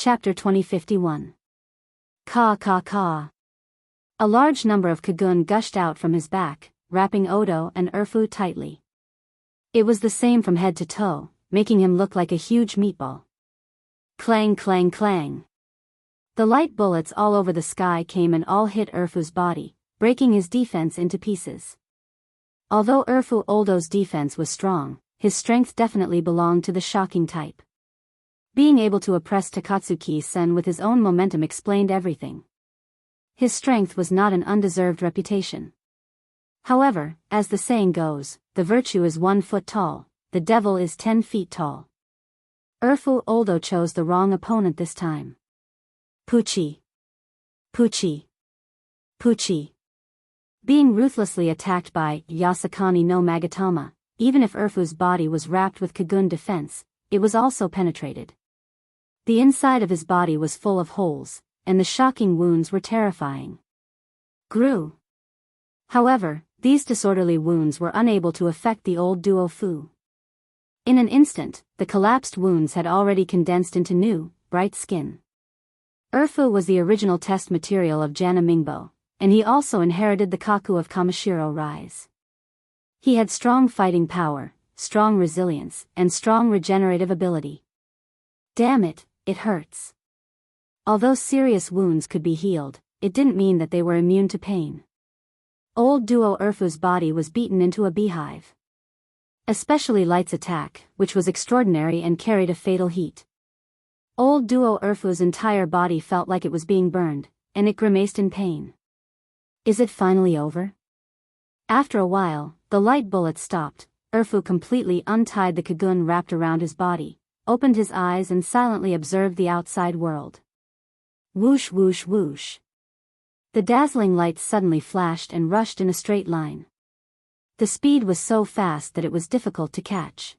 Chapter 2051. Ka ka ka. A large number of kagun gushed out from his back, wrapping Odo and Urfu tightly. It was the same from head to toe, making him look like a huge meatball. Clang clang clang. The light bullets all over the sky came and all hit Urfu's body, breaking his defense into pieces. Although Urfu Oldo's defense was strong, his strength definitely belonged to the shocking type. Being able to oppress Takatsuki-sen with his own momentum explained everything. His strength was not an undeserved reputation. However, as the saying goes, the virtue is 1 foot tall, the devil is 10 feet tall. Urfu Oldo chose the wrong opponent this time. Puchi. Puchi. Puchi. Being ruthlessly attacked by Yasakani no Magatama, even if Urfu's body was wrapped with kagun defense, it was also penetrated. The inside of his body was full of holes, and the shocking wounds were terrifying. Grew. However, these disorderly wounds were unable to affect the old duo Fu. In an instant, the collapsed wounds had already condensed into new, bright skin. Urfu was the original test material of Jana Mingbo, and he also inherited the Kaku of Kamishiro Rise. He had strong fighting power, strong resilience, and strong regenerative ability. Damn it, it hurts. Although serious wounds could be healed, it didn't mean that they were immune to pain. Old duo Urfu's body was beaten into a beehive. Especially Light's attack, which was extraordinary and carried a fatal heat. Old duo Urfu's entire body felt like it was being burned, and it grimaced in pain. Is it finally over? After a while, the light bullets stopped. Urfu completely untied the kagun wrapped around his body, opened his eyes and silently observed the outside world. Whoosh whoosh whoosh. The dazzling lights suddenly flashed and rushed in a straight line. The speed was so fast that it was difficult to catch.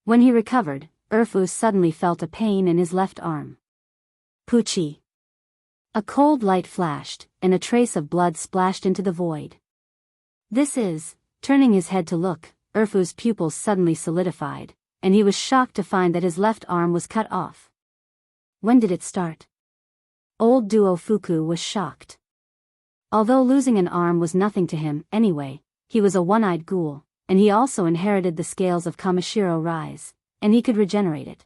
When he recovered, Urfu suddenly felt a pain in his left arm. Puchi. A cold light flashed, and a trace of blood splashed into the void. This is, turning his head to look, Urfu's pupils suddenly solidified, and he was shocked to find that his left arm was cut off. When did it start? Old duo Fuku was shocked. Although losing an arm was nothing to him, anyway, he was a one-eyed ghoul, and he also inherited the scales of Kamishiro Rise, and he could regenerate it.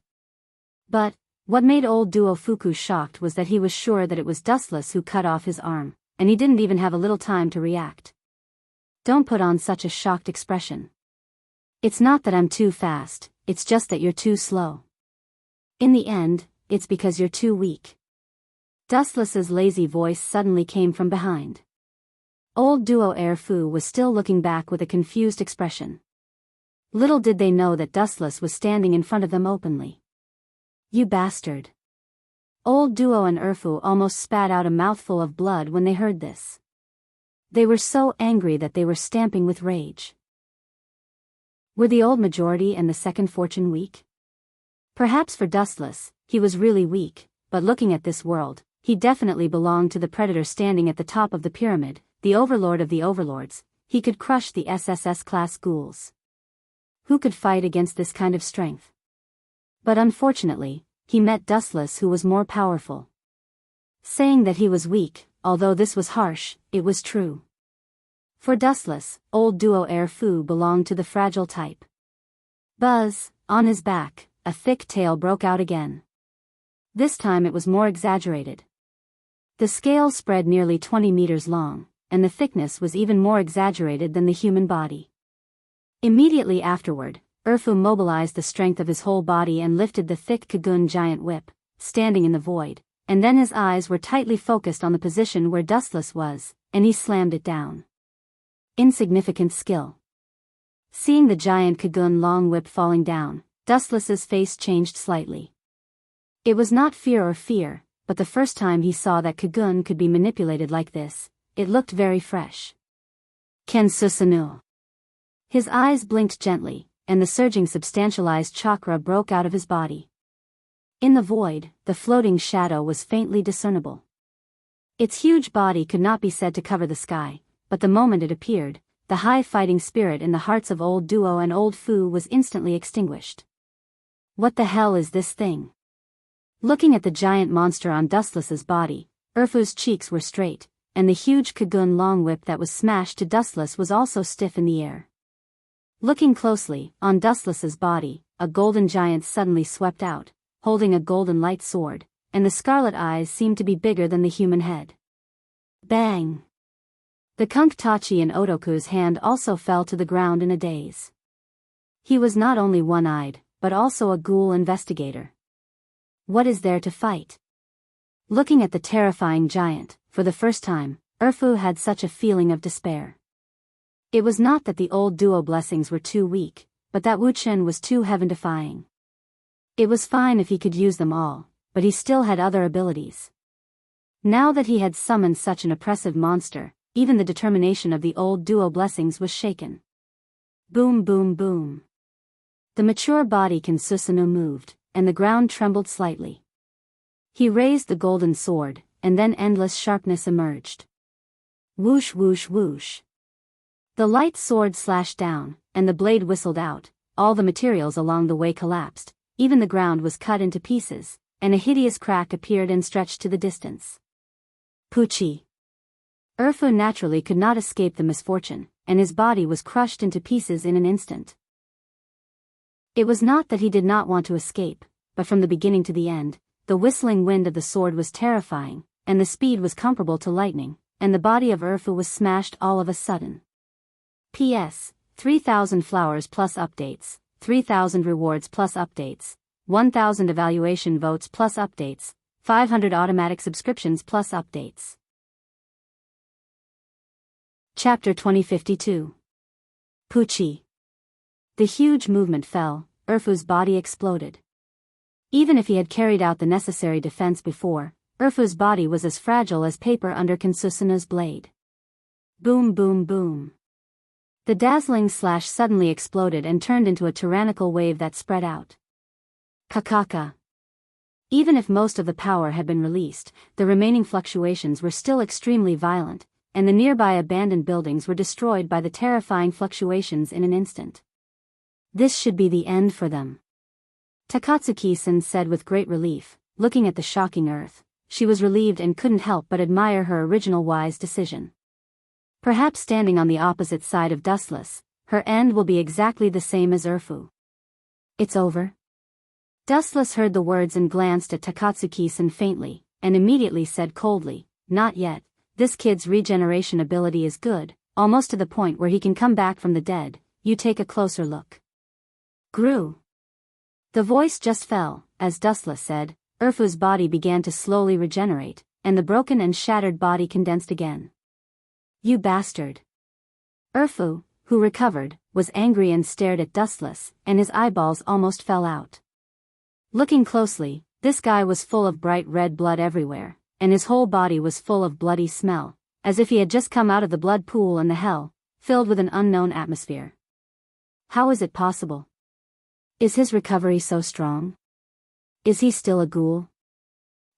But, what made old duo Fuku shocked was that he was sure that it was Dustless who cut off his arm, and he didn't even have a little time to react. Don't put on such a shocked expression. It's not that I'm too fast, it's just that you're too slow. In the end, it's because you're too weak. Dustless's lazy voice suddenly came from behind. Old duo Heir Fu was still looking back with a confused expression. Little did they know that Dustless was standing in front of them openly. You bastard. Old duo and Urfu almost spat out a mouthful of blood when they heard this. They were so angry that they were stamping with rage. Were the old majority and the second fortune weak? Perhaps for Dustless, he was really weak, but looking at this world, he definitely belonged to the predator standing at the top of the pyramid, the overlord of the overlords. He could crush the SSS-class ghouls. Who could fight against this kind of strength? But unfortunately, he met Dustless, who was more powerful. Saying that he was weak, although this was harsh, it was true. For Dustless, old duo Heir Fu belonged to the fragile type. Buzz, on his back, a thick tail broke out again. This time it was more exaggerated. The scale spread nearly 20 meters long, and the thickness was even more exaggerated than the human body. Immediately afterward, Urfu mobilized the strength of his whole body and lifted the thick kagun giant whip, standing in the void, and then his eyes were tightly focused on the position where Dustless was, and he slammed it down. Insignificant skill. Seeing the giant kagun long whip falling down, Dustless's face changed slightly. It was not fear, but the first time he saw that kagun could be manipulated like this, it looked very fresh. Kensusanu. His eyes blinked gently, and the surging substantialized chakra broke out of his body. In the void, the floating shadow was faintly discernible. Its huge body could not be said to cover the sky, but the moment it appeared, the high fighting spirit in the hearts of old duo and old Fu was instantly extinguished. What the hell is this thing? Looking at the giant monster on Dustless's body, Urfu's cheeks were straight, and the huge Kagun long whip that was smashed to Dustless was also stiff in the air. Looking closely, on Dustless's body, a golden giant suddenly swept out, holding a golden light sword, and the scarlet eyes seemed to be bigger than the human head. Bang! The Kunktachi in Otoku's hand also fell to the ground in a daze. He was not only one-eyed, but also a ghoul investigator. What is there to fight? Looking at the terrifying giant, for the first time, Urfu had such a feeling of despair. It was not that the old duo blessings were too weak, but that Wuchen was too heaven-defying. It was fine if he could use them all, but he still had other abilities. Now that he had summoned such an oppressive monster, even the determination of the old duo blessings was shaken. Boom boom boom. The mature body Kinsusano moved, and the ground trembled slightly. He raised the golden sword, and then endless sharpness emerged. Whoosh whoosh whoosh. The light sword slashed down, and the blade whistled out, all the materials along the way collapsed, even the ground was cut into pieces, and a hideous crack appeared and stretched to the distance. Pucci. Urfu naturally could not escape the misfortune, and his body was crushed into pieces in an instant. It was not that he did not want to escape, but from the beginning to the end, the whistling wind of the sword was terrifying, and the speed was comparable to lightning, and the body of Urfu was smashed all of a sudden. P.S. 3,000 flowers plus updates, 3,000 rewards plus updates, 1,000 evaluation votes plus updates, 500 automatic subscriptions plus updates. Chapter 2052. Pucci. The huge movement fell, Urfu's body exploded. Even if he had carried out the necessary defense before, Urfu's body was as fragile as paper under Kinsusano's blade. Boom boom boom. The dazzling slash suddenly exploded and turned into a tyrannical wave that spread out. Kakaka. Even if most of the power had been released, the remaining fluctuations were still extremely violent, and the nearby abandoned buildings were destroyed by the terrifying fluctuations in an instant. This should be the end for them. Takatsuki-san said with great relief, looking at the shocking earth. She was relieved and couldn't help but admire her original wise decision. Perhaps standing on the opposite side of Dustless, her end will be exactly the same as Urfu. It's over? Dustless heard the words and glanced at Takatsuki-san faintly, and immediately said coldly, "Not yet, this kid's regeneration ability is good, almost to the point where he can come back from the dead, you take a closer look." Grew. The voice just fell, as Dustless said. Urfu's body began to slowly regenerate, and the broken and shattered body condensed again. "You bastard." Urfu, who recovered, was angry and stared at Dustless, and his eyeballs almost fell out. Looking closely, this guy was full of bright red blood everywhere, and his whole body was full of bloody smell, as if he had just come out of the blood pool in the hell, filled with an unknown atmosphere. How is it possible? Is his recovery so strong? Is he still a ghoul?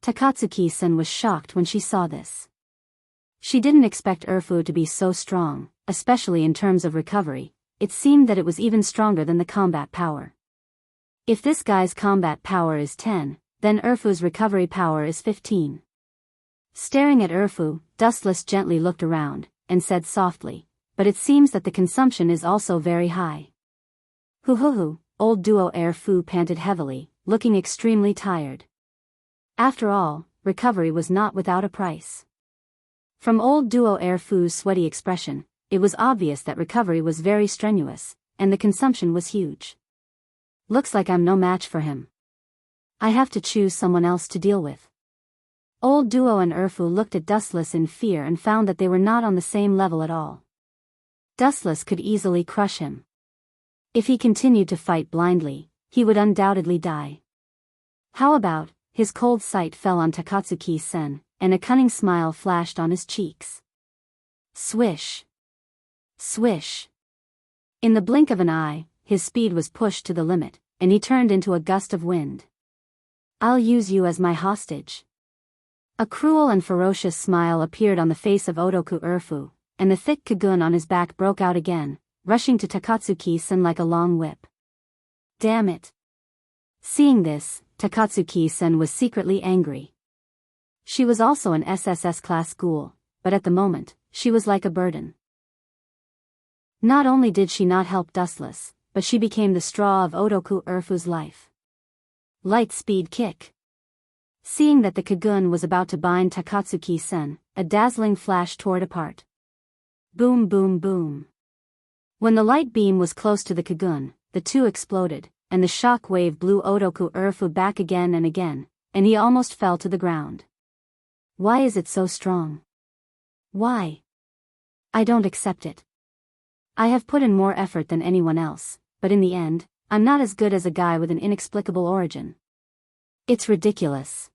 Takatsuki-san was shocked when she saw this. She didn't expect Urfu to be so strong, especially in terms of recovery. It seemed that it was even stronger than the combat power. If this guy's combat power is 10, then Urfu's recovery power is 15. Staring at Urfu, Dustless gently looked around, and said softly, "But it seems that the consumption is also very high." Hoo-hoo-hoo, old duo Heir panted heavily, looking extremely tired. After all, recovery was not without a price. From old duo Heir's sweaty expression, it was obvious that recovery was very strenuous, and the consumption was huge. Looks like I'm no match for him. I have to choose someone else to deal with. Old duo and Urfu looked at Dustless in fear and found that they were not on the same level at all. Dustless could easily crush him. If he continued to fight blindly, he would undoubtedly die. How about, his cold sight fell on Takatsuki-sen, and a cunning smile flashed on his cheeks. Swish. Swish. In the blink of an eye, his speed was pushed to the limit, and he turned into a gust of wind. "I'll use you as my hostage." A cruel and ferocious smile appeared on the face of Otoku Urfu, and the thick kagun on his back broke out again, rushing to Takatsuki-san like a long whip. "Damn it. Seeing this, Takatsuki-sen was secretly angry. She was also an SSS-class ghoul, but at the moment, she was like a burden. Not only did she not help Dustless, but she became the straw of Otoku Urfu's life. Light speed kick. Seeing that the Kagun was about to bind Takatsuki-sen, a dazzling flash tore it apart. Boom boom boom. When the light beam was close to the Kagun, the two exploded, and the shock wave blew Otoku Urfu back again and again, and he almost fell to the ground. Why is it so strong? Why? I don't accept it. I have put in more effort than anyone else, but in the end, I'm not as good as a guy with an inexplicable origin. It's ridiculous.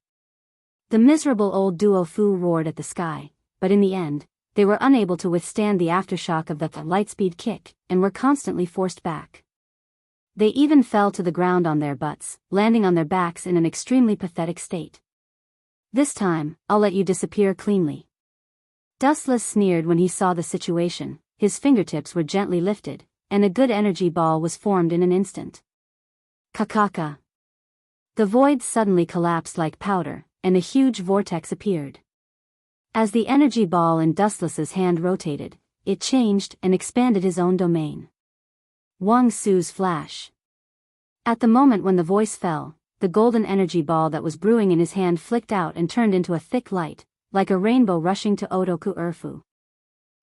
The miserable old duo Fu roared at the sky, but in the end, they were unable to withstand the aftershock of the lightspeed kick, and were constantly forced back. They even fell to the ground on their butts, landing on their backs in an extremely pathetic state. This time, I'll let you disappear cleanly. Dustless sneered when he saw the situation. His fingertips were gently lifted, and a good energy ball was formed in an instant. Kakaka. The void suddenly collapsed like powder, and a huge vortex appeared. As the energy ball in Dustless's hand rotated, it changed and expanded his own domain. Wang Su's flash. At the moment when the voice fell, the golden energy ball that was brewing in his hand flicked out and turned into a thick light, like a rainbow rushing to Otoku Urfu.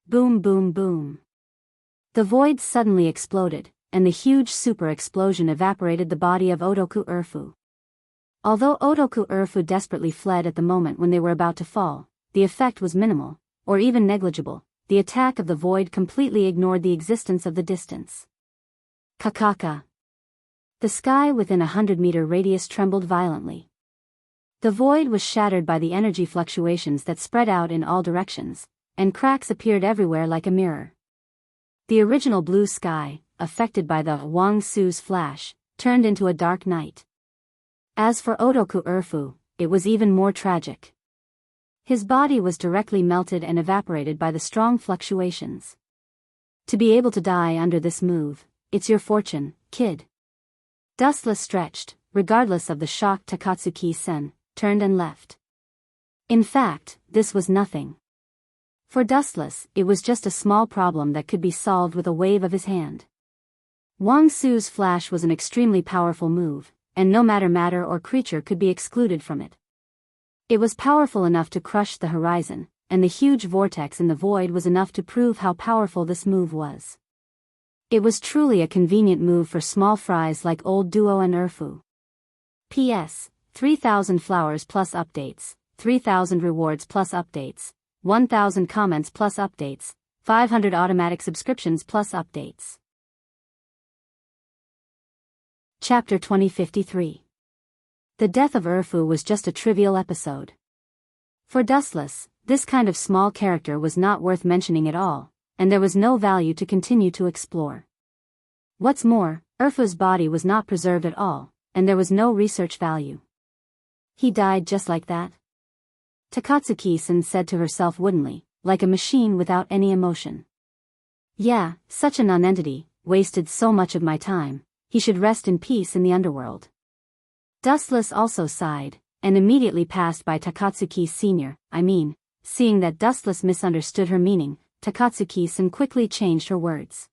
Boom boom boom. The void suddenly exploded, and the huge super explosion evaporated the body of Otoku Urfu. Although Otoku Urfu desperately fled at the moment when they were about to fall, the effect was minimal, or even negligible. The attack of the void completely ignored the existence of the distance. Kakaka. The sky within 100-meter radius trembled violently. The void was shattered by the energy fluctuations that spread out in all directions, and cracks appeared everywhere like a mirror. The original blue sky, affected by the Wang Su's flash, turned into a dark night. As for Otoku Urfu, it was even more tragic. His body was directly melted and evaporated by the strong fluctuations. To be able to die under this move, it's your fortune, kid. Dustless stretched, regardless of the shock. Takatsuki-sen turned and left. In fact, this was nothing. For Dustless, it was just a small problem that could be solved with a wave of his hand. Wang Su's flash was an extremely powerful move, and no matter or creature could be excluded from it. It was powerful enough to crush the horizon, and the huge vortex in the void was enough to prove how powerful this move was. It was truly a convenient move for small fries like old Duo and Urfu. P.S. 3,000 flowers plus updates, 3,000 rewards plus updates, 1,000 comments plus updates, 500 automatic subscriptions plus updates. Chapter 2053. The death of Urfu was just a trivial episode. For Dustless, this kind of small character was not worth mentioning at all, and there was no value to continue to explore. What's more, Urfu's body was not preserved at all, and there was no research value. He died just like that? Takatsuki-san said to herself woodenly, like a machine without any emotion. Yeah, such a nonentity, wasted so much of my time. He should rest in peace in the underworld. Dustless also sighed, and immediately passed by Takatsuki Sr. Seeing that Dustless misunderstood her meaning, Takatsuki-san quickly changed her words.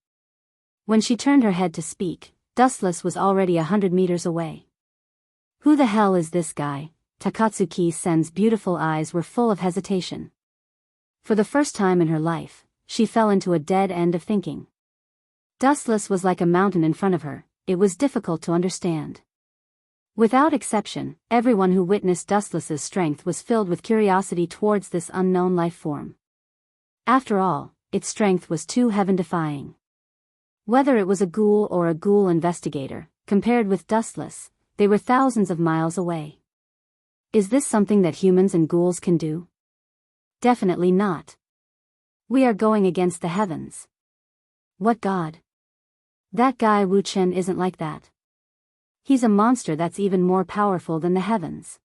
When she turned her head to speak, Dustless was already 100 meters away. Who the hell is this guy? Takatsuki-san's beautiful eyes were full of hesitation. For the first time in her life, she fell into a dead end of thinking. Dustless was like a mountain in front of her. It was difficult to understand. Without exception, everyone who witnessed Dustless's strength was filled with curiosity towards this unknown life form. After all, its strength was too heaven-defying. Whether it was a ghoul or a ghoul investigator, compared with Dustless, they were thousands of miles away. Is this something that humans and ghouls can do? Definitely not. We are going against the heavens. What god? That guy Wu Chen isn't like that. He's a monster that's even more powerful than the heavens.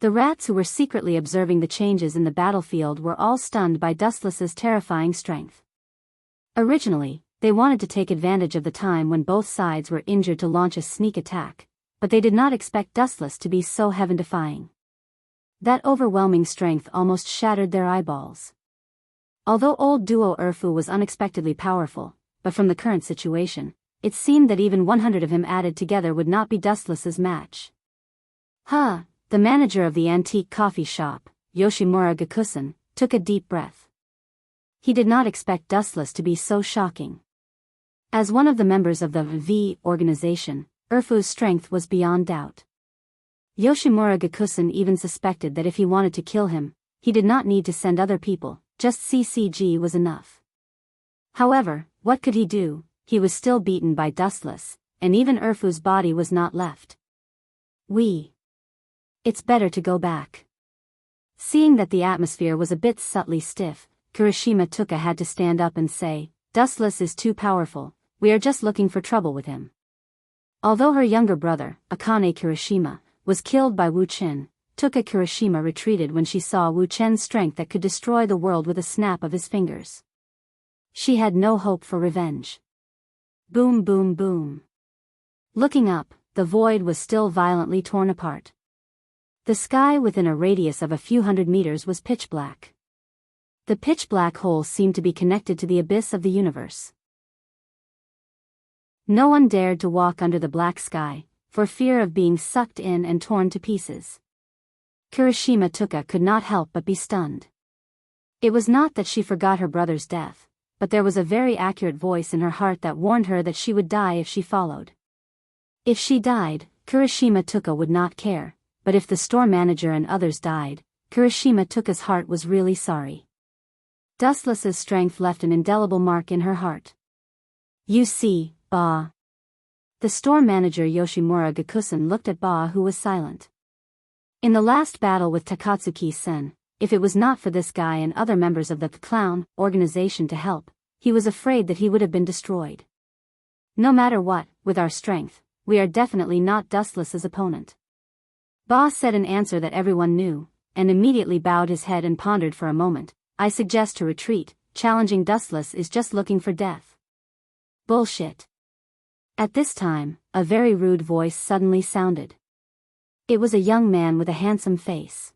The rats who were secretly observing the changes in the battlefield were all stunned by Dustless's terrifying strength. Originally, they wanted to take advantage of the time when both sides were injured to launch a sneak attack, but they did not expect Dustless to be so heaven-defying. That overwhelming strength almost shattered their eyeballs. Although old duo Erfu was unexpectedly powerful, but from the current situation, it seemed that even 100 of him added together would not be Dustless's match. The manager of the antique coffee shop, Yoshimura Gakusen, took a deep breath. He did not expect Dustless to be so shocking. As one of the members of the V organization, Erfu's strength was beyond doubt. Yoshimura Gakusen even suspected that if he wanted to kill him, he did not need to send other people, just CCG was enough. However, what could he do? He was still beaten by Dustless, and even Erfu's body was not left. It's better to go back. Seeing that the atmosphere was a bit subtly stiff, Kirishima Tuka had to stand up and say, "Dustless is too powerful, we are just looking for trouble with him." Although her younger brother, Akane Kirishima, was killed by Wu Chen, Tuka Kirishima retreated when she saw Wu Chen's strength that could destroy the world with a snap of his fingers. She had no hope for revenge. Boom boom boom. Looking up, the void was still violently torn apart. The sky within a radius of a few hundred meters was pitch black. The pitch black hole seemed to be connected to the abyss of the universe. No one dared to walk under the black sky, for fear of being sucked in and torn to pieces. Kirishima Tuka could not help but be stunned. It was not that she forgot her brother's death, but there was a very accurate voice in her heart that warned her that she would die if she followed. If she died, Kirishima Tuka would not care, but if the store manager and others died, Kirishima Tuka's heart was really sorry. Dustless's strength left an indelible mark in her heart. "You see, Ba." The store manager Yoshimura Gakusen looked at Ba, who was silent. In the last battle with Takatsuki-sen, if it was not for this guy and other members of the clown organization to help, he was afraid that he would have been destroyed. "No matter what, with our strength, we are definitely not Dustless's opponent." Ba said an answer that everyone knew, and immediately bowed his head and pondered for a moment. "I suggest to retreat, challenging Dustless is just looking for death." Bullshit. At this time, a very rude voice suddenly sounded. It was a young man with a handsome face.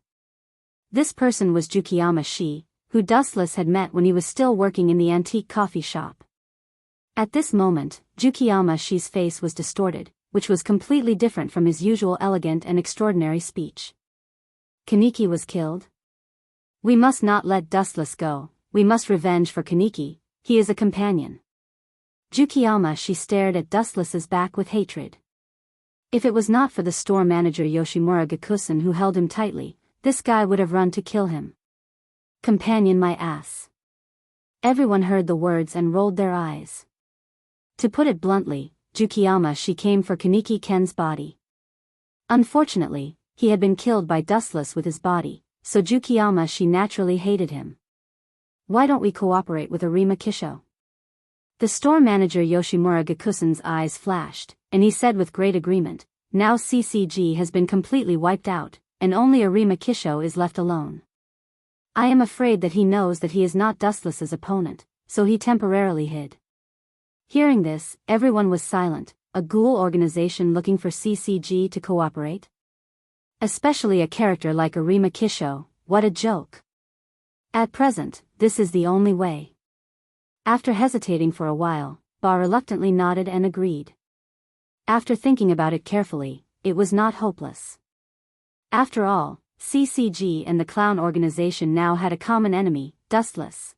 This person was Jukiyama Shi, who Dustless had met when he was still working in the antique coffee shop. At this moment, Jukiyama Shi's face was distorted, which was completely different from his usual elegant and extraordinary speech. "Kaneki was killed? We must not let Dustless go, we must revenge for Kaneki, he is a companion." Jukiyama Shi stared at Dustless's back with hatred. If it was not for the store manager Yoshimura Gakusen who held him tightly, this guy would have run to kill him. "Companion my ass." Everyone heard the words and rolled their eyes. To put it bluntly, Jukiyama Shi came for Kaneki Ken's body. Unfortunately, he had been killed by Dustless with his body, so Jukiyama Shi naturally hated him. "Why don't we cooperate with Arima Kisho?" The store manager Yoshimura Gakusen's eyes flashed, and he said with great agreement, "Now CCG has been completely wiped out, and only Arima Kisho is left alone. I am afraid that he knows that he is not Dustless's opponent, so he temporarily hid." Hearing this, everyone was silent. A ghoul organization looking for CCG to cooperate? Especially a character like Arima Kisho, what a joke. At present, this is the only way. After hesitating for a while, Ba reluctantly nodded and agreed. After thinking about it carefully, it was not hopeless. After all, CCG and the clown organization now had a common enemy, Dustless.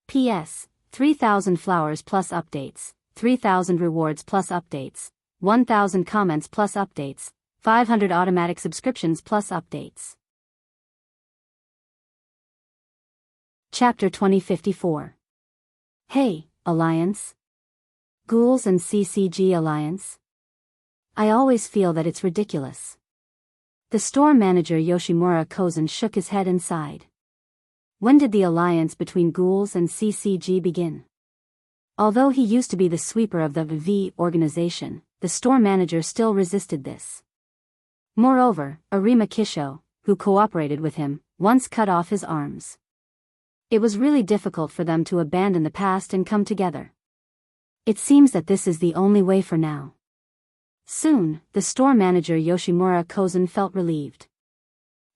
P.S. 3,000 flowers plus updates, 3,000 rewards plus updates, 1,000 comments plus updates, 500 automatic subscriptions plus updates. Chapter 2054. Hey, Alliance? Ghouls and CCG Alliance? I always feel that it's ridiculous. The store manager Yoshimura Kozen shook his head and sighed. When did the alliance between ghouls and CCG begin? Although he used to be the sweeper of the V organization, the store manager still resisted this. Moreover, Arima Kisho, who cooperated with him, once cut off his arms. It was really difficult for them to abandon the past and come together. It seems that this is the only way for now. Soon, the store manager Yoshimura Kozen felt relieved.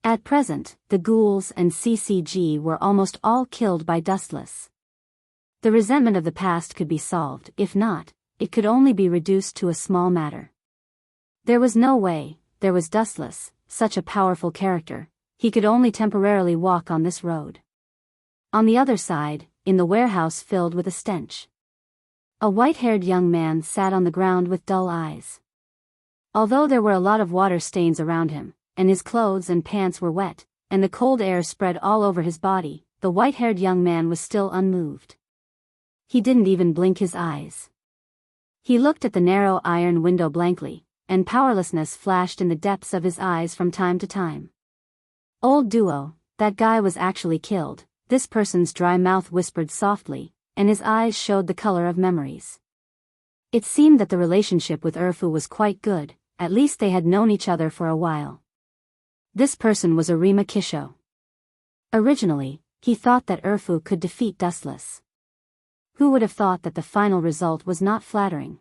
At present, the ghouls and CCG were almost all killed by Dustless. The resentment of the past could be solved; if not, it could only be reduced to a small matter. There was no way. There was Dustless, such a powerful character. He could only temporarily walk on this road. On the other side, in the warehouse filled with a stench, a white-haired young man sat on the ground with dull eyes. Although there were a lot of water stains around him, and his clothes and pants were wet, and the cold air spread all over his body, the white-haired young man was still unmoved. He didn't even blink his eyes. He looked at the narrow iron window blankly, and powerlessness flashed in the depths of his eyes from time to time. "Old duo, that guy was actually killed," this person's dry mouth whispered softly, and his eyes showed the color of memories. It seemed that the relationship with Urfu was quite good, at least they had known each other for a while. This person was Arima Kisho. Originally, he thought that Urfu could defeat Dustless. Who would have thought that the final result was not flattering?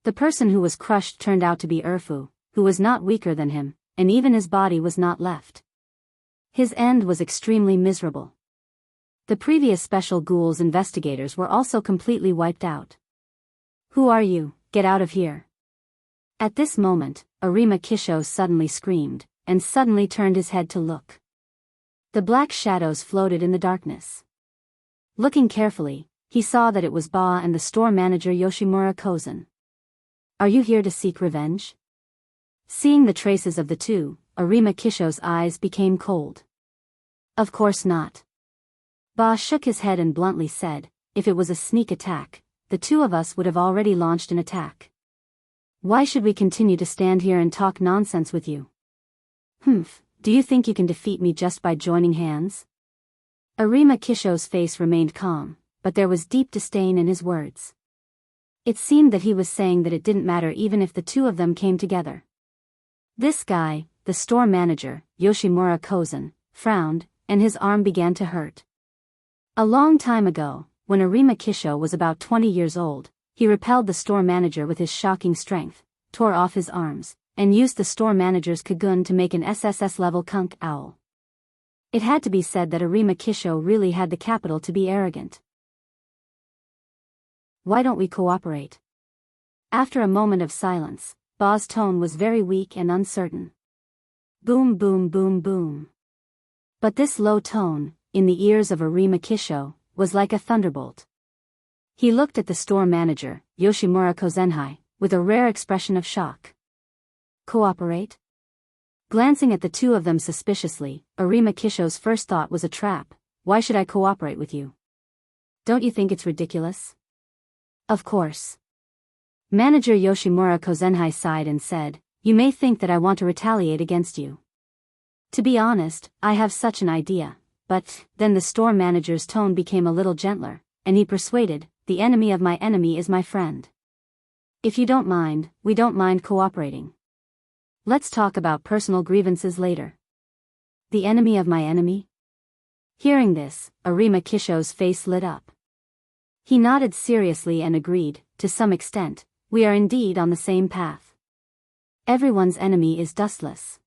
The person who was crushed turned out to be Urfu, who was not weaker than him, and even his body was not left. His end was extremely miserable. The previous special ghouls investigators were also completely wiped out. "Who are you? Get out of here." At this moment, Arima Kisho suddenly screamed, and suddenly turned his head to look. The black shadows floated in the darkness. Looking carefully, he saw that it was Ba and the store manager Yoshimura Kozen. "Are you here to seek revenge?" Seeing the traces of the two, Arima Kisho's eyes became cold. "Of course not." Ba shook his head and bluntly said, "If it was a sneak attack, the two of us would have already launched an attack. Why should we continue to stand here and talk nonsense with you?" "Humph, do you think you can defeat me just by joining hands?" Arima Kisho's face remained calm, but there was deep disdain in his words. It seemed that he was saying that it didn't matter even if the two of them came together. This guy, the store manager, Yoshimura Kozen, frowned, and his arm began to hurt. A long time ago, when Arima Kisho was about 20 years old, he repelled the store manager with his shocking strength, tore off his arms, and used the store manager's Kagun to make an SSS-level Kunk Owl. It had to be said that Arima Kisho really had the capital to be arrogant. "Why don't we cooperate?" After a moment of silence, Ba's tone was very weak and uncertain. Boom boom boom boom. But this low tone, in the ears of Arima Kisho, was like a thunderbolt. He looked at the store manager, Yoshimura Kozenhai, with a rare expression of shock. "Cooperate?" Glancing at the two of them suspiciously, Arima Kisho's first thought was a trap. "Why should I cooperate with you? Don't you think it's ridiculous?" "Of course." Manager Yoshimura Kozenhai sighed and said, "You may think that I want to retaliate against you. To be honest, I have such an idea, but..." Then the store manager's tone became a little gentler, and he persuaded, "The enemy of my enemy is my friend. If you don't mind, we don't mind cooperating. Let's talk about personal grievances later." "The enemy of my enemy?" Hearing this, Arima Kisho's face lit up. He nodded seriously and agreed, "To some extent, we are indeed on the same path. Everyone's enemy is Dustless."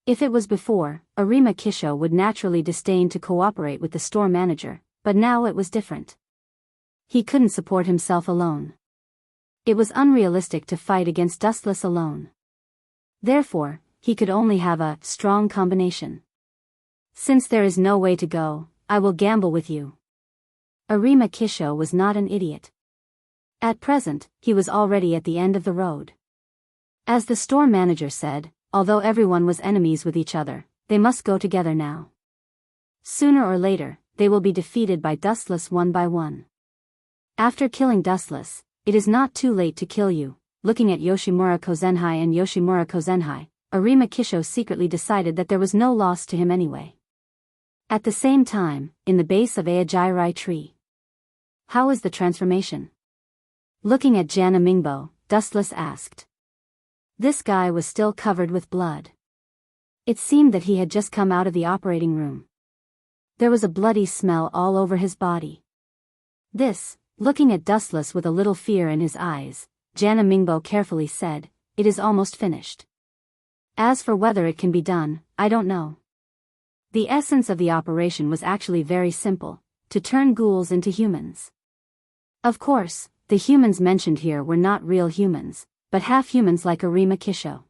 If it was before, Arima Kisho would naturally disdain to cooperate with the store manager, but now it was different. He couldn't support himself alone. It was unrealistic to fight against Dustless alone. Therefore, he could only have a strong combination. "Since there is no way to go, I will gamble with you." Arima Kisho was not an idiot. At present, he was already at the end of the road. As the store manager said, although everyone was enemies with each other, they must go together now. Sooner or later, they will be defeated by Dustless one by one. After killing Dustless, it is not too late to kill you. Looking at Yoshimura Kozenhai and Yoshimura Kozenhai, Arima Kisho secretly decided that there was no loss to him anyway. At the same time, in the base of Aojirai tree. "How is the transformation?" Looking at Jana Mingbo, Dustless asked. This guy was still covered with blood. It seemed that he had just come out of the operating room. There was a bloody smell all over his body. Looking at Dustless with a little fear in his eyes, Jana Mingbo carefully said, "It is almost finished. As for whether it can be done, I don't know." The essence of the operation was actually very simple: to turn ghouls into humans. Of course, the humans mentioned here were not real humans, but half-humans like Arima Kisho.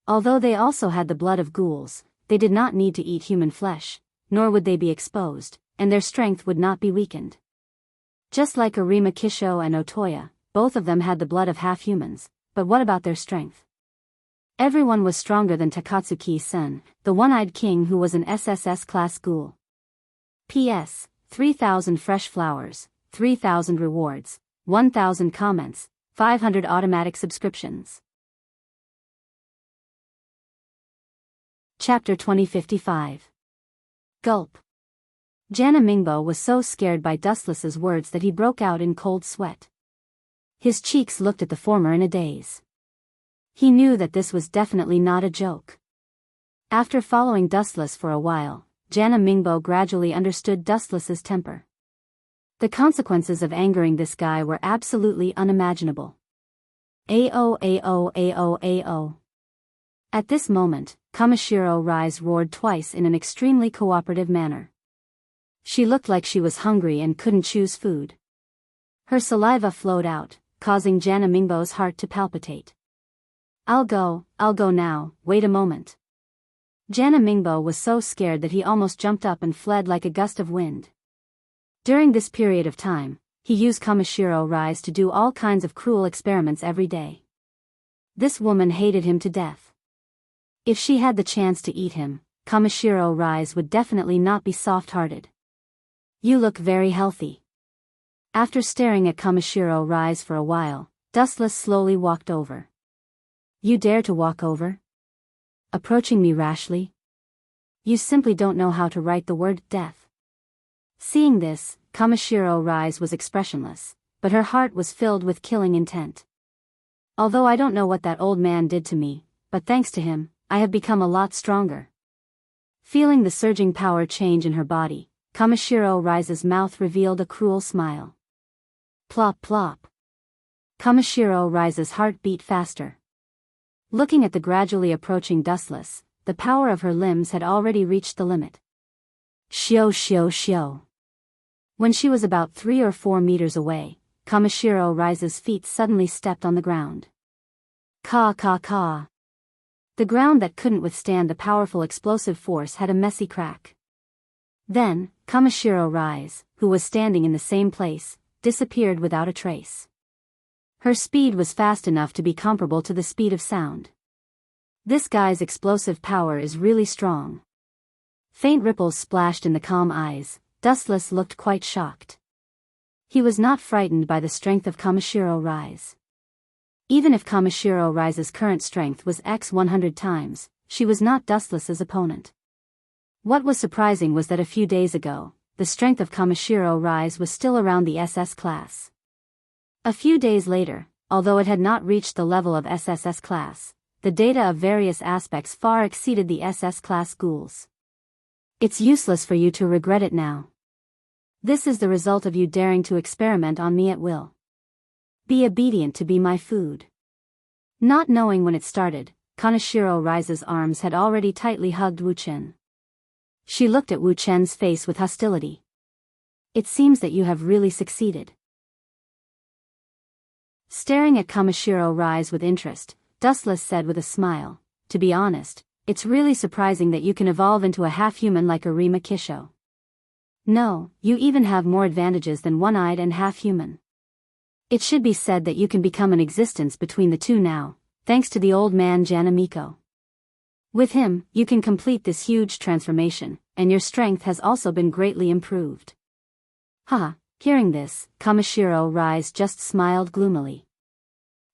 Although they also had the blood of ghouls, they did not need to eat human flesh, nor would they be exposed, and their strength would not be weakened. Just like Arima Kisho and Otoya, both of them had the blood of half-humans, but what about their strength? Everyone was stronger than Takatsuki-sen, the one-eyed king who was an SSS-class ghoul. P.S. 3,000 fresh flowers, 3,000 rewards, 1,000 comments, 500 automatic subscriptions. Chapter 2055. Gulp. Jana Mingbo was so scared by Dustless's words that he broke out in cold sweat. His cheeks looked at the former in a daze. He knew that this was definitely not a joke. After following Dustless for a while, Jana Mingbo gradually understood Dustless's temper. The consequences of angering this guy were absolutely unimaginable. Ao ao ao ao. At this moment, Kamishiro Rise roared twice in an extremely cooperative manner. She looked like she was hungry and couldn't choose food. Her saliva flowed out, causing Jana Mingbo's heart to palpitate. I'll go now, wait a moment." Jana Mingbo was so scared that he almost jumped up and fled like a gust of wind. During this period of time, he used Kamishiro Rise to do all kinds of cruel experiments every day. This woman hated him to death. If she had the chance to eat him, Kamishiro Rise would definitely not be soft-hearted. "You look very healthy." After staring at Kamishiro Rise for a while, Dustless slowly walked over. "You dare to walk over? Approaching me rashly? You simply don't know how to write the word death." Seeing this, Kamishiro Rise was expressionless, but her heart was filled with killing intent. "Although I don't know what that old man did to me, but thanks to him, I have become a lot stronger." Feeling the surging power change in her body, Kamishiro Rise's mouth revealed a cruel smile. Plop plop. Kamishiro Rise's heart beat faster. Looking at the gradually approaching Dustless, the power of her limbs had already reached the limit. Shio shio shio. When she was about 3 or 4 meters away, Kamishiro Rise's feet suddenly stepped on the ground. Ka ka ka. The ground that couldn't withstand the powerful explosive force had a messy crack. Then, Kamishiro Rise, who was standing in the same place, disappeared without a trace. Her speed was fast enough to be comparable to the speed of sound. This guy's explosive power is really strong. Faint ripples splashed in the calm eyes. Dustless looked quite shocked. He was not frightened by the strength of Kamishiro Rise. Even if Kamishiro Rise's current strength was x 100 times, she was not Dustless's opponent. What was surprising was that a few days ago, the strength of Kamishiro Rise was still around the SS class. A few days later, although it had not reached the level of SSS class, the data of various aspects far exceeded the SS class ghouls. It's useless for you to regret it now. This is the result of you daring to experiment on me at will. Be obedient to be my food. Not knowing when it started, Kamishiro Rise's arms had already tightly hugged Wu Chen. She looked at Wu Chen's face with hostility. "It seems that you have really succeeded." Staring at Kamishiro Rise with interest, Dustless said with a smile, "To be honest, it's really surprising that you can evolve into a half-human like Arima Kisho. No, you even have more advantages than one-eyed and half-human. It should be said that you can become an existence between the two now, thanks to the old man Janamiko. With him, you can complete this huge transformation, and your strength has also been greatly improved." Haha. Hearing this, Kamishiro Rise just smiled gloomily.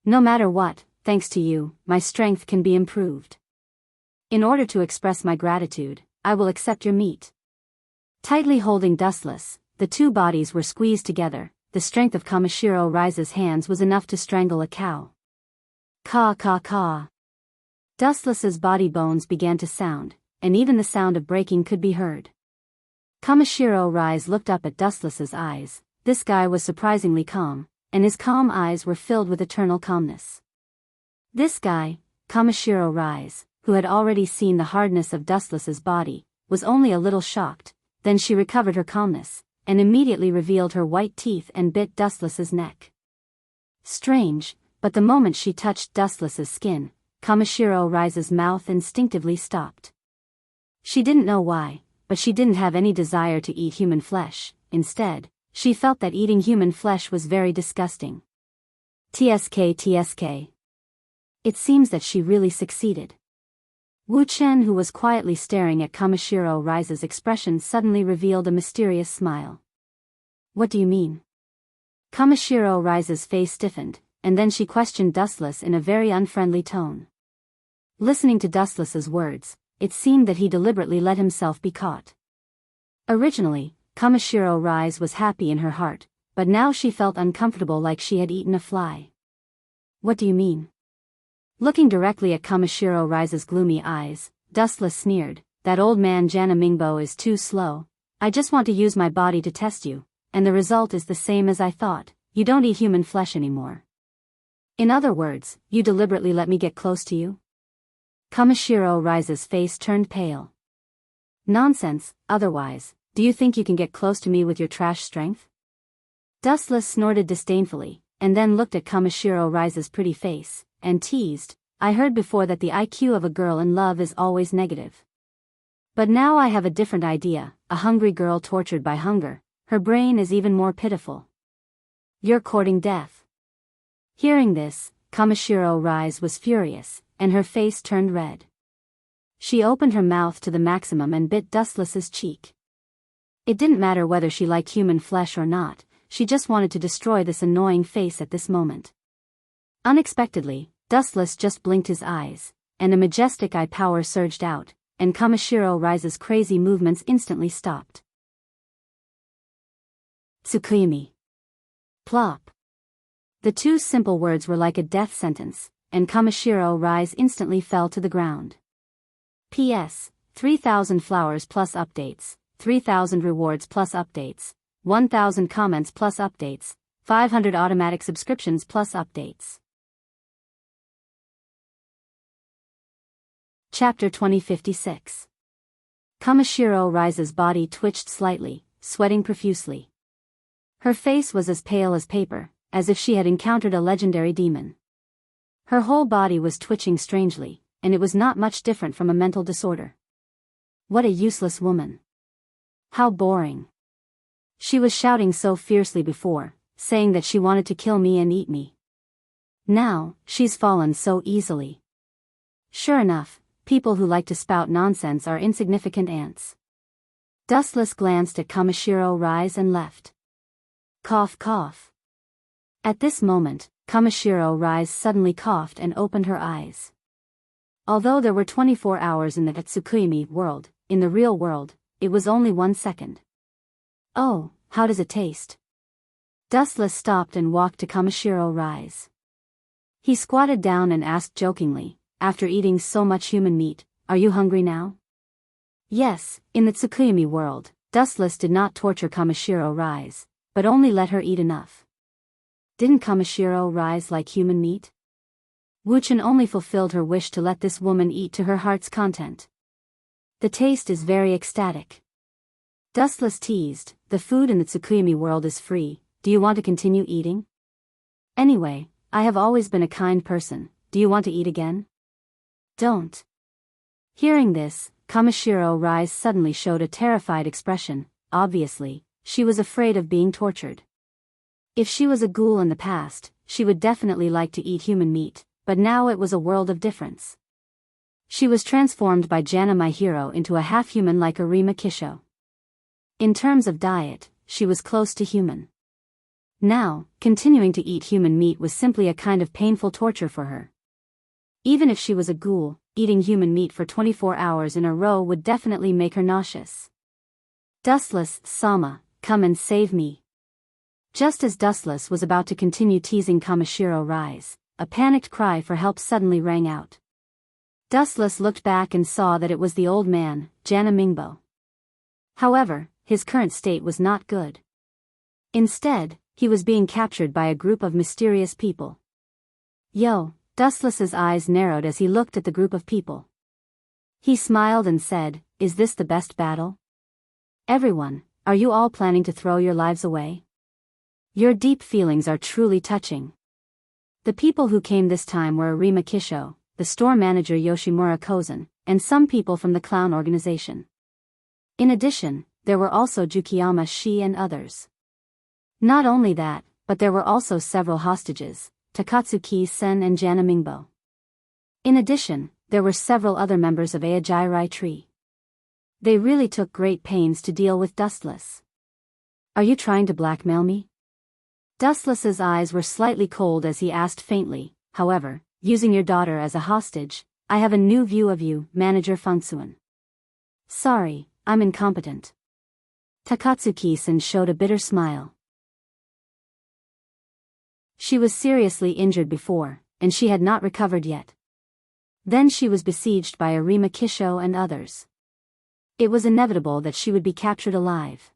"No matter what, thanks to you, my strength can be improved. In order to express my gratitude, I will accept your meat." Tightly holding Dustless, the two bodies were squeezed together. The strength of Kamishiro Rise's hands was enough to strangle a cow. Ka ka ka. Dustless's body bones began to sound, and even the sound of breaking could be heard. Kamishiro Rise looked up at Dustless's eyes. This guy was surprisingly calm, and his calm eyes were filled with eternal calmness. This guy, Kamishiro Rise, who had already seen the hardness of Dustless's body, was only a little shocked. Then she recovered her calmness, and immediately revealed her white teeth and bit Dustless's neck. Strange, but the moment she touched Dustless's skin, Kamishiro Rise's mouth instinctively stopped. She didn't know why, but she didn't have any desire to eat human flesh. Instead, she felt that eating human flesh was very disgusting. TSK. It seems that she really succeeded. Wu Chen, who was quietly staring at Kamishiro Rise's expression, suddenly revealed a mysterious smile. What do you mean? Kamishiro Rise's face stiffened, and then she questioned Dustless in a very unfriendly tone. Listening to Dustless's words, it seemed that he deliberately let himself be caught. Originally, Kamishiro Rise was happy in her heart, but now she felt uncomfortable, like she had eaten a fly. What do you mean? Looking directly at Kamishiro Rise's gloomy eyes, Dustless sneered, "That old man Jana Mingbo is too slow. I just want to use my body to test you, and the result is the same as I thought. You don't eat human flesh anymore. In other words, you deliberately let me get close to you?" Kamishiro Rise's face turned pale. "Nonsense, otherwise, do you think you can get close to me with your trash strength?" Dustless snorted disdainfully, and then looked at Kamishiro Rise's pretty face, and teased, "I heard before that the IQ of a girl in love is always negative. But now I have a different idea. A hungry girl tortured by hunger, her brain is even more pitiful. You're courting death." Hearing this, Kamishiro Rise was furious, and her face turned red. She opened her mouth to the maximum and bit Dustless's cheek. It didn't matter whether she liked human flesh or not, she just wanted to destroy this annoying face at this moment. Unexpectedly, Dustless just blinked his eyes, and a majestic eye power surged out, and Kamishiro Rise's crazy movements instantly stopped. Tsukuyami. Plop. The two simple words were like a death sentence, and Kamishiro Rise instantly fell to the ground. P.S. 3,000 flowers plus updates, 3,000 rewards plus updates, 1,000 comments plus updates, 500 automatic subscriptions plus updates. Chapter 2056. Kamishiro Rise's body twitched slightly, sweating profusely. Her face was as pale as paper, as if she had encountered a legendary demon. Her whole body was twitching strangely, and it was not much different from a mental disorder. What a useless woman. How boring. She was shouting so fiercely before, saying that she wanted to kill me and eat me. Now, she's fallen so easily. Sure enough, people who like to spout nonsense are insignificant ants. Dustless glanced at Kamishiro Rise and left. Cough cough. At this moment, Kamishiro Rise suddenly coughed and opened her eyes. Although there were 24 hours in the Tsukuyami world, in the real world, it was only 1 second. "Oh, how does it taste?" Dustless stopped and walked to Kamishiro Rise. He squatted down and asked jokingly, "After eating so much human meat, are you hungry now?" Yes, in the Tsukuyami world, Dustless did not torture Kamishiro Rise, but only let her eat enough. Didn't Kamishiro Rise like human meat? Wuchen only fulfilled her wish to let this woman eat to her heart's content. The taste is very ecstatic. Dustless teased, "The food in the Tsukuyami world is free, do you want to continue eating? Anyway, I have always been a kind person, do you want to eat again?" "Don't." Hearing this, Kamishiro Rise suddenly showed a terrified expression. Obviously, she was afraid of being tortured. If she was a ghoul in the past, she would definitely like to eat human meat, but now it was a world of difference. She was transformed by Jana, my hero, into a half-human like Arima Kisho. In terms of diet, she was close to human. Now, continuing to eat human meat was simply a kind of painful torture for her. Even if she was a ghoul, eating human meat for 24 hours in a row would definitely make her nauseous. "Dustless, Sama, come and save me." Just as Dustless was about to continue teasing Kamishiro Rise, a panicked cry for help suddenly rang out. Dustless looked back and saw that it was the old man, Jana Mingbo. However, his current state was not good. Instead, he was being captured by a group of mysterious people. Yo, Dustless's eyes narrowed as he looked at the group of people. He smiled and said, "Is this the best battle? Everyone, are you all planning to throw your lives away? Your deep feelings are truly touching." The people who came this time were Arima Kisho, the store manager Yoshimura Kozen, and some people from the clown organization. In addition, there were also Jukiyama Shi and others. Not only that, but there were also several hostages, Takatsuki Sen and Jana Mingbo. In addition, there were several other members of Aijairai Tree. They really took great pains to deal with Dustless. "Are you trying to blackmail me?" Dustless's eyes were slightly cold as he asked faintly, "However, using your daughter as a hostage, I have a new view of you, Manager Funsuen." "Sorry, I'm incompetent." Takatsuki-san showed a bitter smile. She was seriously injured before, and she had not recovered yet. Then she was besieged by Arima Kisho and others. It was inevitable that she would be captured alive.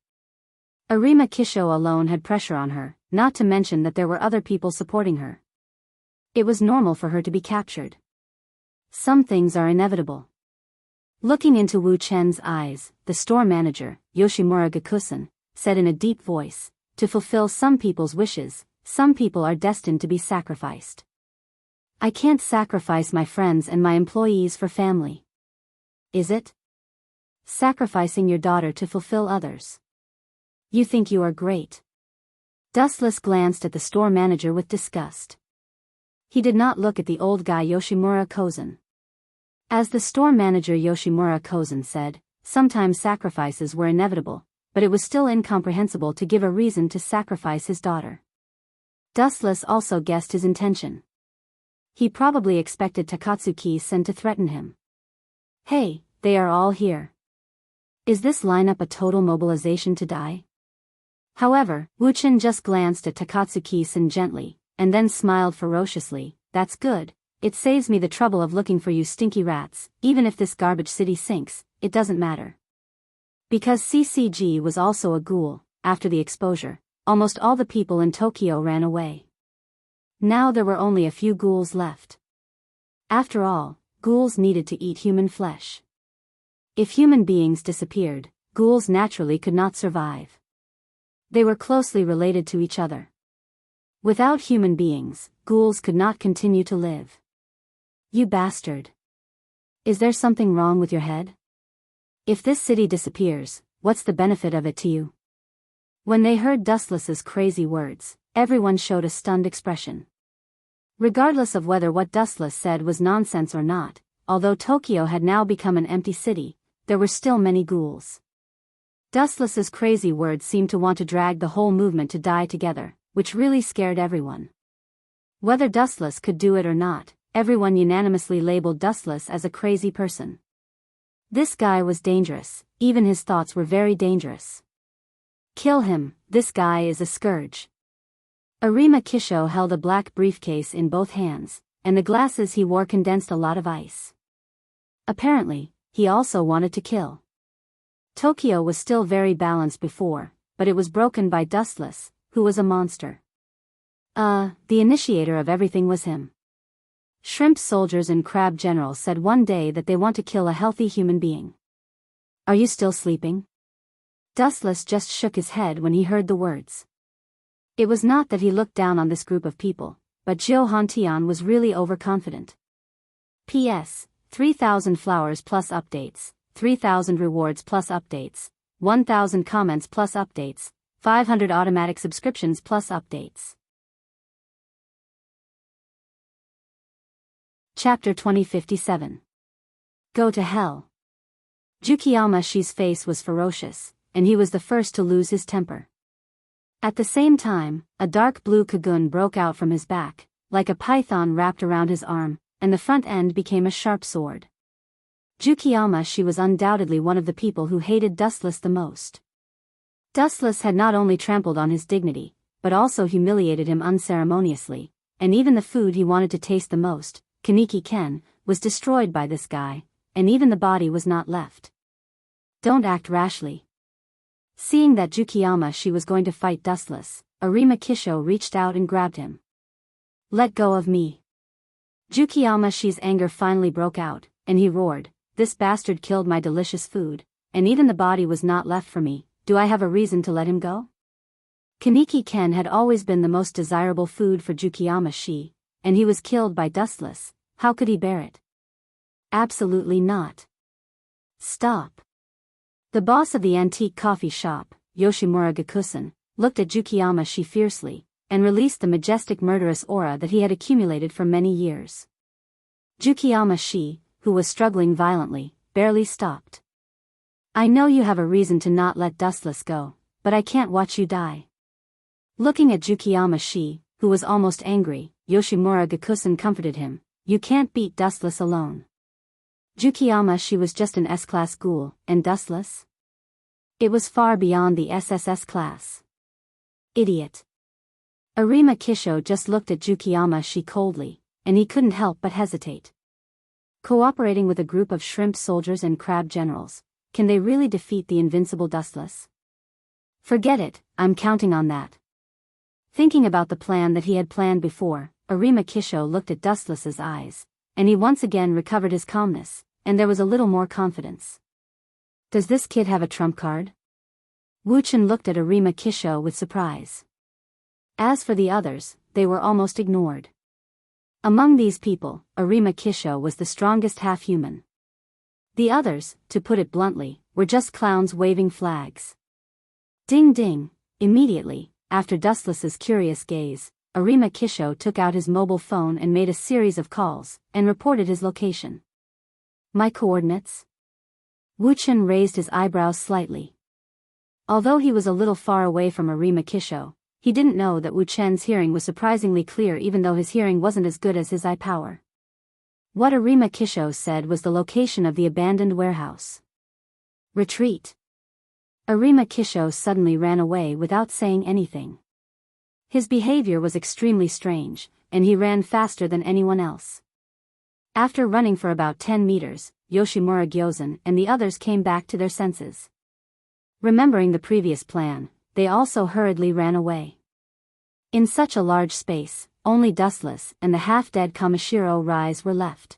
Arima Kisho alone had pressure on her, not to mention that there were other people supporting her. It was normal for her to be captured. Some things are inevitable. Looking into Wu Chen's eyes, the store manager, Yoshimura Gakusen, said in a deep voice, "To fulfill some people's wishes, some people are destined to be sacrificed. I can't sacrifice my friends and my employees for family." "Is it? Sacrificing your daughter to fulfill others? You think you are great." Dustless glanced at the store manager with disgust. He did not look at the old guy Yoshimura Kozen. As the store manager Yoshimura Kozen said, sometimes sacrifices were inevitable, but it was still incomprehensible to give a reason to sacrifice his daughter. Dustless also guessed his intention. He probably expected Takatsuki-sen to threaten him. "Hey, they are all here. Is this lineup a total mobilization to die?" However, Wuchen just glanced at Takatsuki-sen gently, and then smiled ferociously. "That's good, it saves me the trouble of looking for you stinky rats. Even if this garbage city sinks, it doesn't matter." Because CCG was also a ghoul, after the exposure, almost all the people in Tokyo ran away. Now there were only a few ghouls left. After all, ghouls needed to eat human flesh. If human beings disappeared, ghouls naturally could not survive. They were closely related to each other. Without human beings, ghouls could not continue to live. "You bastard. Is there something wrong with your head? If this city disappears, what's the benefit of it to you?" When they heard Dustless's crazy words, everyone showed a stunned expression. Regardless of whether what Dustless said was nonsense or not, although Tokyo had now become an empty city, there were still many ghouls. Dustless's crazy words seemed to want to drag the whole movement to die together, which really scared everyone. Whether Dustless could do it or not, everyone unanimously labeled Dustless as a crazy person. This guy was dangerous, even his thoughts were very dangerous. "Kill him, this guy is a scourge." Arima Kisho held a black briefcase in both hands, and the glasses he wore condensed a lot of ice. Apparently, he also wanted to kill. Tokyo was still very balanced before, but it was broken by Dustless, who was a monster. The initiator of everything was him. Shrimp soldiers and crab generals said one day that they want to kill a healthy human being. "Are you still sleeping?" Dustless just shook his head when he heard the words. It was not that he looked down on this group of people, but Zhou Hantian was really overconfident. P.S. 3,000 flowers plus updates, 3,000 rewards plus updates, 1,000 comments plus updates, 500 automatic subscriptions plus updates. Chapter 2057. Go to hell. Jukiyama Shi's face was ferocious, and he was the first to lose his temper. At the same time, a dark blue cocoon broke out from his back, like a python wrapped around his arm, and the front end became a sharp sword. Jukiyama Shi was undoubtedly one of the people who hated Dustless the most. Dustless had not only trampled on his dignity, but also humiliated him unceremoniously, and even the food he wanted to taste the most, Kaneki Ken, was destroyed by this guy, and even the body was not left. Don't act rashly. Seeing that Jukiyama Shi was going to fight Dustless, Arima Kisho reached out and grabbed him. "Let go of me." Jukiyamashi's anger finally broke out, and he roared, "This bastard killed my delicious food, and even the body was not left for me. Do I have a reason to let him go?" Kaneki Ken had always been the most desirable food for Jukiyama-shi, and he was killed by Dustless. How could he bear it? Absolutely not. "Stop." The boss of the antique coffee shop, Yoshimura Gakusan, looked at Jukiyama-shi fiercely, and released the majestic murderous aura that he had accumulated for many years. Jukiyama-shi, who was struggling violently, barely stopped. "I know you have a reason to not let Dustless go, but I can't watch you die." Looking at Jukiyama-shi, who was almost angry, Yoshimura Gakusan comforted him, "You can't beat Dustless alone." Jukiyama-shi was just an S-class ghoul, and Dustless? It was far beyond the SSS class. Idiot. Arima Kisho just looked at Jukiyama-shi coldly, and he couldn't help but hesitate. Cooperating with a group of shrimp soldiers and crab generals, can they really defeat the invincible Dustless? Forget it, I'm counting on that. Thinking about the plan that he had planned before, Arima Kisho looked at Dustless's eyes, and he once again recovered his calmness, and there was a little more confidence. Does this kid have a trump card? Wuchen looked at Arima Kisho with surprise. As for the others, they were almost ignored. Among these people, Arima Kisho was the strongest half-human. The others, to put it bluntly, were just clowns waving flags. Ding ding, immediately, after Dustless's curious gaze, Arima Kisho took out his mobile phone and made a series of calls, and reported his location. "My coordinates?" Wuchen raised his eyebrows slightly. Although he was a little far away from Arima Kisho, he didn't know that Wuchen's hearing was surprisingly clear even though his hearing wasn't as good as his eye power. What Arima Kisho said was the location of the abandoned warehouse. Retreat. Arima Kisho suddenly ran away without saying anything. His behavior was extremely strange, and he ran faster than anyone else. After running for about 10 meters, Yoshimura Gyozen and the others came back to their senses. Remembering the previous plan, they also hurriedly ran away. In such a large space, only Dustless and the half-dead Kamishiro Rise were left.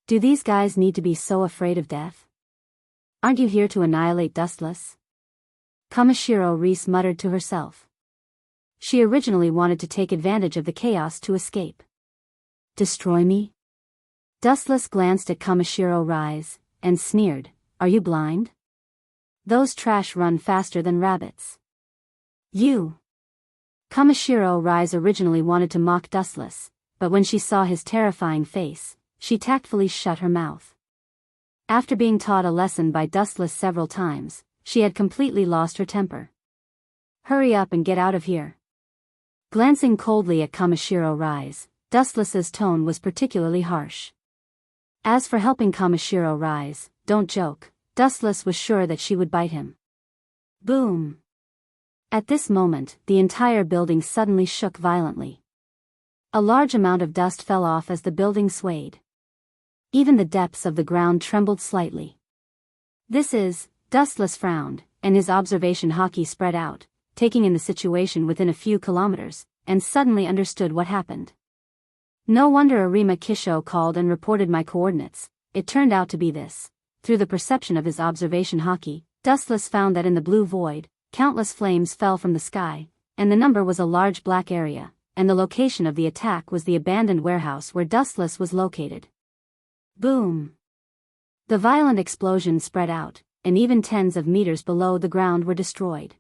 Do these guys need to be so afraid of death? Aren't you here to annihilate Dustless? Kamishiro Rise muttered to herself. She originally wanted to take advantage of the chaos to escape. Destroy me? Dustless glanced at Kamishiro Rise, and sneered, "Are you blind? Those trash run faster than rabbits." You! Kamishiro Rise originally wanted to mock Dustless, but when she saw his terrifying face, she tactfully shut her mouth. After being taught a lesson by Dustless several times, she had completely lost her temper. Hurry up and get out of here. Glancing coldly at Kamishiro Rise, Dustless's tone was particularly harsh. As for helping Kamishiro Rise, don't joke, Dustless was sure that she would bite him. Boom! At this moment, the entire building suddenly shook violently. A large amount of dust fell off as the building swayed. Even the depths of the ground trembled slightly. This is, Dustless frowned, and his observation haki spread out, taking in the situation within a few kilometers, and suddenly understood what happened. No wonder Arima Kisho called and reported my coordinates. It turned out to be this. Through the perception of his observation haki, Dustless found that in the blue void, countless flames fell from the sky, and the number was a large black area, and the location of the attack was the abandoned warehouse where Dustless was located. Boom! The violent explosion spread out, and even tens of meters below the ground were destroyed.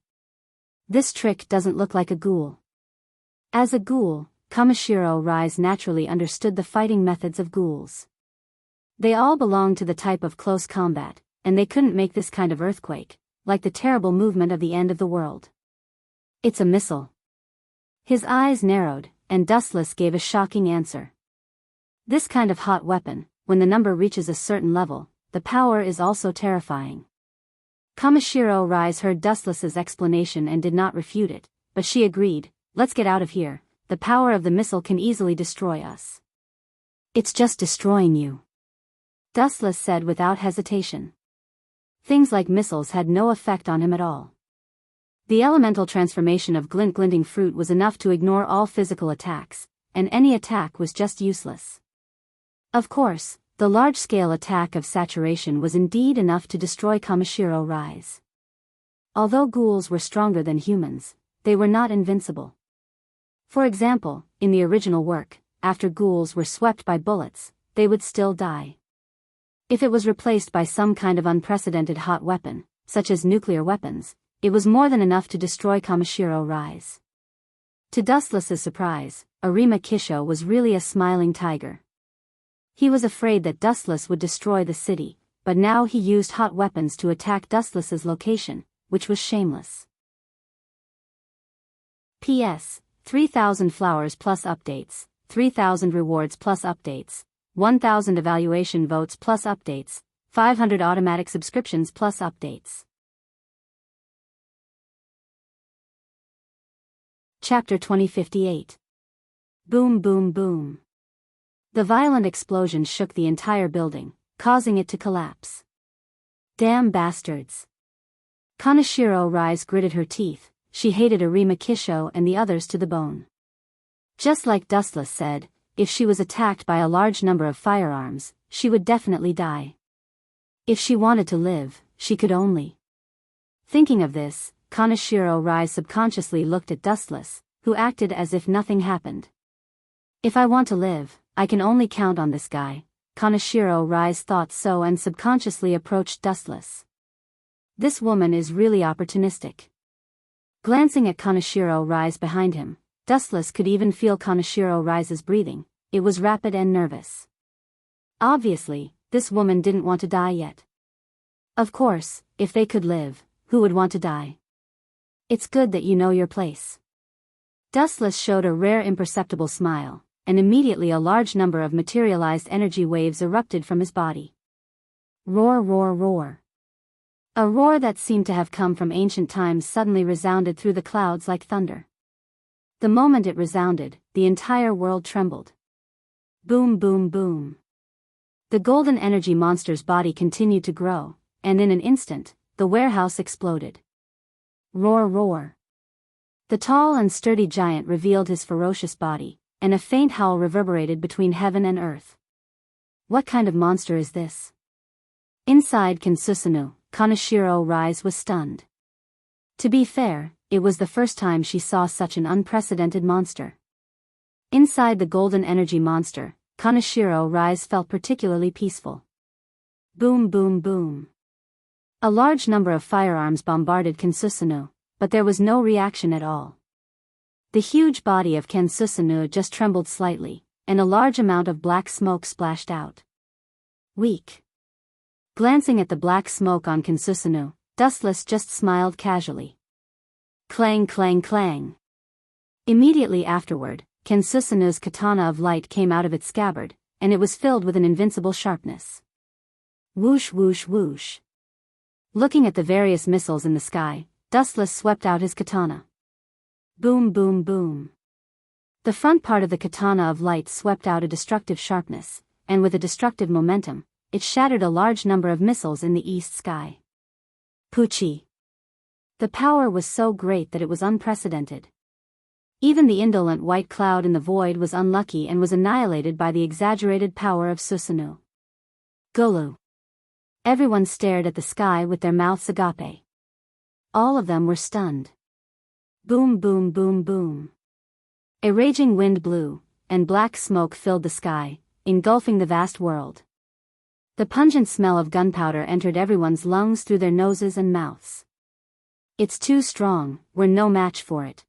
This trick doesn't look like a ghoul. As a ghoul, Kamishiro Rise naturally understood the fighting methods of ghouls. They all belonged to the type of close combat, and they couldn't make this kind of earthquake, like the terrible movement of the end of the world. It's a missile. His eyes narrowed, and Dustless gave a shocking answer. This kind of hot weapon, when the number reaches a certain level, the power is also terrifying. Kamishiro Rise heard Dustless's explanation and did not refute it, but she agreed, let's get out of here, the power of the missile can easily destroy us. It's just destroying you. Dustless said without hesitation. Things like missiles had no effect on him at all. The elemental transformation of glinting fruit was enough to ignore all physical attacks, and any attack was just useless. Of course, the large-scale attack of saturation was indeed enough to destroy Kamishiro Rise. Although ghouls were stronger than humans, they were not invincible. For example, in the original work, after ghouls were swept by bullets, they would still die. If it was replaced by some kind of unprecedented hot weapon, such as nuclear weapons, it was more than enough to destroy Kamishiro Rise. To Dustless's surprise, Arima Kisho was really a smiling tiger. He was afraid that Dustless would destroy the city, but now he used hot weapons to attack Dustless's location, which was shameless. P.S. 3,000 flowers plus updates, 3,000 rewards plus updates, 1,000 evaluation votes plus updates, 500 automatic subscriptions plus updates. Chapter 2058. Boom boom boom. The violent explosion shook the entire building, causing it to collapse. Damn bastards. Kaneshiro Rise gritted her teeth. She hated Arima Kisho and the others to the bone. Just like Dustless said, if she was attacked by a large number of firearms, she would definitely die. If she wanted to live, she could only. Thinking of this, Kaneshiro Rise subconsciously looked at Dustless, who acted as if nothing happened. If I want to live, I can only count on this guy. Kaneshiro Rise thought so and subconsciously approached Dustless. This woman is really opportunistic. Glancing at Kaneshiro Rise behind him, Dustless could even feel Kaneshiro Rise's breathing. It was rapid and nervous. Obviously, this woman didn't want to die yet. Of course, if they could live, who would want to die? It's good that you know your place. Dustless showed a rare imperceptible smile, and immediately a large number of materialized energy waves erupted from his body. Roar roar roar. A roar that seemed to have come from ancient times suddenly resounded through the clouds like thunder. The moment it resounded, the entire world trembled. Boom boom boom. The golden energy monster's body continued to grow, and in an instant, the warehouse exploded. Roar roar. The tall and sturdy giant revealed his ferocious body, and a faint howl reverberated between heaven and earth. What kind of monster is this? Inside Kinsusunu, Kaneshiro Rise was stunned. To be fair, it was the first time she saw such an unprecedented monster. Inside the golden energy monster, Kaneshiro Rise felt particularly peaceful. Boom boom boom. A large number of firearms bombarded Kinsusunu, but there was no reaction at all. The huge body of Kinsusunu just trembled slightly, and a large amount of black smoke splashed out. Weak. Glancing at the black smoke on Kinsusunu, Dustless just smiled casually. Clang clang clang. Immediately afterward, Kinsusunu's katana of light came out of its scabbard, and it was filled with an invincible sharpness. Whoosh whoosh whoosh. Looking at the various missiles in the sky, Dustless swept out his katana. Boom boom boom. The front part of the katana of light swept out a destructive sharpness, and with a destructive momentum, it shattered a large number of missiles in the east sky. Poochie. The power was so great that it was unprecedented. Even the indolent white cloud in the void was unlucky and was annihilated by the exaggerated power of Susunu. Golu. Everyone stared at the sky with their mouths agape. All of them were stunned. Boom boom boom boom. A raging wind blew, and black smoke filled the sky, engulfing the vast world. The pungent smell of gunpowder entered everyone's lungs through their noses and mouths. It's too strong, we're no match for it.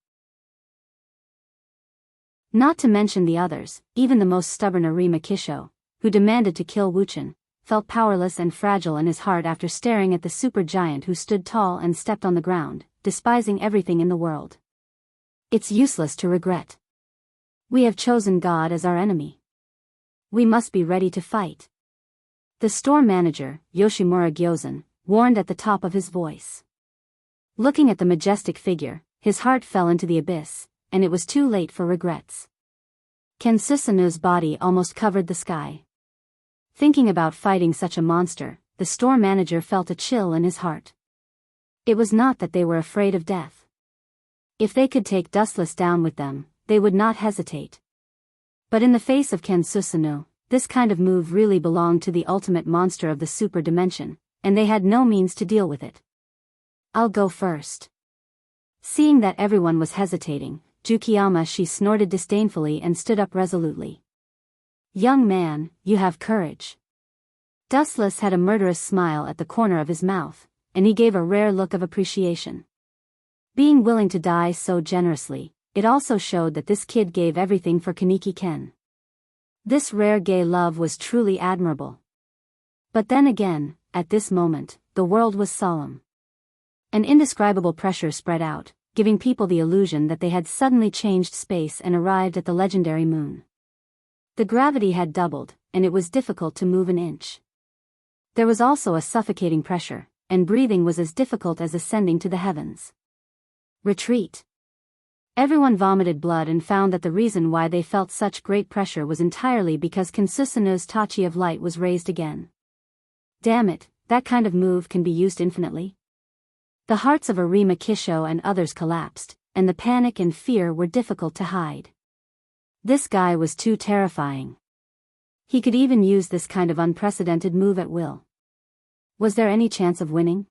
Not to mention the others, even the most stubborn Arima Kisho, who demanded to kill Wuchen, felt powerless and fragile in his heart after staring at the supergiant who stood tall and stepped on the ground, despising everything in the world. It's useless to regret. We have chosen God as our enemy. We must be ready to fight. The store manager, Yoshimura Gyozen, warned at the top of his voice. Looking at the majestic figure, his heart fell into the abyss, and it was too late for regrets. Kensusanu's body almost covered the sky. Thinking about fighting such a monster, the store manager felt a chill in his heart. It was not that they were afraid of death. If they could take Dustless down with them, they would not hesitate. But in the face of Ken Susanoo, this kind of move really belonged to the ultimate monster of the super dimension, and they had no means to deal with it. I'll go first. Seeing that everyone was hesitating, Jukiyama-shi snorted disdainfully and stood up resolutely. Young man, you have courage. Dustless had a murderous smile at the corner of his mouth, and he gave a rare look of appreciation. Being willing to die so generously, it also showed that this kid gave everything for Kaneki Ken. This rare gay love was truly admirable. But then again, at this moment, the world was solemn. An indescribable pressure spread out, giving people the illusion that they had suddenly changed space and arrived at the legendary moon. The gravity had doubled, and it was difficult to move an inch. There was also a suffocating pressure, and breathing was as difficult as ascending to the heavens. Retreat. Everyone vomited blood and found that the reason why they felt such great pressure was entirely because Kensusanoo's Tachi of Light was raised again. Damn it, that kind of move can be used infinitely. The hearts of Arima Kisho and others collapsed, and the panic and fear were difficult to hide. This guy was too terrifying. He could even use this kind of unprecedented move at will. Was there any chance of winning?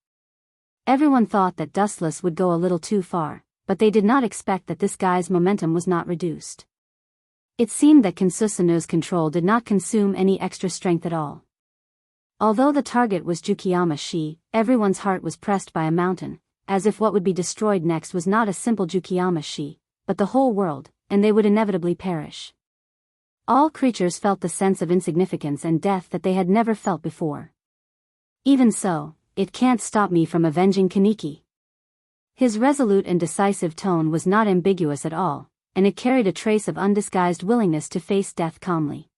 Everyone thought that Dustless would go a little too far, but they did not expect that this guy's momentum was not reduced. It seemed that Kensusanoo's control did not consume any extra strength at all. Although the target was Jukiyama-shi, everyone's heart was pressed by a mountain, as if what would be destroyed next was not a simple Jukiyama-shi, but the whole world, and they would inevitably perish. All creatures felt the sense of insignificance and death that they had never felt before. Even so, it can't stop me from avenging Kaneki. His resolute and decisive tone was not ambiguous at all, and it carried a trace of undisguised willingness to face death calmly.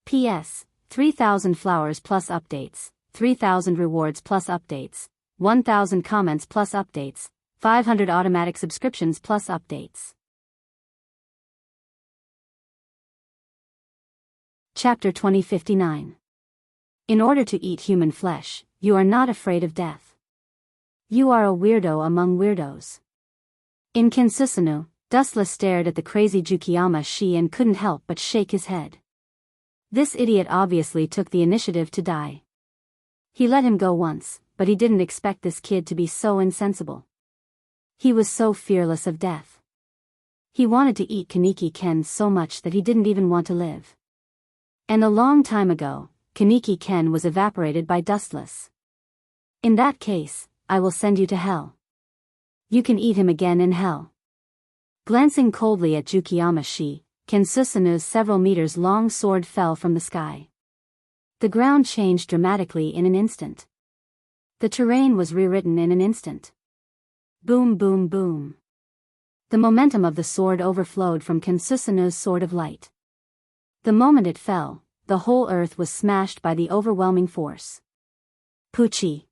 P.S. 3,000 flowers plus updates, 3,000 rewards plus updates, 1,000 comments plus updates, 500 automatic subscriptions plus updates. Chapter 2059. In order to eat human flesh, you are not afraid of death. You are a weirdo among weirdos. In Kensusanoo, Dustless stared at the crazy Jukiyama-shi and couldn't help but shake his head. This idiot obviously took the initiative to die. He let him go once, but he didn't expect this kid to be so insensible. He was so fearless of death. He wanted to eat Kaneki Ken so much that he didn't even want to live. And a long time ago, Kaneki Ken was evaporated by Dustless. In that case, I will send you to hell. You can eat him again in hell. Glancing coldly at Jukiyama-shi, Kensusanoo's several meters long sword fell from the sky. The ground changed dramatically in an instant. The terrain was rewritten in an instant. Boom boom boom. The momentum of the sword overflowed from Kensusanoo's sword of light. The moment it fell, the whole earth was smashed by the overwhelming force. Poochie.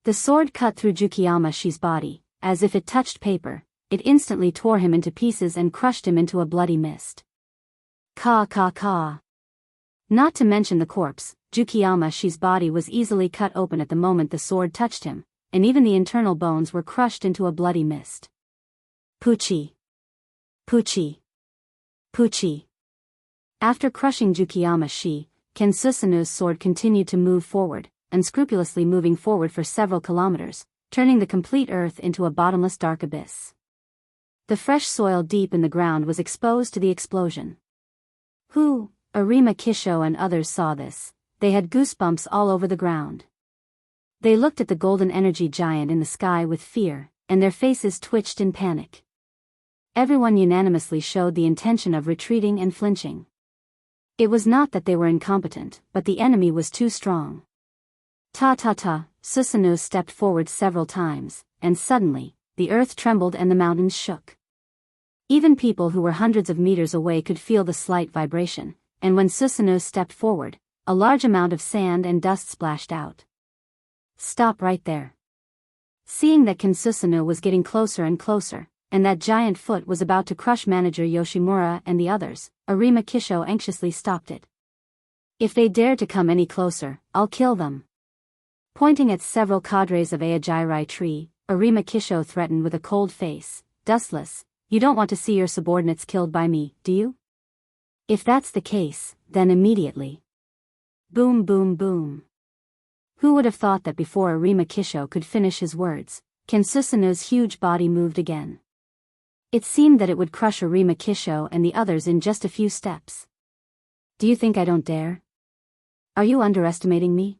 The sword cut through Jukiyama-shi's body, as if it touched paper. It instantly tore him into pieces and crushed him into a bloody mist. Ka ka ka. Not to mention the corpse, Jukiyama-shi's body was easily cut open at the moment the sword touched him, and even the internal bones were crushed into a bloody mist. Poochie. Poochie. Poochie. After crushing Jukiyama-shi, Kensusanoo's sword continued to move forward, unscrupulously moving forward for several kilometers, turning the complete earth into a bottomless dark abyss. The fresh soil deep in the ground was exposed to the explosion. Arima Kisho and others saw this. They had goosebumps all over the ground. They looked at the golden energy giant in the sky with fear, and their faces twitched in panic. Everyone unanimously showed the intention of retreating and flinching. It was not that they were incompetent, but the enemy was too strong. Susanoo stepped forward several times, and suddenly, the earth trembled and the mountains shook. Even people who were hundreds of meters away could feel the slight vibration, and when Susanoo stepped forward, a large amount of sand and dust splashed out. Stop right there. Seeing that Kensusanoo was getting closer and closer, and that giant foot was about to crush manager Yoshimura and the others, Arima Kisho anxiously stopped it. If they dare to come any closer, I'll kill them. Pointing at several cadres of Aojirai tree, Arima Kisho threatened with a cold face, "Dustless, you don't want to see your subordinates killed by me, do you? If that's the case, then immediately." Boom boom boom. Who would have thought that before Arima Kisho could finish his words, Kensusanu's huge body moved again. It seemed that it would crush Arima Kisho and the others in just a few steps. "Do you think I don't dare? Are you underestimating me?"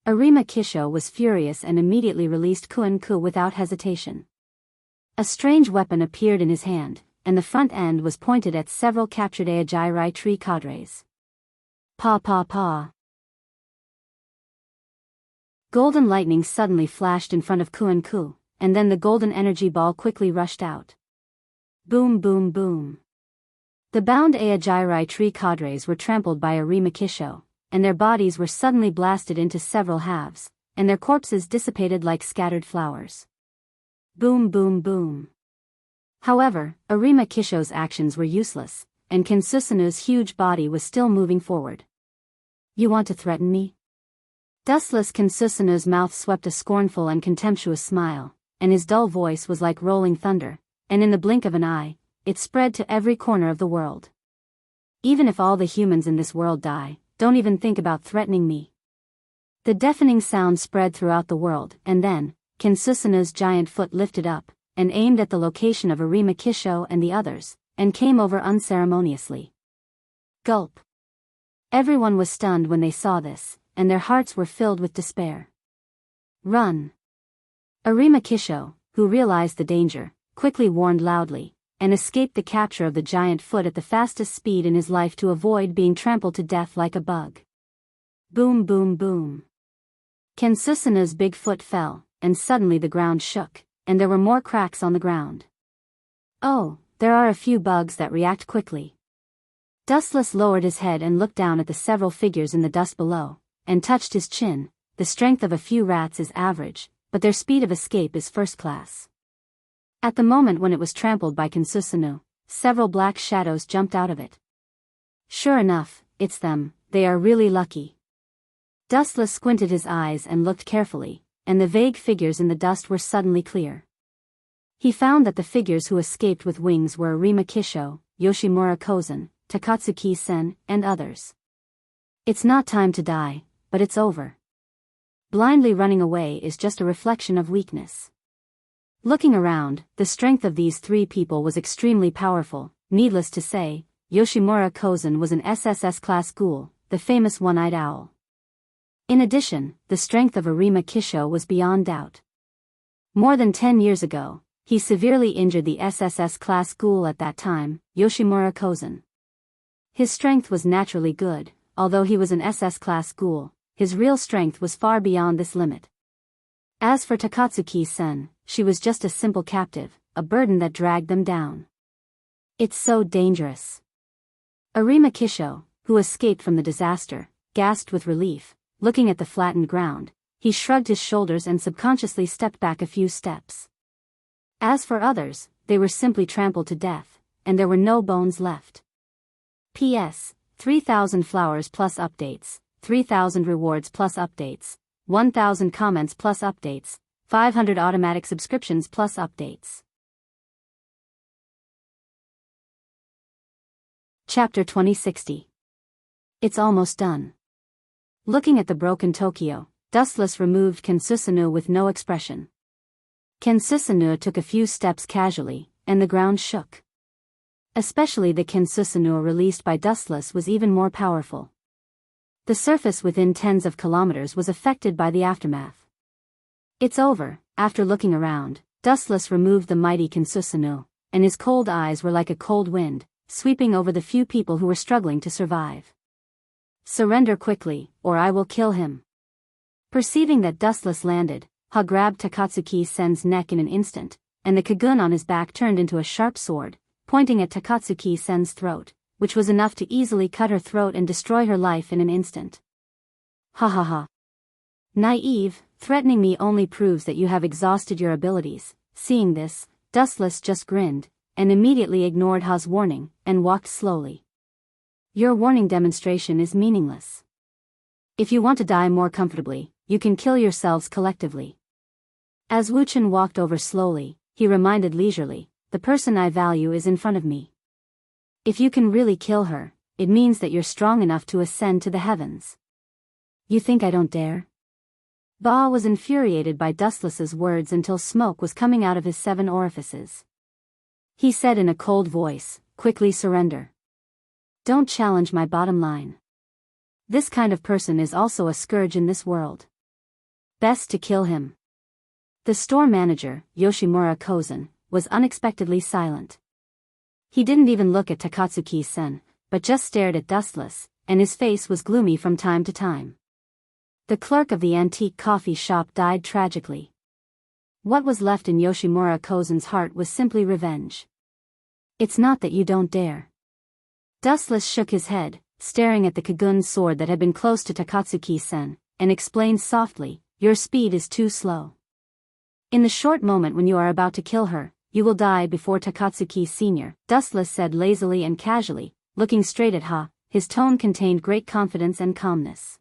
Arima Kisho was furious and immediately released Kuan-ku without hesitation. A strange weapon appeared in his hand, and the front end was pointed at several captured Aogiri tree cadres. Pa pa pa. Golden lightning suddenly flashed in front of Kuan-ku, and then the golden energy ball quickly rushed out. Boom boom boom. The bound Aogiri tree cadres were trampled by Arima Kisho, and their bodies were suddenly blasted into several halves, and their corpses dissipated like scattered flowers. Boom boom boom. However, Arima Kisho's actions were useless, and Kensusanu's huge body was still moving forward. "You want to threaten me?" Dustless Kensusanu's mouth swept a scornful and contemptuous smile, and his dull voice was like rolling thunder, and in the blink of an eye, it spread to every corner of the world. "Even if all the humans in this world die, don't even think about threatening me." The deafening sound spread throughout the world, and then, Kensusanu's giant foot lifted up, and aimed at the location of Arima Kisho and the others, and came over unceremoniously. Gulp. Everyone was stunned when they saw this, and their hearts were filled with despair. "Run!" Arima Kisho, who realized the danger, quickly warned loudly, and escaped the capture of the giant foot at the fastest speed in his life to avoid being trampled to death like a bug. Boom boom boom. Kensusanu's big foot fell, and suddenly the ground shook, and there were more cracks on the ground. "Oh, there are a few bugs that react quickly." Dustless lowered his head and looked down at the several figures in the dust below, and touched his chin. "The strength of a few rats is average, but their speed of escape is first class." At the moment when it was trampled by Kensusanu, several black shadows jumped out of it. "Sure enough, it's them, they are really lucky." Dustless squinted his eyes and looked carefully, and the vague figures in the dust were suddenly clear. He found that the figures who escaped with wings were Arima Kisho, Yoshimura Kozen, Takatsuki-sen, and others. It's not time to die, but it's over. Blindly running away is just a reflection of weakness. Looking around, the strength of these three people was extremely powerful. Needless to say, Yoshimura Kozen was an SSS-class ghoul, the famous one-eyed owl. In addition, the strength of Arima Kisho was beyond doubt. More than 10 years ago, he severely injured the SSS-class ghoul at that time, Yoshimura Kozen. His strength was naturally good, although he was an SS-class ghoul, his real strength was far beyond this limit. As for Takatsuki-sen, she was just a simple captive, a burden that dragged them down. It's so dangerous. Arima Kisho, who escaped from the disaster, gasped with relief. Looking at the flattened ground, he shrugged his shoulders and subconsciously stepped back a few steps. As for others, they were simply trampled to death, and there were no bones left. P.S. 3,000 flowers plus updates, 3,000 rewards plus updates, 1,000 comments plus updates, 500 automatic subscriptions plus updates. Chapter 2060. It's almost done. Looking at the broken Tokyo, Dustless removed Kensusanu with no expression. Kensusanu took a few steps casually, and the ground shook. Especially the Kensusanu released by Dustless was even more powerful. The surface within tens of kilometers was affected by the aftermath. It's over. After looking around, Dustless removed the mighty Kensusanu, and his cold eyes were like a cold wind, sweeping over the few people who were struggling to survive. Surrender quickly, or I will kill him. Perceiving that Dustless landed, Ha grabbed Takatsuki-sen's neck in an instant, and the kagun on his back turned into a sharp sword, pointing at Takatsuki-sen's throat, which was enough to easily cut her throat and destroy her life in an instant. Ha ha ha. Naive, threatening me only proves that you have exhausted your abilities. Seeing this, Dustless just grinned, and immediately ignored Ha's warning, and walked slowly. Your warning demonstration is meaningless. If you want to die more comfortably, you can kill yourselves collectively. As Wuchen walked over slowly, he reminded leisurely, the person I value is in front of me. If you can really kill her, it means that you're strong enough to ascend to the heavens. You think I don't dare? Ba was infuriated by Dustless's words until smoke was coming out of his 7 orifices. He said in a cold voice, quickly surrender. Don't challenge my bottom line. This kind of person is also a scourge in this world. Best to kill him. The store manager, Yoshimura Kozen, was unexpectedly silent. He didn't even look at Takatsuki-sen, but just stared at Dustless, and his face was gloomy from time to time. The clerk of the antique coffee shop died tragically. What was left in Yoshimura Kozen's heart was simply revenge. It's not that you don't dare. Dustless shook his head, staring at the Kagun's sword that had been close to Takatsuki-sen, and explained softly, your speed is too slow. In the short moment when you are about to kill her, you will die before Takatsuki Sr., Dustless said lazily and casually, looking straight at Ha. His tone contained great confidence and calmness.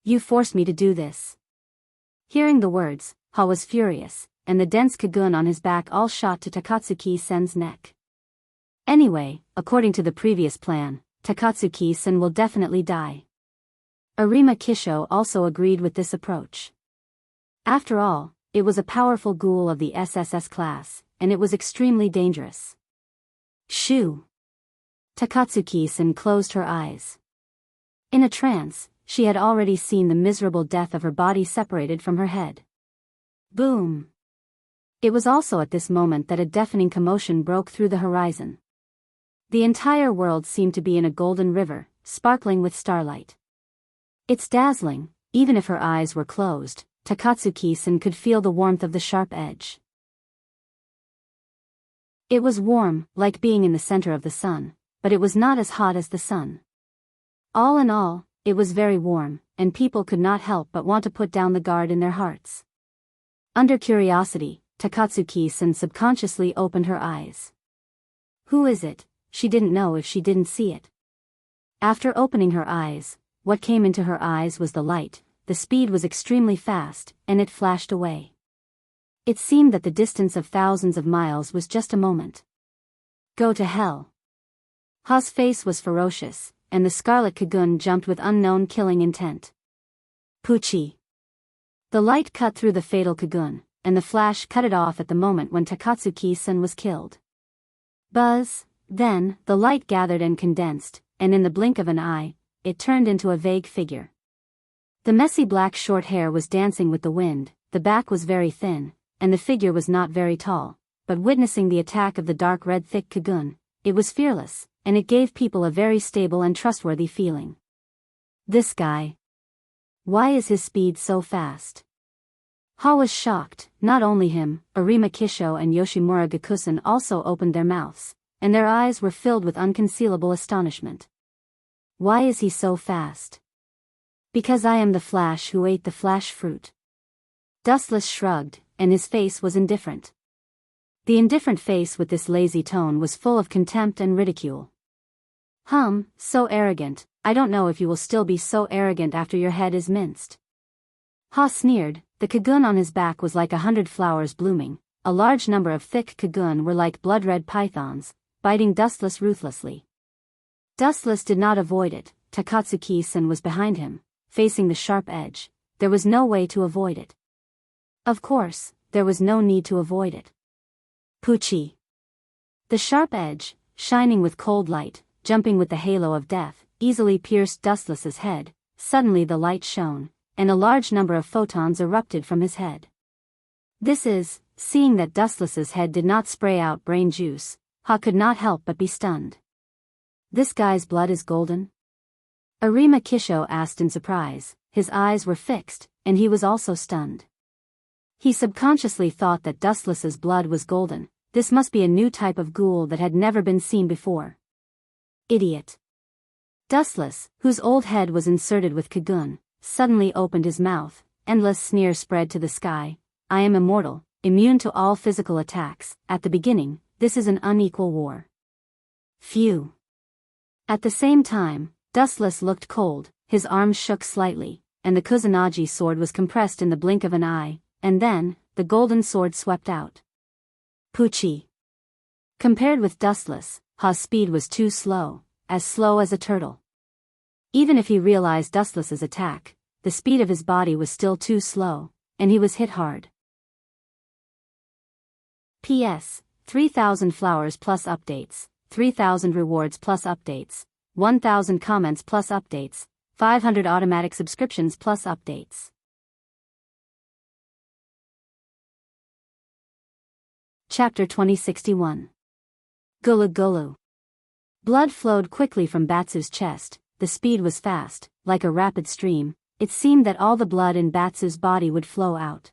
You forced me to do this. Hearing the words, Ha was furious, and the dense Kagun on his back all shot to Takatsuki-sen's neck. Anyway, according to the previous plan, Takatsuki-sen will definitely die. Arima Kisho also agreed with this approach. After all, it was a powerful ghoul of the SSS class, and it was extremely dangerous. Shoo! Takatsuki-sen closed her eyes. In a trance, she had already seen the miserable death of her body separated from her head. Boom! It was also at this moment that a deafening commotion broke through the horizon. The entire world seemed to be in a golden river, sparkling with starlight. It's dazzling, even if her eyes were closed. Takatsuki-sen could feel the warmth of the sharp edge. It was warm, like being in the center of the sun, but it was not as hot as the sun. All in all, it was very warm, and people could not help but want to put down the guard in their hearts. Under curiosity, Takatsuki-sen subconsciously opened her eyes. Who is it? She didn't know if she didn't see it. After opening her eyes, what came into her eyes was the light. The speed was extremely fast, and it flashed away. It seemed that the distance of thousands of miles was just a moment. Go to hell. Ha's face was ferocious, and the Scarlet Kagun jumped with unknown killing intent. Puchi. The light cut through the fatal Kagun, and the flash cut it off at the moment when Takatsuki-sen was killed. Buzz, then, the light gathered and condensed, and in the blink of an eye, it turned into a vague figure. The messy black short hair was dancing with the wind, the back was very thin, and the figure was not very tall, but witnessing the attack of the dark red thick Kagun, it was fearless, and it gave people a very stable and trustworthy feeling. This guy. Why is his speed so fast? Ha was shocked. Not only him, Arima Kisho and Yoshimura Gakusen also opened their mouths, and their eyes were filled with unconcealable astonishment. Why is he so fast? Because I am the Flash who ate the flash fruit. Dustless shrugged, and his face was indifferent. The indifferent face with this lazy tone was full of contempt and ridicule. So arrogant, I don't know if you will still be so arrogant after your head is minced. Ha sneered. The Kagun on his back was like 100 flowers blooming, a large number of thick Kagun were like blood-red pythons, biting Dustless ruthlessly. Dustless did not avoid it. Takatsuki-sen was behind him, facing the sharp edge. There was no way to avoid it. Of course, there was no need to avoid it. Puchi. The sharp edge, shining with cold light, jumping with the halo of death, easily pierced Dustless's head. Suddenly the light shone, and a large number of photons erupted from his head. Seeing that Dustless's head did not spray out brain juice, Ha could not help but be stunned. This guy's blood is golden? Arima Kisho asked in surprise. His eyes were fixed, and he was also stunned. He subconsciously thought that Dustless's blood was golden. This must be a new type of ghoul that had never been seen before. Idiot. Dustless, whose old head was inserted with Kagun, suddenly opened his mouth. Endless sneer spread to the sky. I am immortal, immune to all physical attacks. At the beginning, this is an unequal war. Phew. At the same time, Dustless looked cold, his arms shook slightly, and the Kusanagi sword was compressed in the blink of an eye, and then, the golden sword swept out. Poochie. Compared with Dustless, Ha's speed was too slow as a turtle. Even if he realized Dustless's attack, the speed of his body was still too slow, and he was hit hard. P.S. 3,000 flowers plus updates, 3,000 rewards plus updates, 1,000 comments plus updates, 500 automatic subscriptions plus updates. Chapter 2061. Gulu Gulu. Blood flowed quickly from Batsu's chest, the speed was fast, like a rapid stream. It seemed that all the blood in Batsu's body would flow out.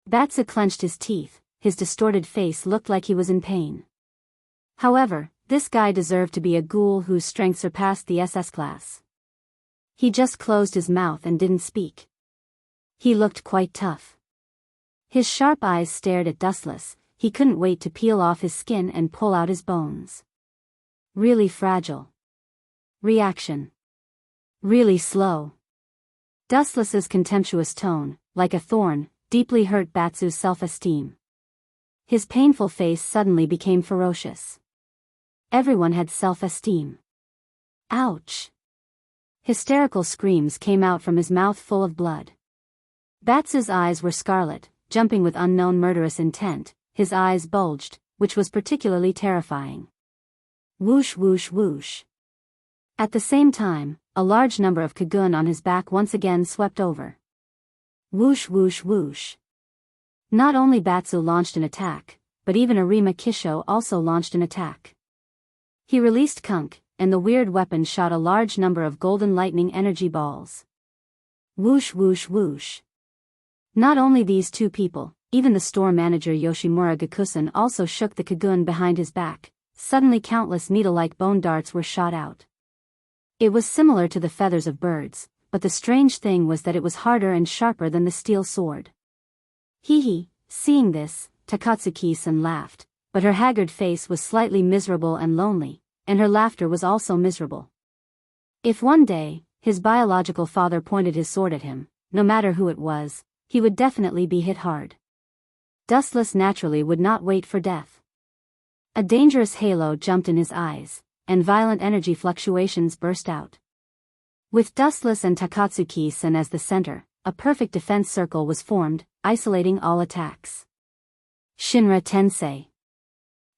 Batsu clenched his teeth, his distorted face looked like he was in pain. However, this guy deserved to be a ghoul whose strength surpassed the SS class. He just closed his mouth and didn't speak. He looked quite tough. His sharp eyes stared at Dustless. He couldn't wait to peel off his skin and pull out his bones. Really fragile. Reaction. Really slow. Dustless's contemptuous tone, like a thorn, deeply hurt Batsu's self-esteem. His painful face suddenly became ferocious. Everyone had self-esteem. Ouch! Hysterical screams came out from his mouth full of blood. Batsu's eyes were scarlet, jumping with unknown murderous intent. His eyes bulged, which was particularly terrifying. Whoosh whoosh whoosh. At the same time, a large number of Kagun on his back once again swept over. Whoosh whoosh whoosh. Not only Batsu launched an attack, but even Arima Kisho also launched an attack. He released Kunk, and the weird weapon shot a large number of golden lightning energy balls. Whoosh whoosh whoosh. Not only these two people, even the store manager Yoshimura Gakusen also shook the Kagun behind his back. Suddenly countless needle-like bone darts were shot out. It was similar to the feathers of birds, but the strange thing was that it was harder and sharper than the steel sword. Hee. Seeing this, Takatsuki-san laughed, but her haggard face was slightly miserable and lonely, and her laughter was also miserable. If one day, his biological father pointed his sword at him, no matter who it was, he would definitely be hit hard. Dustless naturally would not wait for death. A dangerous halo jumped in his eyes, and violent energy fluctuations burst out. With Dustless and Takatsuki-san as the center, a perfect defense circle was formed, isolating all attacks. Shinra Tensei.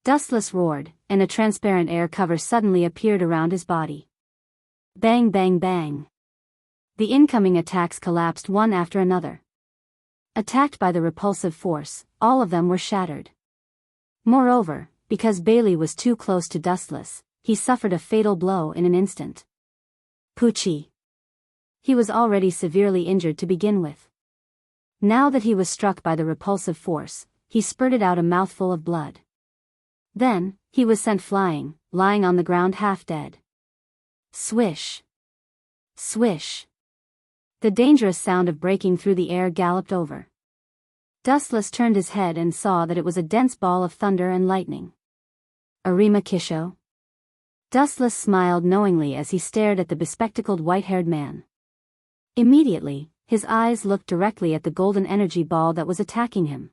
Dustless roared, and a transparent air cover suddenly appeared around his body. Bang bang bang. The incoming attacks collapsed one after another. Attacked by the repulsive force, all of them were shattered. Moreover, because Bailey was too close to Dustless, he suffered a fatal blow in an instant. Poochie. He was already severely injured to begin with. Now that he was struck by the repulsive force, he spurted out a mouthful of blood. Then, he was sent flying, lying on the ground half dead. Swish. Swish. The dangerous sound of breaking through the air galloped over. Dustless turned his head and saw that it was a dense ball of thunder and lightning. Arima Kisho? Dustless smiled knowingly as he stared at the bespectacled white-haired man. Immediately, his eyes looked directly at the golden energy ball that was attacking him.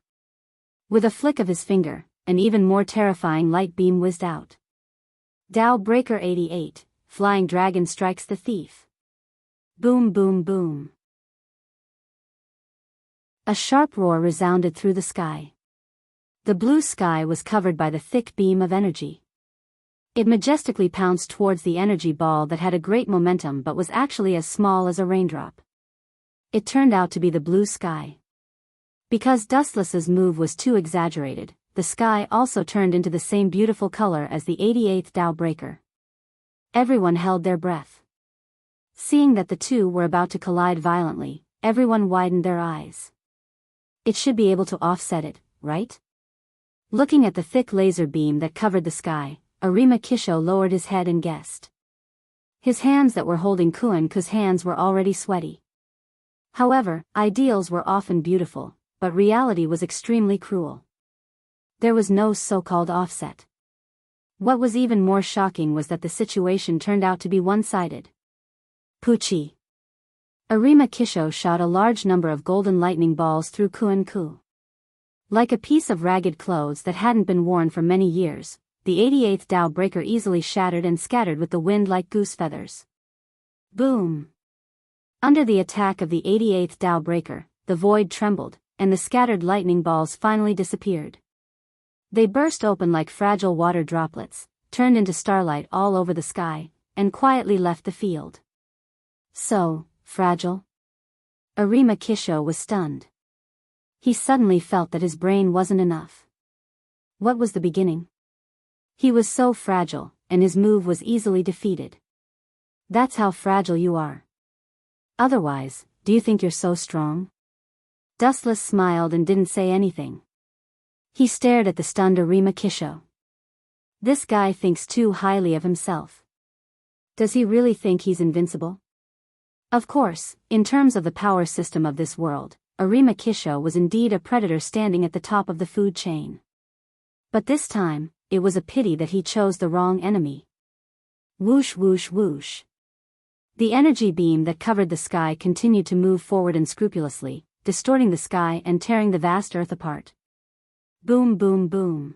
With a flick of his finger, an even more terrifying light beam whizzed out. Dao Breaker 88, Flying Dragon Strikes the Thief. Boom boom boom. A sharp roar resounded through the sky. The blue sky was covered by the thick beam of energy. It majestically pounced towards the energy ball that had a great momentum but was actually as small as a raindrop. It turned out to be the blue sky. Because Dustless's move was too exaggerated, the sky also turned into the same beautiful color as the 88th Dao Breaker. Everyone held their breath. Seeing that the two were about to collide violently, everyone widened their eyes. It should be able to offset it, right? Looking at the thick laser beam that covered the sky, Arima Kisho lowered his head and guessed. His hands that were holding Kuan-ku's hands were already sweaty. However, ideals were often beautiful, but reality was extremely cruel. There was no so-called offset. What was even more shocking was that the situation turned out to be one-sided. Poochie. Arima Kisho shot a large number of golden lightning balls through Kuan-ku. Like a piece of ragged clothes that hadn't been worn for many years, the 88th Tao breaker easily shattered and scattered with the wind like goose feathers. Boom! Under the attack of the 88th Tao breaker, the void trembled, and the scattered lightning balls finally disappeared. They burst open like fragile water droplets, turned into starlight all over the sky, and quietly left the field. So fragile? Arima Kisho was stunned. He suddenly felt that his brain wasn't enough. What was the beginning? He was so fragile, and his move was easily defeated. That's how fragile you are. Otherwise, do you think you're so strong? Dustless smiled and didn't say anything. He stared at the stunned Arima Kisho. This guy thinks too highly of himself. Does he really think he's invincible? Of course, in terms of the power system of this world, Arima Kisho was indeed a predator standing at the top of the food chain. But this time, it was a pity that he chose the wrong enemy. Whoosh whoosh whoosh. The energy beam that covered the sky continued to move forward unscrupulously, distorting the sky and tearing the vast earth apart. Boom boom boom.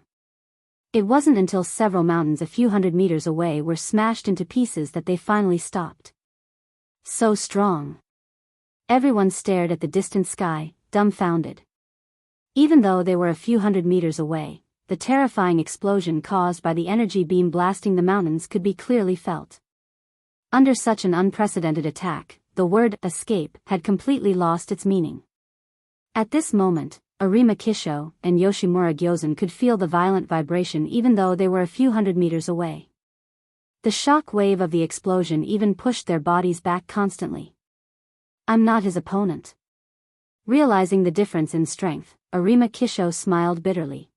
It wasn't until several mountains a few hundred meters away were smashed into pieces that they finally stopped. So strong. Everyone stared at the distant sky, dumbfounded. Even though they were a few hundred meters away, the terrifying explosion caused by the energy beam blasting the mountains could be clearly felt. Under such an unprecedented attack, the word escape had completely lost its meaning. At this moment, Arima Kisho and Yoshimura Gyozen could feel the violent vibration even though they were a few hundred meters away. The shock wave of the explosion even pushed their bodies back constantly. I'm not his opponent. Realizing the difference in strength, Arima Kisho smiled bitterly.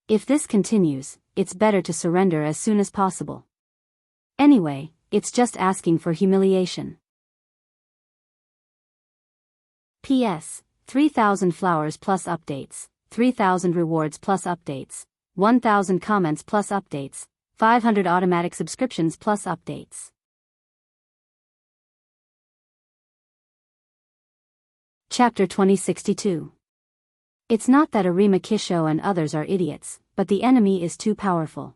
If this continues, it's better to surrender as soon as possible. Anyway, it's just asking for humiliation. P.S. 3,000 flowers plus updates, 3,000 rewards plus updates, 1,000 comments plus updates, 500 automatic subscriptions plus updates. Chapter 2062. It's not that Arima Kisho and others are idiots, but the enemy is too powerful.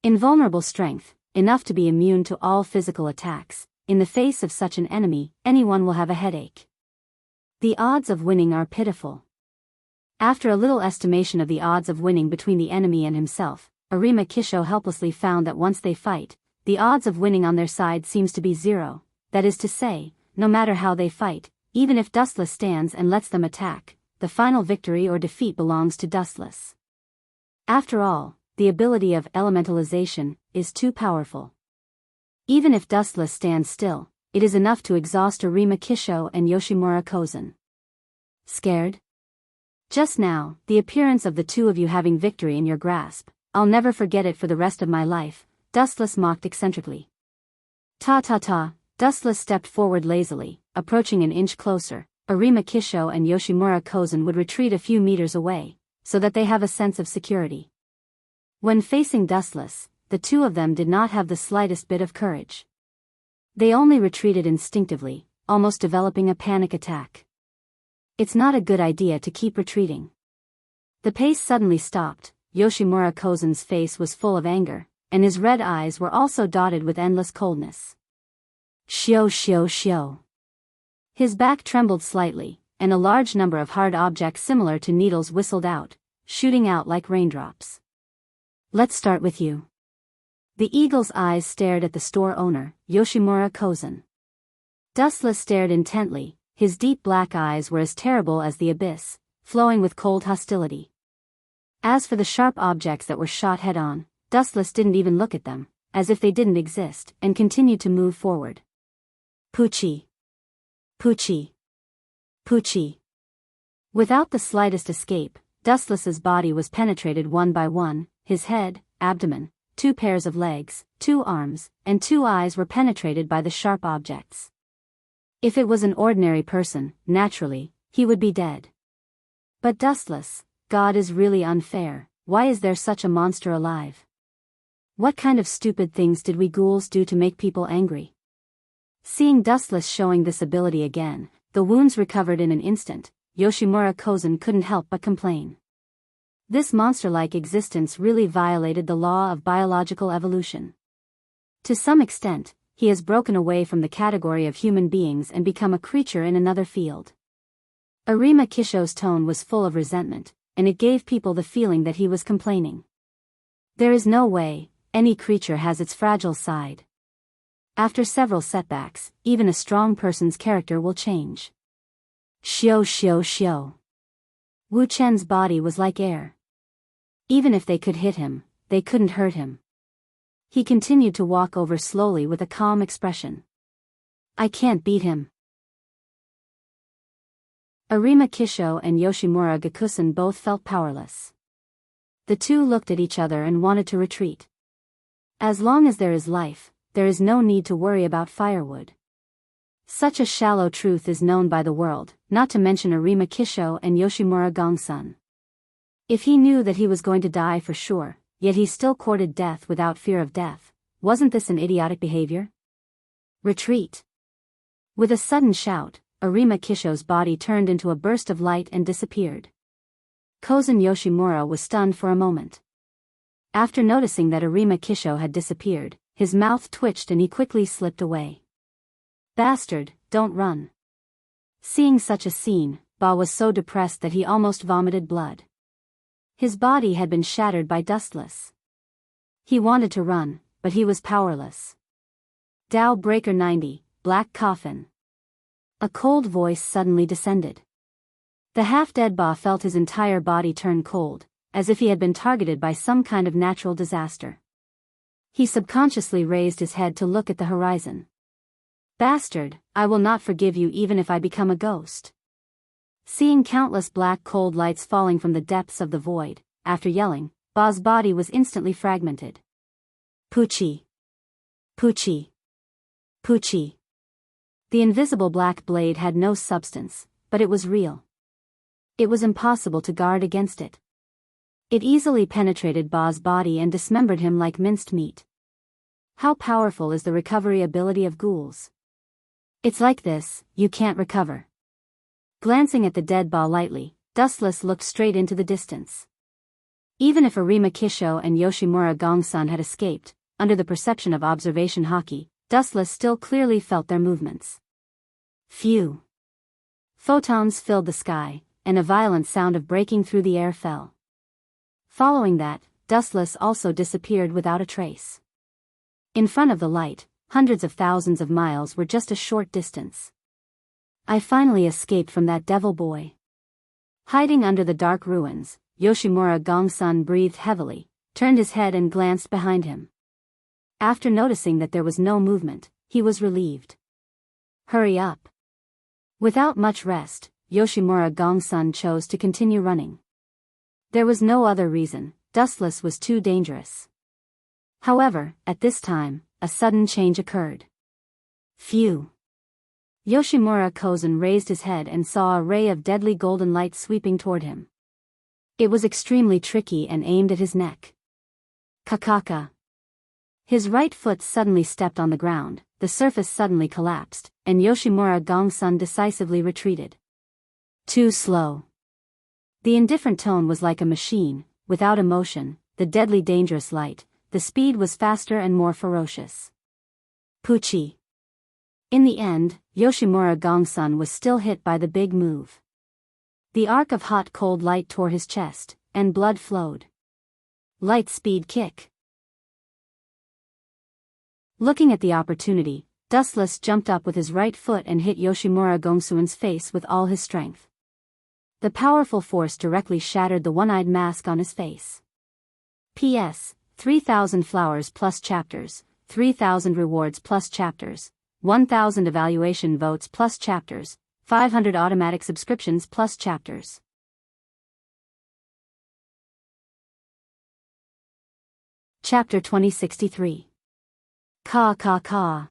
Invulnerable strength, enough to be immune to all physical attacks. In the face of such an enemy, anyone will have a headache. The odds of winning are pitiful. After a little estimation of the odds of winning between the enemy and himself, Arima Kisho helplessly found that once they fight, the odds of winning on their side seems to be zero. That is to say, no matter how they fight, even if Dustless stands and lets them attack, the final victory or defeat belongs to Dustless. After all, the ability of elementalization is too powerful. Even if Dustless stands still, it is enough to exhaust Arima Kisho and Yoshimura Kozen. Scared? Just now, the appearance of the two of you having victory in your grasp, I'll never forget it for the rest of my life, Dustless mocked eccentrically. Ta ta ta, Dustless stepped forward lazily, approaching an inch closer. Arima Kisho and Yoshimura Kozen would retreat a few meters away, so that they have a sense of security. When facing Dustless, the two of them did not have the slightest bit of courage. They only retreated instinctively, almost developing a panic attack. It's not a good idea to keep retreating. The pace suddenly stopped. Yoshimura Kozen's face was full of anger, and his red eyes were also dotted with endless coldness. Shio shio shio. His back trembled slightly, and a large number of hard objects similar to needles whistled out, shooting out like raindrops. Let's start with you. The eagle's eyes stared at the store owner, Yoshimura Kozen. Dustless stared intently, his deep black eyes were as terrible as the abyss, flowing with cold hostility. As for the sharp objects that were shot head-on, Dustless didn't even look at them, as if they didn't exist, and continued to move forward. Poochie. Poochie. Poochie. Without the slightest escape, Dustless's body was penetrated one by one. His head, abdomen, 2 pairs of legs, 2 arms, and 2 eyes were penetrated by the sharp objects. If it was an ordinary person, naturally, he would be dead. But Dustless, God is really unfair. Why is there such a monster alive? What kind of stupid things did we ghouls do to make people angry? Seeing Dustless showing this ability again, the wounds recovered in an instant, Yoshimura Kozen couldn't help but complain. This monster-like existence really violated the law of biological evolution. To some extent, he has broken away from the category of human beings and become a creature in another field. Arima Kisho's tone was full of resentment, and it gave people the feeling that he was complaining. There is no way, any creature has its fragile side. After several setbacks, even a strong person's character will change. Shio. Wu Chen's body was like air. Even if they could hit him, they couldn't hurt him. He continued to walk over slowly with a calm expression. I can't beat him. Arima Kisho and Yoshimura Gakusen both felt powerless. The two looked at each other and wanted to retreat. As long as there is life, there is no need to worry about firewood. Such a shallow truth is known by the world, not to mention Arima Kisho and Yoshimura Gongsun. If he knew that he was going to die for sure, yet he still courted death without fear of death, wasn't this an idiotic behavior? Retreat. With a sudden shout, Arima Kisho's body turned into a burst of light and disappeared. Kozen Yoshimura was stunned for a moment. After noticing that Arima Kisho had disappeared, his mouth twitched and he quickly slipped away. Bastard, don't run. Seeing such a scene, Ba was so depressed that he almost vomited blood. His body had been shattered by Dustless. He wanted to run, but he was powerless. Dao Breaker 90, Black Coffin. A cold voice suddenly descended. The half-dead Ba felt his entire body turn cold, as if he had been targeted by some kind of natural disaster. He subconsciously raised his head to look at the horizon. Bastard, I will not forgive you even if I become a ghost. Seeing countless black cold lights falling from the depths of the void, after yelling, Ba's body was instantly fragmented. Pucci. Pucci. Pucci. The invisible black blade had no substance, but it was real. It was impossible to guard against it. It easily penetrated Ba's body and dismembered him like minced meat. How powerful is the recovery ability of ghouls? It's like this, you can't recover. Glancing at the dead Ba lightly, Dustless looked straight into the distance. Even if Arima Kisho and Yoshimura Gongsun had escaped, under the perception of observation hockey, Dustless still clearly felt their movements. Phew. Photons filled the sky, and a violent sound of breaking through the air fell. Following that, Dustless also disappeared without a trace. In front of the light, hundreds of thousands of miles were just a short distance. I finally escaped from that devil boy. Hiding under the dark ruins, Yoshimura Gongsun breathed heavily, turned his head and glanced behind him. After noticing that there was no movement, he was relieved. Hurry up. Without much rest, Yoshimura Gongsun chose to continue running. There was no other reason, Dustless was too dangerous. However, at this time, a sudden change occurred. Phew. Yoshimura Kozen raised his head and saw a ray of deadly golden light sweeping toward him. It was extremely tricky and aimed at his neck. Kakaka. His right foot suddenly stepped on the ground, the surface suddenly collapsed, and Yoshimura Gongsun decisively retreated. Too slow. The indifferent tone was like a machine, without emotion, the deadly dangerous light, the speed was faster and more ferocious. Pucci. In the end, Yoshimura Gongsun was still hit by the big move. The arc of hot cold light tore his chest, and blood flowed. Light speed kick. Looking at the opportunity, Dustless jumped up with his right foot and hit Yoshimura Gongsun's face with all his strength. The powerful force directly shattered the one-eyed mask on his face. P.S. 3,000 flowers plus chapters, 3,000 rewards plus chapters, 1,000 evaluation votes plus chapters, 500 automatic subscriptions plus chapters. Chapter 2063. Ka.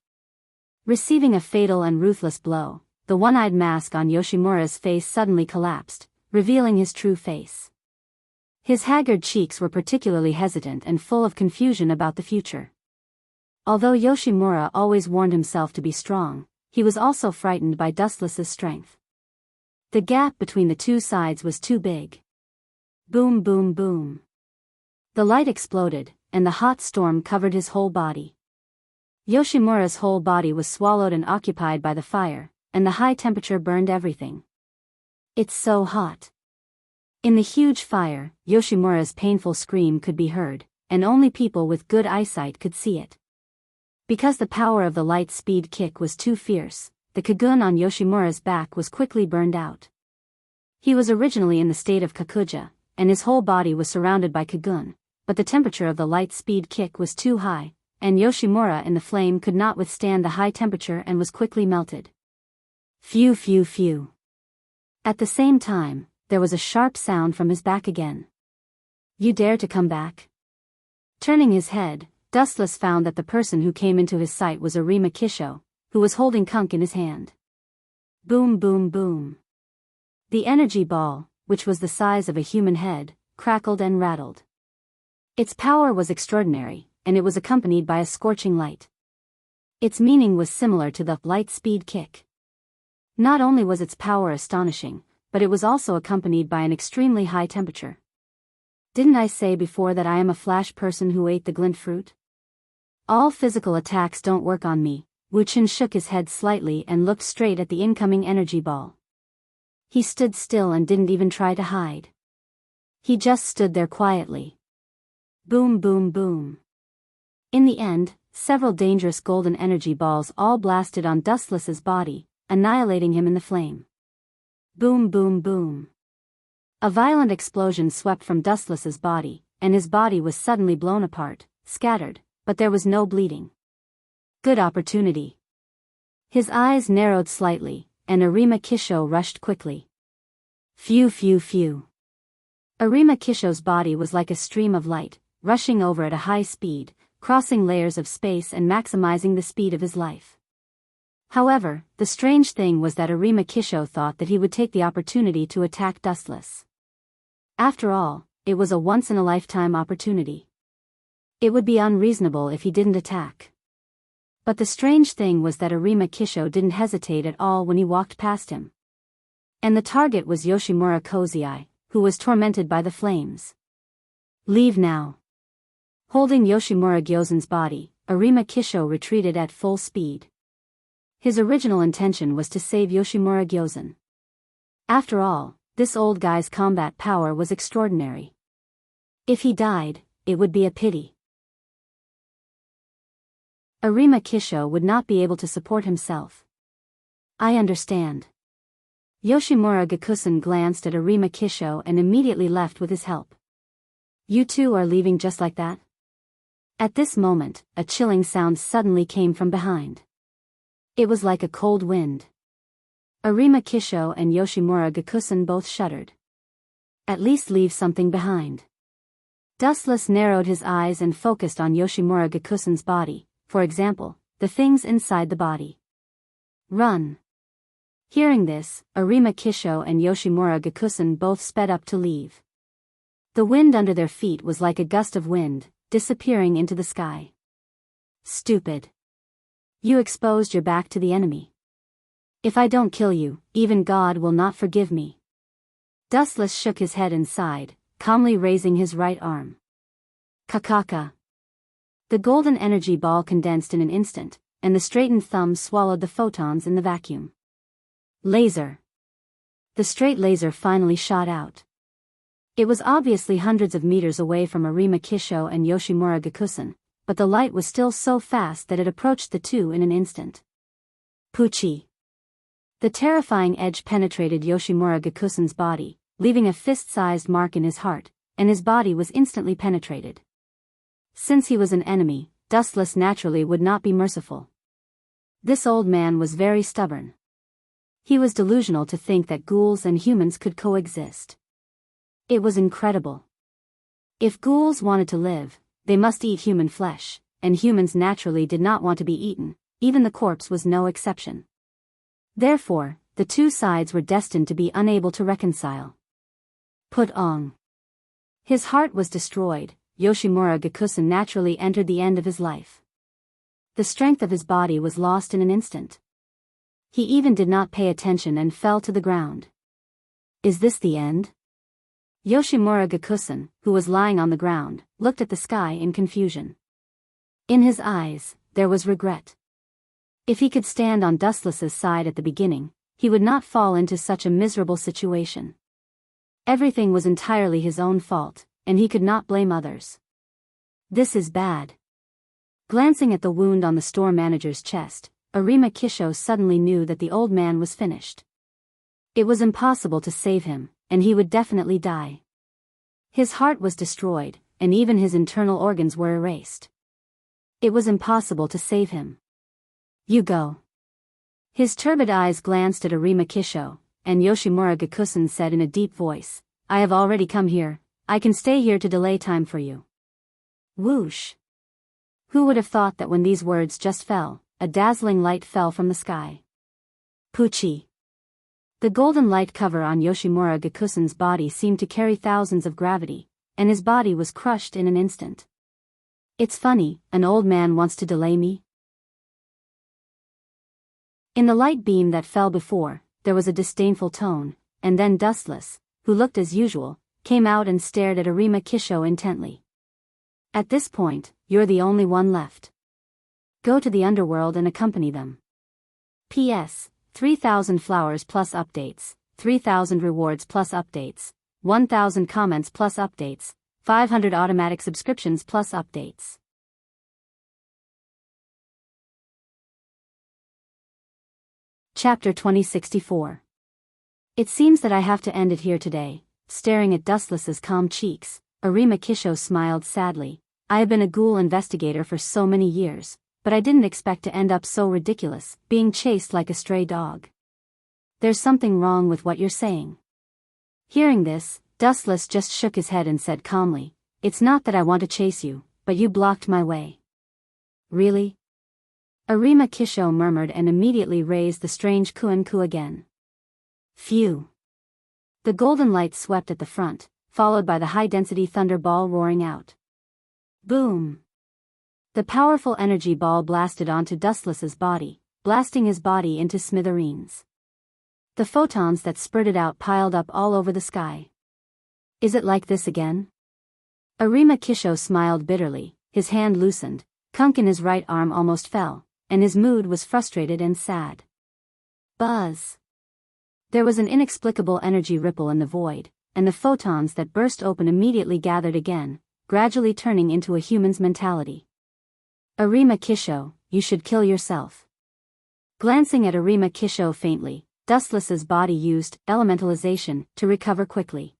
Receiving a fatal and ruthless blow, the one-eyed mask on Yoshimura's face suddenly collapsed, revealing his true face. His haggard cheeks were particularly hesitant and full of confusion about the future. Although Yoshimura always warned himself to be strong, he was also frightened by Dustless's strength. The gap between the two sides was too big. Boom, boom, boom. The light exploded, and the hot storm covered his whole body. Yoshimura's whole body was swallowed and occupied by the fire, and the high temperature burned everything. It's so hot. In the huge fire, Yoshimura's painful scream could be heard, and only people with good eyesight could see it. Because the power of the light speed kick was too fierce, the Kagun on Yoshimura's back was quickly burned out. He was originally in the state of Kakuja, and his whole body was surrounded by Kagun, but the temperature of the light speed kick was too high, and Yoshimura in the flame could not withstand the high temperature and was quickly melted. Phew, phew, phew. At the same time, there was a sharp sound from his back again. You dare to come back? Turning his head, Dustless found that the person who came into his sight was Arima Kisho, who was holding Kunk in his hand. Boom, boom, boom. The energy ball, which was the size of a human head, crackled and rattled. Its power was extraordinary, and it was accompanied by a scorching light. Its meaning was similar to the light speed kick. Not only was its power astonishing, but it was also accompanied by an extremely high temperature. Didn't I say before that I am a flash person who ate the glint fruit? All physical attacks don't work on me. Wu-chin shook his head slightly and looked straight at the incoming energy ball. He stood still and didn't even try to hide. He just stood there quietly. Boom, boom, boom. In the end, several dangerous golden energy balls all blasted on Dustless's body, annihilating him in the flame. Boom, boom, boom. A violent explosion swept from Dustless's body, and his body was suddenly blown apart, scattered, but there was no bleeding. Good opportunity. His eyes narrowed slightly, and Arima Kisho rushed quickly. Phew, phew, phew. Arima Kisho's body was like a stream of light, rushing over at a high speed, crossing layers of space and maximizing the speed of his life. However, the strange thing was that Arima Kisho thought that he would take the opportunity to attack Dustless. After all, it was a once-in-a-lifetime opportunity. It would be unreasonable if he didn't attack. But the strange thing was that Arima Kisho didn't hesitate at all when he walked past him. And the target was Yoshimura Kozai, who was tormented by the flames. Leave now. Holding Yoshimura Gyozen's body, Arima Kisho retreated at full speed. His original intention was to save Yoshimura Gyozen. After all, this old guy's combat power was extraordinary. If he died, it would be a pity. Arima Kisho would not be able to support himself. I understand. Yoshimura Gakusen glanced at Arima Kisho and immediately left with his help. You two are leaving just like that? At this moment, a chilling sound suddenly came from behind. It was like a cold wind. Arima Kisho and Yoshimura Gakusen both shuddered. At least leave something behind. Dustless narrowed his eyes and focused on Yoshimura Gakusen's body. For example, the things inside the body. Run. Hearing this, Arima Kisho and Yoshimura Gakusen both sped up to leave. The wind under their feet was like a gust of wind, disappearing into the sky. Stupid. You exposed your back to the enemy. If I don't kill you, even God will not forgive me. Dustless shook his head and sighed, calmly raising his right arm. Kakaka. The golden energy ball condensed in an instant, and the straightened thumb swallowed the photons in the vacuum. Laser. The straight laser finally shot out. It was obviously hundreds of meters away from Arima Kisho and Yoshimura Gakusen, but the light was still so fast that it approached the two in an instant. Poochie. The terrifying edge penetrated Yoshimura Gakusen's body, leaving a fist-sized mark in his heart, and his body was instantly penetrated. Since he was an enemy, Dustless naturally would not be merciful. This old man was very stubborn. He was delusional to think that ghouls and humans could coexist. It was incredible. If ghouls wanted to live, they must eat human flesh, and humans naturally did not want to be eaten, even the corpse was no exception. Therefore, the two sides were destined to be unable to reconcile. Put on. His heart was destroyed. Yoshimura Gakusen naturally entered the end of his life. The strength of his body was lost in an instant. He even did not pay attention and fell to the ground. Is this the end? Yoshimura Gakusen, who was lying on the ground, looked at the sky in confusion. In his eyes, there was regret. If he could stand on Dustless's side at the beginning, he would not fall into such a miserable situation. Everything was entirely his own fault, and he could not blame others. This is bad. Glancing at the wound on the store manager's chest, Arima Kisho suddenly knew that the old man was finished. It was impossible to save him, and he would definitely die. His heart was destroyed, and even his internal organs were erased. It was impossible to save him. You go. His turbid eyes glanced at Arima Kisho, and Yoshimura Gakusen said in a deep voice, I have already come here, I can stay here to delay time for you. Whoosh! Who would have thought that when these words just fell, a dazzling light fell from the sky? Puchi! The golden light cover on Yoshimura Gakusen's body seemed to carry thousands of gravity, and his body was crushed in an instant. It's funny, an old man wants to delay me? In the light beam that fell before, there was a disdainful tone, and then Dustless, who looked as usual, came out and stared at Arima Kisho intently. At this point, you're the only one left. Go to the underworld and accompany them. P.S. 3,000 flowers plus updates, 3,000 rewards plus updates, 1,000 comments plus updates, 500 automatic subscriptions plus updates. Chapter 2064. It seems that I have to end it here today. Staring at Dustless's calm cheeks, Arima Kisho smiled sadly. I have been a ghoul investigator for so many years, but I didn't expect to end up so ridiculous, being chased like a stray dog. There's something wrong with what you're saying. Hearing this, Dustless just shook his head and said calmly, It's not that I want to chase you, but you blocked my way. Really? Arima Kisho murmured and immediately raised the strange Kuan-ku again. Phew. The golden light swept at the front, followed by the high-density thunder ball roaring out. Boom! The powerful energy ball blasted onto Dustless's body, blasting his body into smithereens. The photons that spurted out piled up all over the sky. Is it like this again? Arima Kisho smiled bitterly, his hand loosened, Kunk in his right arm almost fell, and his mood was frustrated and sad. Buzz! There was an inexplicable energy ripple in the void, and the photons that burst open immediately gathered again, gradually turning into a human's mentality. Arima Kisho, you should kill yourself. Glancing at Arima Kisho faintly, Dustless's body used elementalization to recover quickly.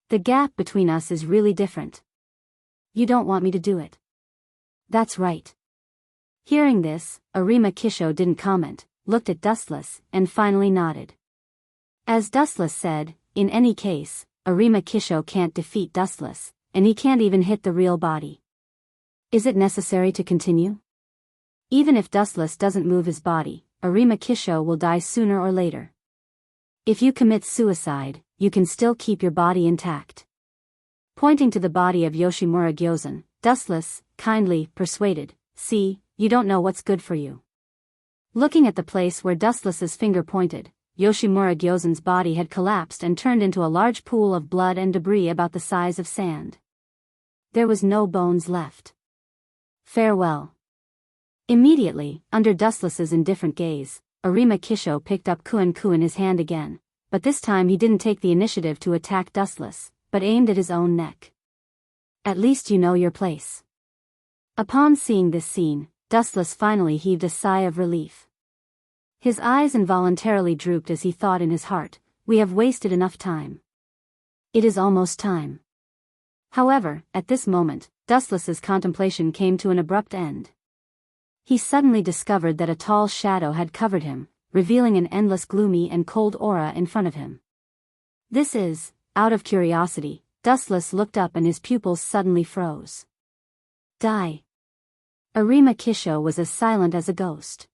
The gap between us is really different. You don't want me to do it. That's right. Hearing this, Arima Kisho didn't comment, looked at Dustless, and finally nodded. As Dustless said, in any case, Arima Kisho can't defeat Dustless, and he can't even hit the real body. Is it necessary to continue? Even if Dustless doesn't move his body, Arima Kisho will die sooner or later. If you commit suicide, you can still keep your body intact. Pointing to the body of Yoshimura Gyozen, Dustless, kindly, persuaded, see, you don't know what's good for you. Looking at the place where Dustless's finger pointed, Yoshimura Gyozen's body had collapsed and turned into a large pool of blood and debris about the size of sand. There was no bones left. Farewell. Immediately, under Dustless's indifferent gaze, Arima Kisho picked up Kuan-ku in his hand again, but this time he didn't take the initiative to attack Dustless, but aimed at his own neck. At least you know your place. Upon seeing this scene, Dustless finally heaved a sigh of relief. His eyes involuntarily drooped as he thought in his heart, we have wasted enough time. It is almost time. However, at this moment, Dustless's contemplation came to an abrupt end. He suddenly discovered that a tall shadow had covered him, revealing an endless gloomy and cold aura in front of him. This is, out of curiosity, Dustless looked up and his pupils suddenly froze. Die. Arima Kisho was as silent as a ghost.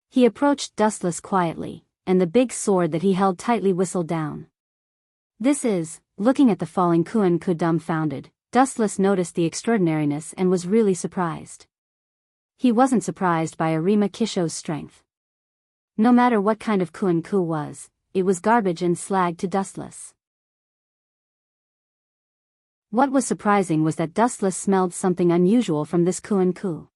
He approached Dustless quietly, and the big sword that he held tightly whistled down. This is, looking at the falling Kuan-ku dumbfounded, Dustless noticed the extraordinariness and was really surprised. He wasn't surprised by Arima Kisho's strength. No matter what kind of Kuan-ku was, it was garbage and slag to Dustless. What was surprising was that Dustless smelled something unusual from this Ku.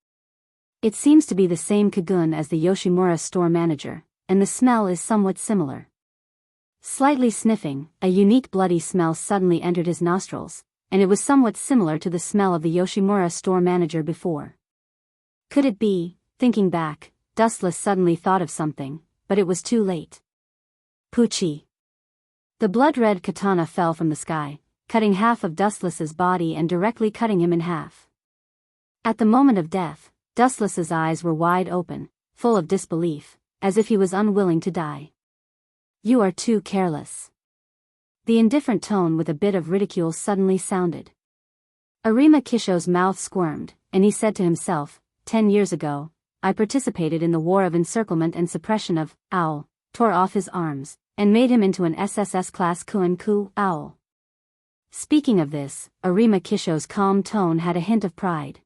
It seems to be the same Kagun as the Yoshimura store manager, and the smell is somewhat similar. Slightly sniffing, a unique bloody smell suddenly entered his nostrils, and it was somewhat similar to the smell of the Yoshimura store manager before. Could it be? Thinking back, Dustless suddenly thought of something, but it was too late. Puchi. The blood-red katana fell from the sky, cutting half of Dustless's body and directly cutting him in half. At the moment of death, Dustless's eyes were wide open, full of disbelief, as if he was unwilling to die. You are too careless. The indifferent tone with a bit of ridicule suddenly sounded. Arima Kisho's mouth squirmed, and he said to himself, 10 years ago, I participated in the war of encirclement and suppression of Owl, tore off his arms, and made him into an SSS class Ku Owl. Speaking of this, Arima Kisho's calm tone had a hint of pride.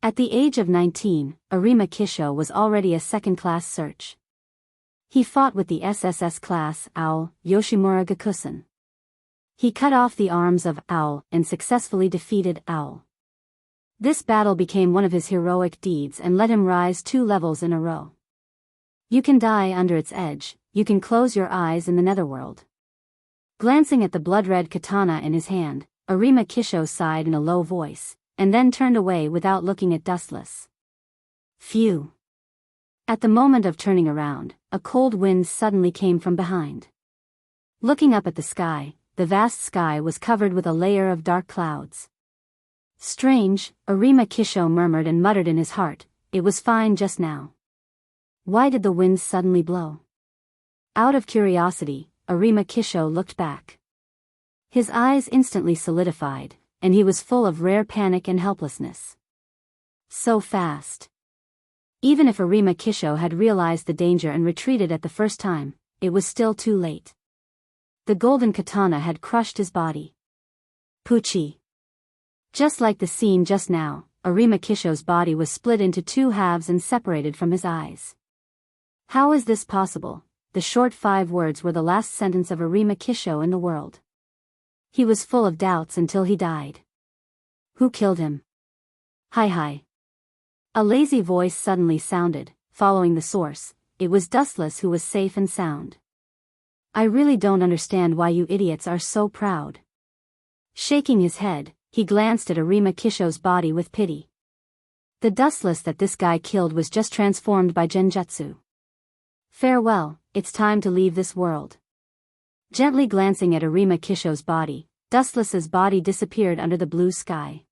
At the age of 19, Arima Kisho was already a second-class search. He fought with the SSS class Owl, Yoshimura Gakusen. He cut off the arms of Owl and successfully defeated Owl. This battle became one of his heroic deeds and let him rise 2 levels in a row. You can die under its edge, you can close your eyes in the netherworld. Glancing at the blood-red katana in his hand, Arima Kisho sighed in a low voice, and then turned away without looking at Dustless. Phew. At the moment of turning around, a cold wind suddenly came from behind. Looking up at the sky, the vast sky was covered with a layer of dark clouds. Strange, Arima Kisho murmured and muttered in his heart, it was fine just now. Why did the wind suddenly blow? Out of curiosity, Arima Kisho looked back. His eyes instantly solidified, and he was full of rare panic and helplessness. So fast. Even if Arima Kisho had realized the danger and retreated at the first time, it was still too late. The golden katana had crushed his body. Puchi. Just like the scene just now, Arima Kisho's body was split into 2 halves and separated from his eyes. How is this possible? The short 5 words were the last sentence of Arima Kisho in the world. He was full of doubts until he died. Who killed him? Hi. A lazy voice suddenly sounded, following the source. It was Dustless who was safe and sound. I really don't understand why you idiots are so proud. Shaking his head, he glanced at Arima Kisho's body with pity. The Dustless that this guy killed was just transformed by Genjutsu. Farewell, it's time to leave this world. Gently glancing at Arima Kisho's body, Dustless's body disappeared under the blue sky.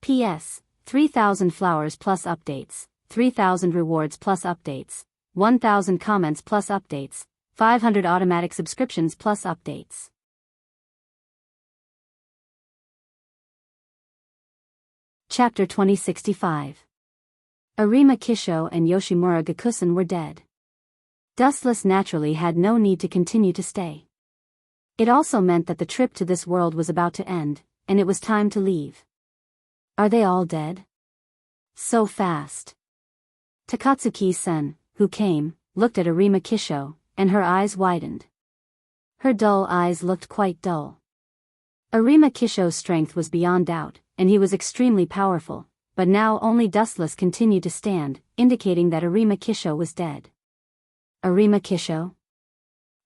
P.S. 3,000 flowers plus updates, 3,000 rewards plus updates, 1,000 comments plus updates, 500 automatic subscriptions plus updates. Chapter 2065. Arima Kisho and Yoshimura Gakusen were dead. Dustless naturally had no need to continue to stay. It also meant that the trip to this world was about to end, and it was time to leave. Are they all dead? So fast. Takatsuki-sen, who came, looked at Arima Kisho, and her eyes widened. Her dull eyes looked quite dull. Arima Kisho's strength was beyond doubt, and he was extremely powerful, but now only Dustless continued to stand, indicating that Arima Kisho was dead. Arima Kisho?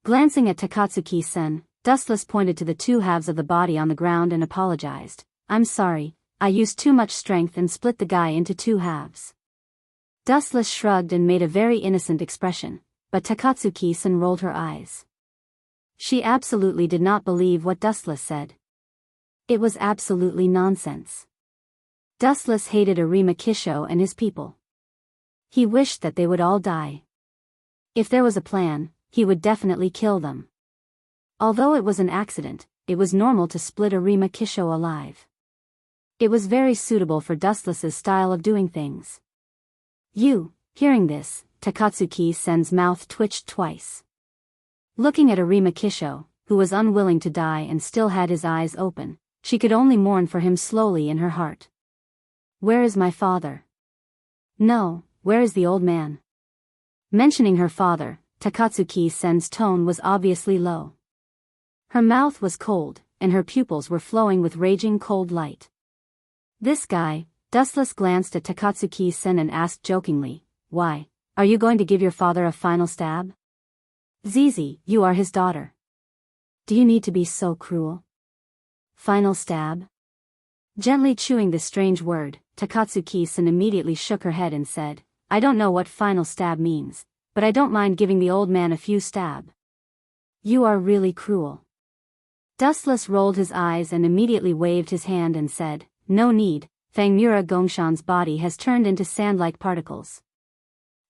Glancing at Takatsuki-sen, Dustless pointed to the 2 halves of the body on the ground and apologized. I'm sorry, I used too much strength and split the guy into 2 halves. Dustless shrugged and made a very innocent expression, but Takatsuki-sen rolled her eyes. She absolutely did not believe what Dustless said. It was absolutely nonsense. Dustless hated Arima Kisho and his people. He wished that they would all die. If there was a plan, he would definitely kill them. Although it was an accident, it was normal to split Arima Kisho alive. It was very suitable for Dustless's style of doing things. Hearing this, Takatsuki-sen's mouth twitched twice. Looking at Arima Kisho, who was unwilling to die and still had his eyes open, she could only mourn for him slowly in her heart. Where is my father? No, where is the old man? Mentioning her father, Takatsuki-sen's tone was obviously low. Her mouth was cold, and her pupils were flowing with raging cold light. This guy, Dustless glanced at Takatsuki-sen and asked jokingly, "Why, are you going to give your father a final stab? Zizi, you are his daughter. Do you need to be so cruel? Final stab?" Gently chewing this strange word, Takatsuki-sen immediately shook her head and said, "I don't know what final stab means, but I don't mind giving the old man a few stab." "You are really cruel." Dustless rolled his eyes and immediately waved his hand and said, "No need, Fangmura Gongshan's body has turned into sand-like particles."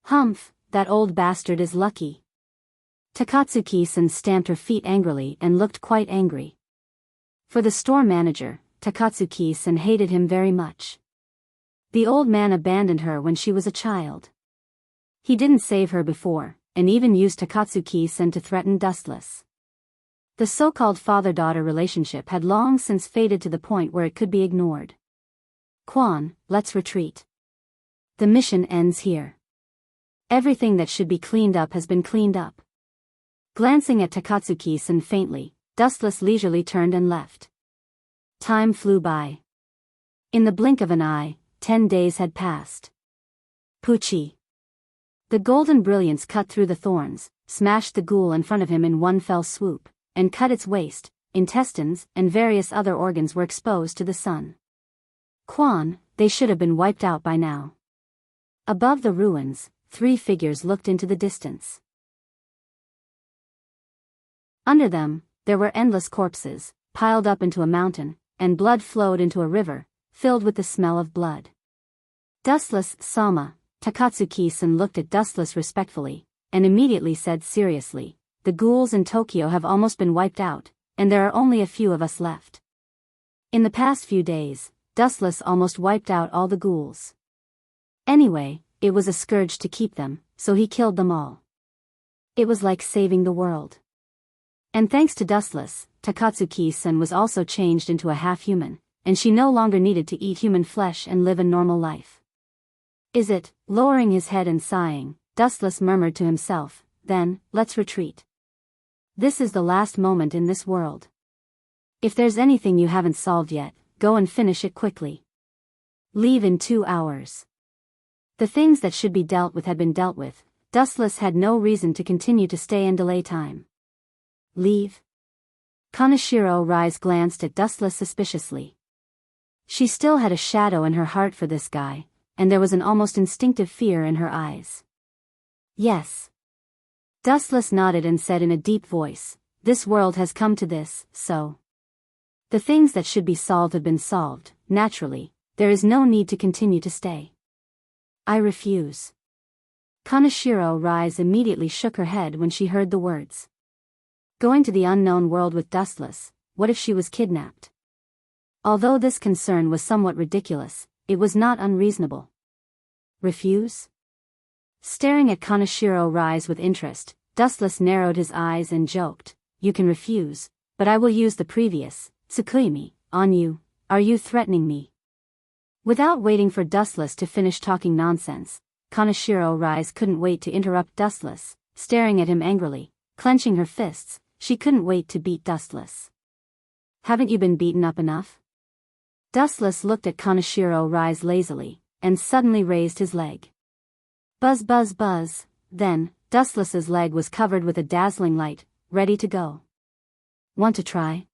"Humph, that old bastard is lucky." Takatsuki-sen stamped her feet angrily and looked quite angry. For the store manager, Takatsuki-sen hated him very much. The old man abandoned her when she was a child. He didn't save her before, and even used Takatsuki-sen to threaten Dustless. The so-called father-daughter relationship had long since faded to the point where it could be ignored. "Quan, let's retreat. The mission ends here. Everything that should be cleaned up has been cleaned up." Glancing at Takatsuki-sen faintly, Dustless leisurely turned and left. Time flew by. In the blink of an eye, 10 days had passed. Poochie. The golden brilliance cut through the thorns, smashed the ghoul in front of him in one fell swoop, and cut its waist. Intestines and various other organs were exposed to the sun. Quan, they should have been wiped out by now. Above the ruins, 3 figures looked into the distance. Under them, there were endless corpses, piled up into a mountain, and blood flowed into a river, filled with the smell of blood. Dustless Sama, Takatsuki-sen looked at Dustless respectfully, and immediately said seriously, "The ghouls in Tokyo have almost been wiped out, and there are only a few of us left." In the past few days, Dustless almost wiped out all the ghouls. Anyway, it was a scourge to keep them, so he killed them all. It was like saving the world. And thanks to Dustless, Takatsuki-sen was also changed into a half-human, and she no longer needed to eat human flesh and live a normal life. "Is it?" Lowering his head and sighing, Dustless murmured to himself, "Then, let's retreat. This is the last moment in this world. If there's anything you haven't solved yet, go and finish it quickly. Leave in 2 hours." The things that should be dealt with had been dealt with. Dustless had no reason to continue to stay and delay time. "Leave?" Kaneshiro Rise glanced at Dustless suspiciously. She still had a shadow in her heart for this guy, and there was an almost instinctive fear in her eyes. "Yes." Dustless nodded and said in a deep voice, "This world has come to this, so. The things that should be solved have been solved, naturally, there is no need to continue to stay." "I refuse." Kaneshiro Rise immediately shook her head when she heard the words. Going to the unknown world with Dustless, what if she was kidnapped? Although this concern was somewhat ridiculous, it was not unreasonable. Refuse? Staring at Kaneshiro Rise with interest, Dustless narrowed his eyes and joked, "You can refuse, but I will use the previous, Tsukuyomi, on you. Are you threatening me?" Without waiting for Dustless to finish talking nonsense, Kaneshiro Rise couldn't wait to interrupt Dustless, staring at him angrily, clenching her fists. She couldn't wait to beat Dustless. "Haven't you been beaten up enough?" Dustless looked at Kaneshiro Rise lazily, and suddenly raised his leg. Buzz buzz buzz, then, Dustless's leg was covered with a dazzling light, ready to go. "Want to try?"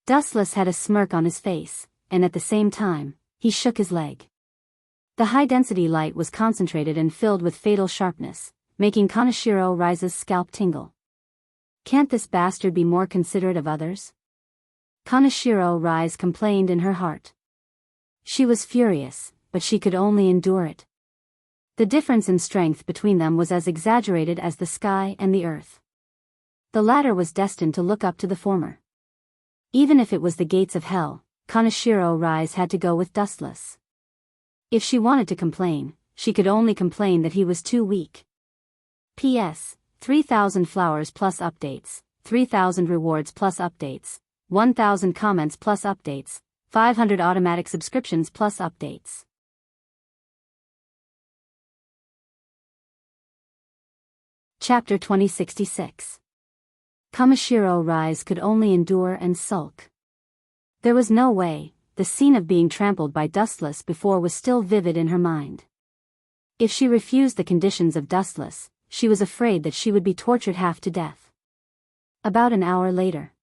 Dustless had a smirk on his face, and at the same time, he shook his leg. The high-density light was concentrated and filled with fatal sharpness, making Kaneshiro Rise's scalp tingle. Can't this bastard be more considerate of others? Kaneshiro Rise complained in her heart. She was furious, but she could only endure it. The difference in strength between them was as exaggerated as the sky and the earth. The latter was destined to look up to the former. Even if it was the gates of hell, Kaneshiro Rise had to go with Dustless. If she wanted to complain, she could only complain that he was too weak. P.S. 3,000 flowers plus updates, 3,000 rewards plus updates, 1,000 comments plus updates, 500 automatic subscriptions plus updates. Chapter 2066. Kamishiro Rise could only endure and sulk. There was no way, the scene of being trampled by Dustless before was still vivid in her mind. If she refused the conditions of Dustless, she was afraid that she would be tortured half to death. About an hour later,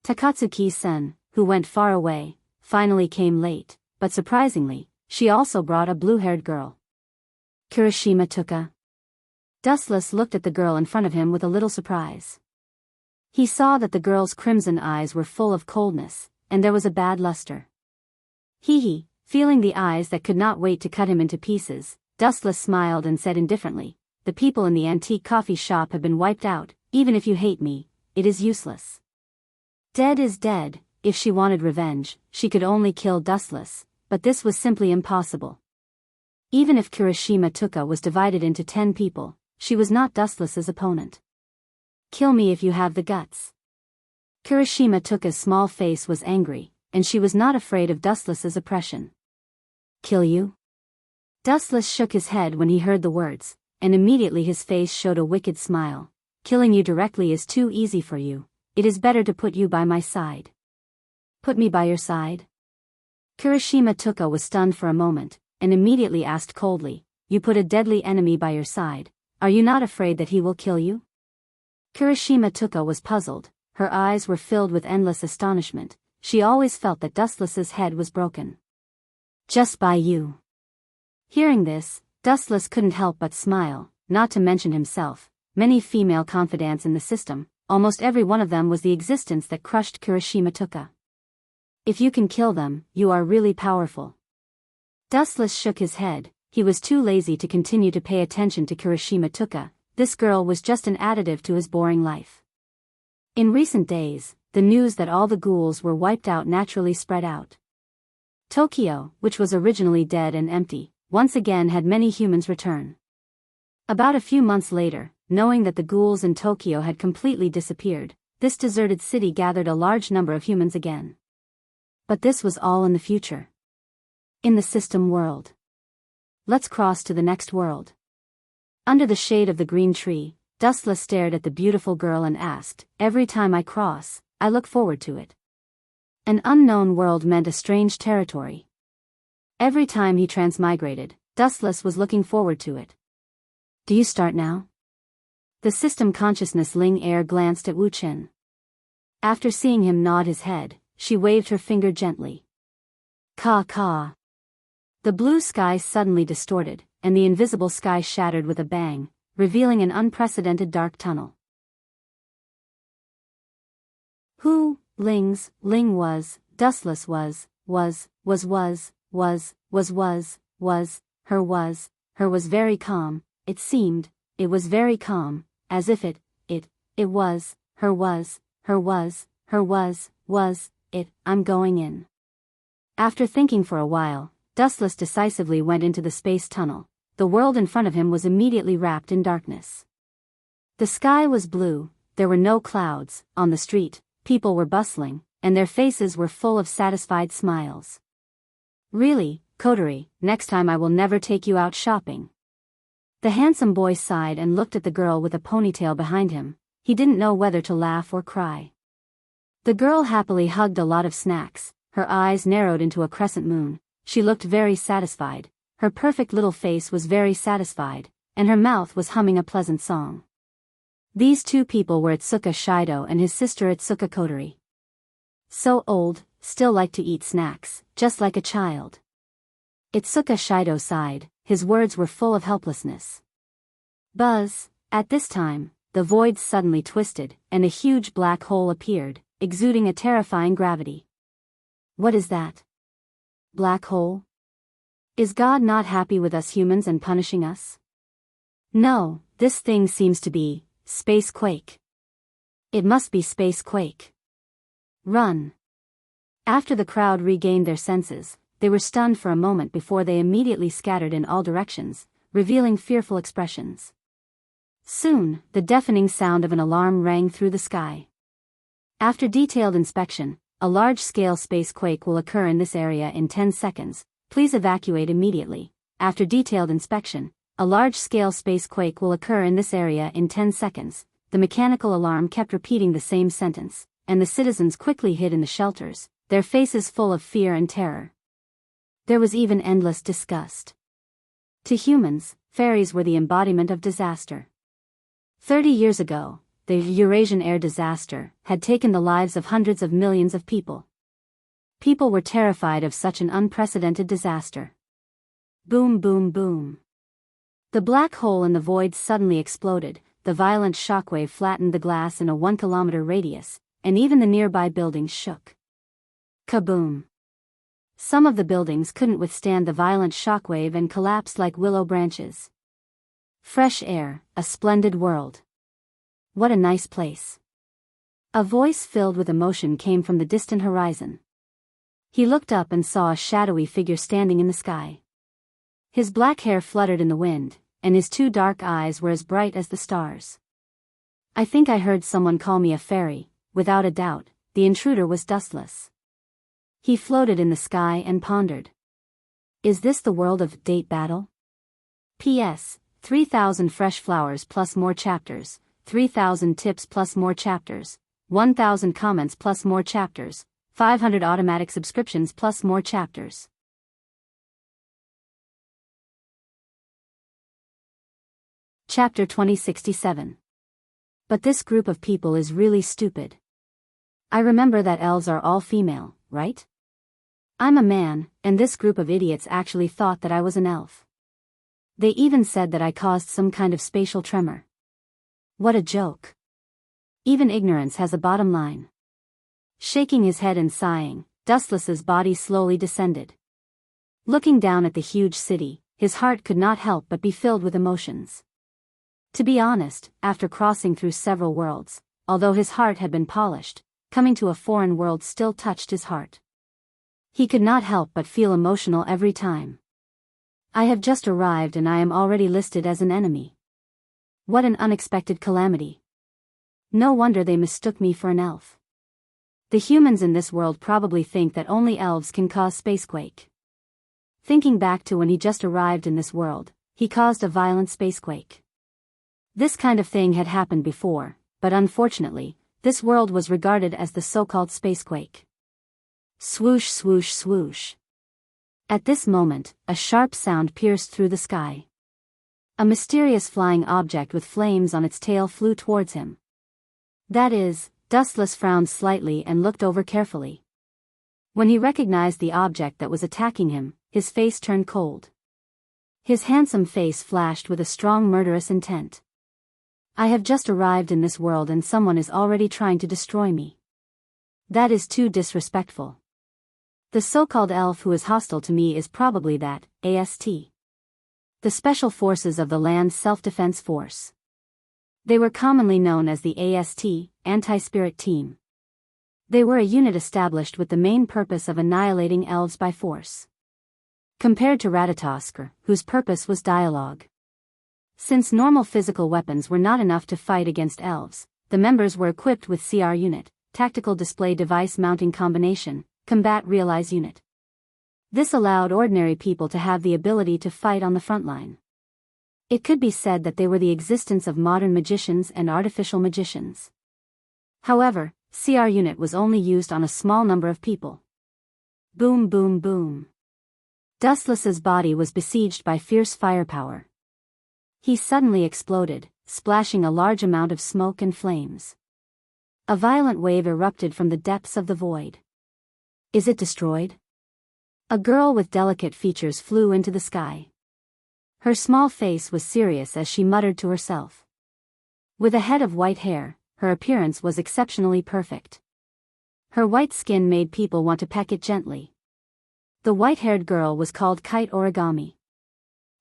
Takatsuki-san, who went far away, finally came late, but surprisingly, she also brought a blue-haired girl. Kirishima Tuka. Dustless looked at the girl in front of him with a little surprise. He saw that the girl's crimson eyes were full of coldness, and there was a bad luster. Hee, feeling the eyes that could not wait to cut him into pieces, Dustless smiled and said indifferently, "The people in the antique coffee shop have been wiped out. Even if you hate me, it is useless." Dead is dead. If she wanted revenge, she could only kill Dustless, but this was simply impossible. Even if Kirishima Tuka was divided into 10 people, she was not Dustless's opponent. "Kill me if you have the guts." Kirishima Tuka's small face was angry, and she was not afraid of Dustless's oppression. "Kill you?" Dustless shook his head when he heard the words, and immediately his face showed a wicked smile. "Killing you directly is too easy for you. It is better to put you by my side." "Put me by your side?" Kirishima Tuka was stunned for a moment, and immediately asked coldly, "You put a deadly enemy by your side, are you not afraid that he will kill you?" Kirishima Tuka was puzzled, her eyes were filled with endless astonishment. She always felt that Dustless's head was broken. "Just by you." Hearing this, Dustless couldn't help but smile, not to mention himself. Many female confidants in the system, almost every one of them was the existence that crushed Kirishima Tuka. "If you can kill them, you are really powerful." Dustless shook his head. He was too lazy to continue to pay attention to Kirishima Tuka. This girl was just an additive to his boring life. In recent days, the news that all the ghouls were wiped out naturally spread out. Tokyo, which was originally dead and empty, once again had many humans return. About a few months later, knowing that the ghouls in Tokyo had completely disappeared, this deserted city gathered a large number of humans again. But this was all in the future. In the system world. Let's cross to the next world. Under the shade of the green tree, Dustless stared at the beautiful girl and asked, "Every time I cross, I look forward to it." An unknown world meant a strange territory. Every time he transmigrated, Dustless was looking forward to it. "Do you start now?" The system consciousness Ling Heir glanced at Wu Chen. After seeing him nod his head, she waved her finger gently. Ka. The blue sky suddenly distorted, and the invisible sky shattered with a bang, revealing an unprecedented dark tunnel. Ling was, Dustless was, her was very calm, it seemed, it was very calm, as if it was, I'm going in. After thinking for a while, Dustless decisively went into the space tunnel. The world in front of him was immediately wrapped in darkness. The sky was blue, there were no clouds. On the street, people were bustling, and their faces were full of satisfied smiles. "Really, Kotori, next time I will never take you out shopping." The handsome boy sighed and looked at the girl with a ponytail behind him. He didn't know whether to laugh or cry. The girl happily hugged a lot of snacks, her eyes narrowed into a crescent moon. She looked very satisfied, her perfect little face was very satisfied, and her mouth was humming a pleasant song. These two people were Itsuka Shido and his sister Itsuka Kotori. So old, still liked to eat snacks, just like a child. Itsuka Shido sighed, his words were full of helplessness. Buzz, at this time, the void suddenly twisted, and a huge black hole appeared, exuding a terrifying gravity. "What is that? Black hole? Is God not happy with us humans and punishing us?" "No, this thing seems to be space quake. It must be space quake. Run." After the crowd regained their senses, they were stunned for a moment before they immediately scattered in all directions, revealing fearful expressions. Soon, the deafening sound of an alarm rang through the sky. After detailed inspection, a large-scale space quake will occur in this area in 10 seconds. Please evacuate immediately. After detailed inspection, a large-scale space quake will occur in this area in 10 seconds. The mechanical alarm kept repeating the same sentence, and the citizens quickly hid in the shelters, their faces full of fear and terror. There was even endless disgust. To humans, fairies were the embodiment of disaster. 30 years ago, the Eurasian air disaster had taken the lives of hundreds of millions of people. People were terrified of such an unprecedented disaster. Boom, boom, boom. The black hole in the void suddenly exploded. The violent shockwave flattened the glass in a 1-kilometer radius, and even the nearby buildings shook. Kaboom! Some of the buildings couldn't withstand the violent shockwave and collapsed like willow branches. Fresh air, a splendid world. What a nice place. A voice filled with emotion came from the distant horizon. He looked up and saw a shadowy figure standing in the sky. His black hair fluttered in the wind, and his 2 dark eyes were as bright as the stars. I think I heard someone call me a fairy. Without a doubt, the intruder was dustless. He floated in the sky and pondered. Is this the world of date battle? P.S. 3,000 fresh flowers plus more chapters, 3,000 tips plus more chapters, 1,000 comments plus more chapters, 500 automatic subscriptions plus more chapters. Chapter 2067. But this group of people is really stupid. I remember that elves are all female, right? I'm a man, and this group of idiots actually thought that I was an elf. They even said that I caused some kind of spatial tremor. What a joke. Even ignorance has a bottom line. Shaking his head and sighing, Dustless's body slowly descended. Looking down at the huge city, his heart could not help but be filled with emotions. To be honest, after crossing through several worlds, although his heart had been polished, coming to a foreign world still touched his heart. He could not help but feel emotional every time. I have just arrived and I am already listed as an enemy. What an unexpected calamity. No wonder they mistook me for an elf. The humans in this world probably think that only elves can cause spacequake. Thinking back to when he just arrived in this world, he caused a violent spacequake. This kind of thing had happened before, but unfortunately, this world was regarded as the so-called spacequake. Swoosh, swoosh, swoosh. At this moment, a sharp sound pierced through the sky. A mysterious flying object with flames on its tail flew towards him. That is, Dustless frowned slightly and looked over carefully. When he recognized the object that was attacking him, his face turned cold. His handsome face flashed with a strong murderous intent. I have just arrived in this world and someone is already trying to destroy me. That is too disrespectful. The so-called elf who is hostile to me is probably that, AST. The Special Forces of the Land Self-Defense Force. They were commonly known as the AST, Anti-Spirit Team. They were a unit established with the main purpose of annihilating elves by force. Compared to Ratatoskr, whose purpose was dialogue. Since normal physical weapons were not enough to fight against elves, the members were equipped with CR Unit, Tactical Display Device Mounting Combination, Combat Realize Unit. This allowed ordinary people to have the ability to fight on the front line. It could be said that they were the existence of modern magicians and artificial magicians. However, CR Unit was only used on a small number of people. Boom, boom, boom. Dustless's body was besieged by fierce firepower. He suddenly exploded, splashing a large amount of smoke and flames. A violent wave erupted from the depths of the void. Is it destroyed? A girl with delicate features flew into the sky. Her small face was serious as she muttered to herself. With a head of white hair, her appearance was exceptionally perfect. Her white skin made people want to peck it gently. The white-haired girl was called Kite Origami.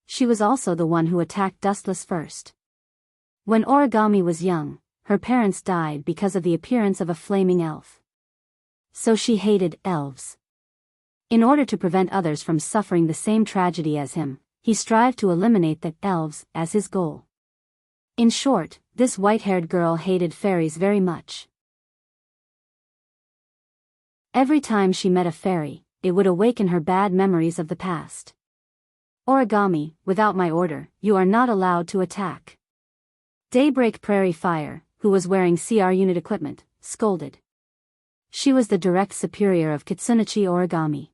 She was also the one who attacked Dustless first. When Origami was young, her parents died because of the appearance of a flaming elf. So she hated elves. In order to prevent others from suffering the same tragedy as him, he strived to eliminate the elves as his goal. In short, this white-haired girl hated fairies very much. Every time she met a fairy, it would awaken her bad memories of the past. Origami, without my order, you are not allowed to attack. Daybreak Prairie Fire, who was wearing CR unit equipment, scolded. She was the direct superior of Kitsunachi Origami.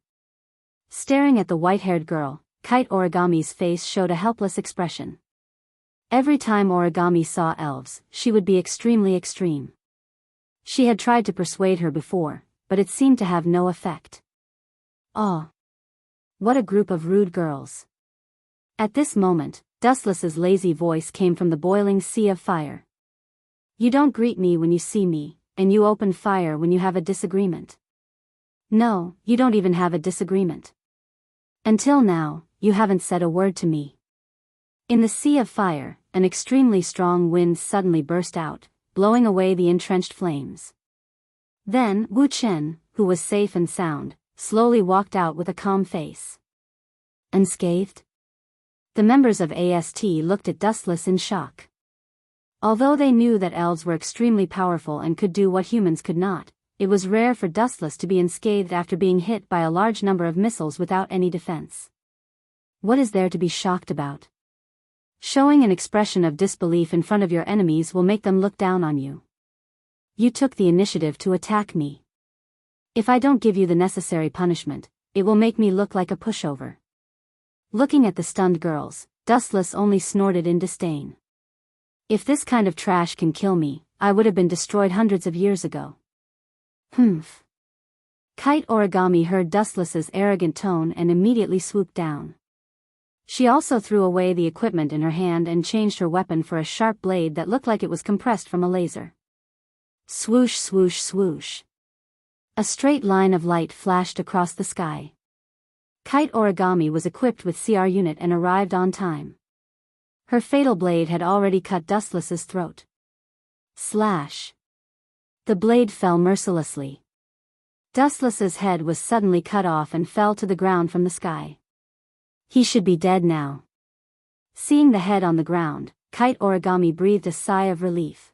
Staring at the white-haired girl, Kite Origami's face showed a helpless expression. Every time Origami saw elves, she would be extremely extreme. She had tried to persuade her before, but it seemed to have no effect. Oh! What a group of rude girls. At this moment, Dustless's lazy voice came from the boiling sea of fire. You don't greet me when you see me, and you open fire when you have a disagreement. No, you don't even have a disagreement. Until now, you haven't said a word to me. In the sea of fire, an extremely strong wind suddenly burst out, blowing away the entrenched flames. Then, Wu Chen, who was safe and sound, slowly walked out with a calm face. Unscathed? The members of AST looked at Dustless in shock. Although they knew that elves were extremely powerful and could do what humans could not, it was rare for Dustless to be unscathed after being hit by a large number of missiles without any defense. What is there to be shocked about? Showing an expression of disbelief in front of your enemies will make them look down on you. You took the initiative to attack me. If I don't give you the necessary punishment, it will make me look like a pushover. Looking at the stunned girls, Dustless only snorted in disdain. If this kind of trash can kill me, I would have been destroyed hundreds of years ago. Humph. Kite Origami heard Dustless's arrogant tone and immediately swooped down. She also threw away the equipment in her hand and changed her weapon for a sharp blade that looked like it was compressed from a laser. Swoosh swoosh swoosh. A straight line of light flashed across the sky. Kite Origami was equipped with CR unit and arrived on time. Her fatal blade had already cut Dustless's throat. Slash. The blade fell mercilessly. Dustless's head was suddenly cut off and fell to the ground from the sky. He should be dead now. Seeing the head on the ground, Kite Origami breathed a sigh of relief.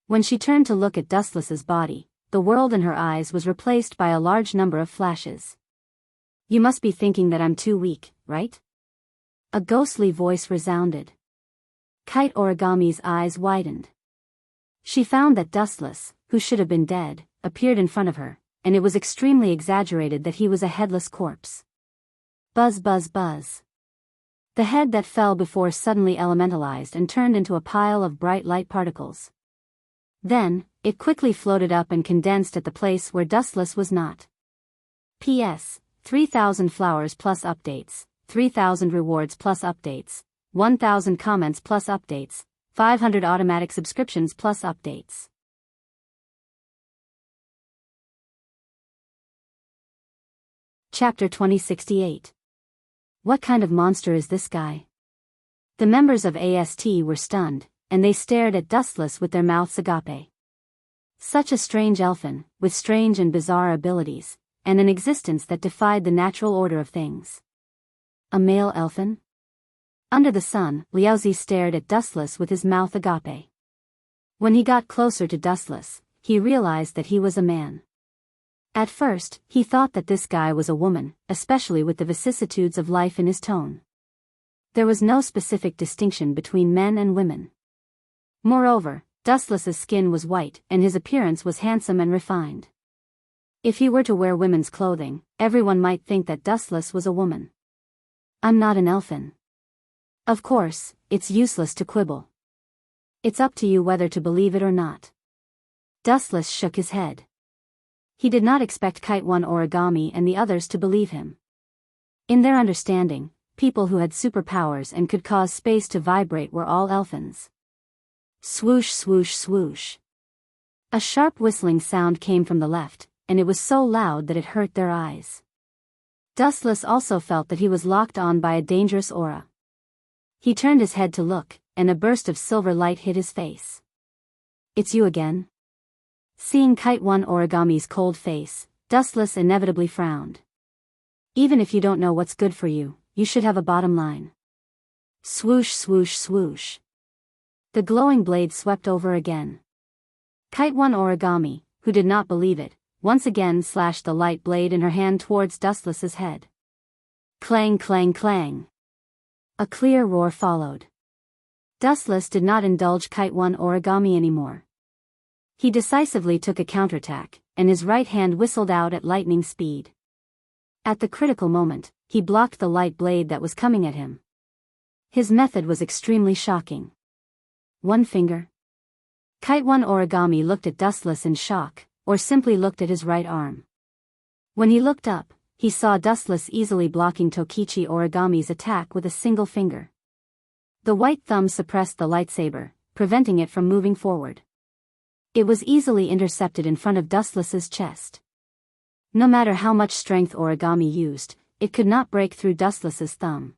When she turned to look at Dustless's body, the world in her eyes was replaced by a large number of flashes. You must be thinking that I'm too weak, right? A ghostly voice resounded. Kite Origami's eyes widened. She found that Dustless, who should have been dead, appeared in front of her, and it was extremely exaggerated that he was a headless corpse. Buzz buzz buzz. The head that fell before suddenly elementalized and turned into a pile of bright light particles. Then, it quickly floated up and condensed at the place where Dustless was not. P.S. 3,000 flowers plus updates, 3,000 rewards plus updates, 1,000 comments plus updates, 500 automatic subscriptions plus updates. Chapter 2068. What kind of monster is this guy? The members of AST were stunned, and they stared at Dustless with their mouths agape. Such a strange elfin, with strange and bizarre abilities, and an existence that defied the natural order of things. A male elfin? Under the sun, Liaozi stared at Dustless with his mouth agape. When he got closer to Dustless, he realized that he was a man. At first, he thought that this guy was a woman, especially with the vicissitudes of life in his tone. There was no specific distinction between men and women. Moreover, Dustless's skin was white and his appearance was handsome and refined. If he were to wear women's clothing, everyone might think that Dustless was a woman. I'm not an elfin. Of course, it's useless to quibble. It's up to you whether to believe it or not. Dustless shook his head. He did not expect Kite One Origami and the others to believe him. In their understanding, people who had superpowers and could cause space to vibrate were all elfins. Swoosh swoosh swoosh. A sharp whistling sound came from the left, and it was so loud that it hurt their eyes. Dustless also felt that he was locked on by a dangerous aura. He turned his head to look, and a burst of silver light hit his face. It's you again? Seeing Kite One Origami's cold face, Dustless inevitably frowned. Even if you don't know what's good for you, you should have a bottom line. Swoosh swoosh swoosh. The glowing blade swept over again. Kite One Origami, who did not believe it, once again slashed the light blade in her hand towards Dustless's head. Clang clang clang. A clear roar followed. Dustless did not indulge Kite 1 origami anymore. He decisively took a counterattack, and his right hand whistled out at lightning speed. At the critical moment, he blocked the light blade that was coming at him. His method was extremely shocking. One finger? Kite 1 origami looked at Dustless in shock, or simply looked at his right arm. When he looked up, he saw Dustless easily blocking Tokichi origami's attack with a single finger. The white thumb suppressed the lightsaber, preventing it from moving forward. It was easily intercepted in front of Dustless's chest. No matter how much strength origami used, it could not break through Dustless's thumb.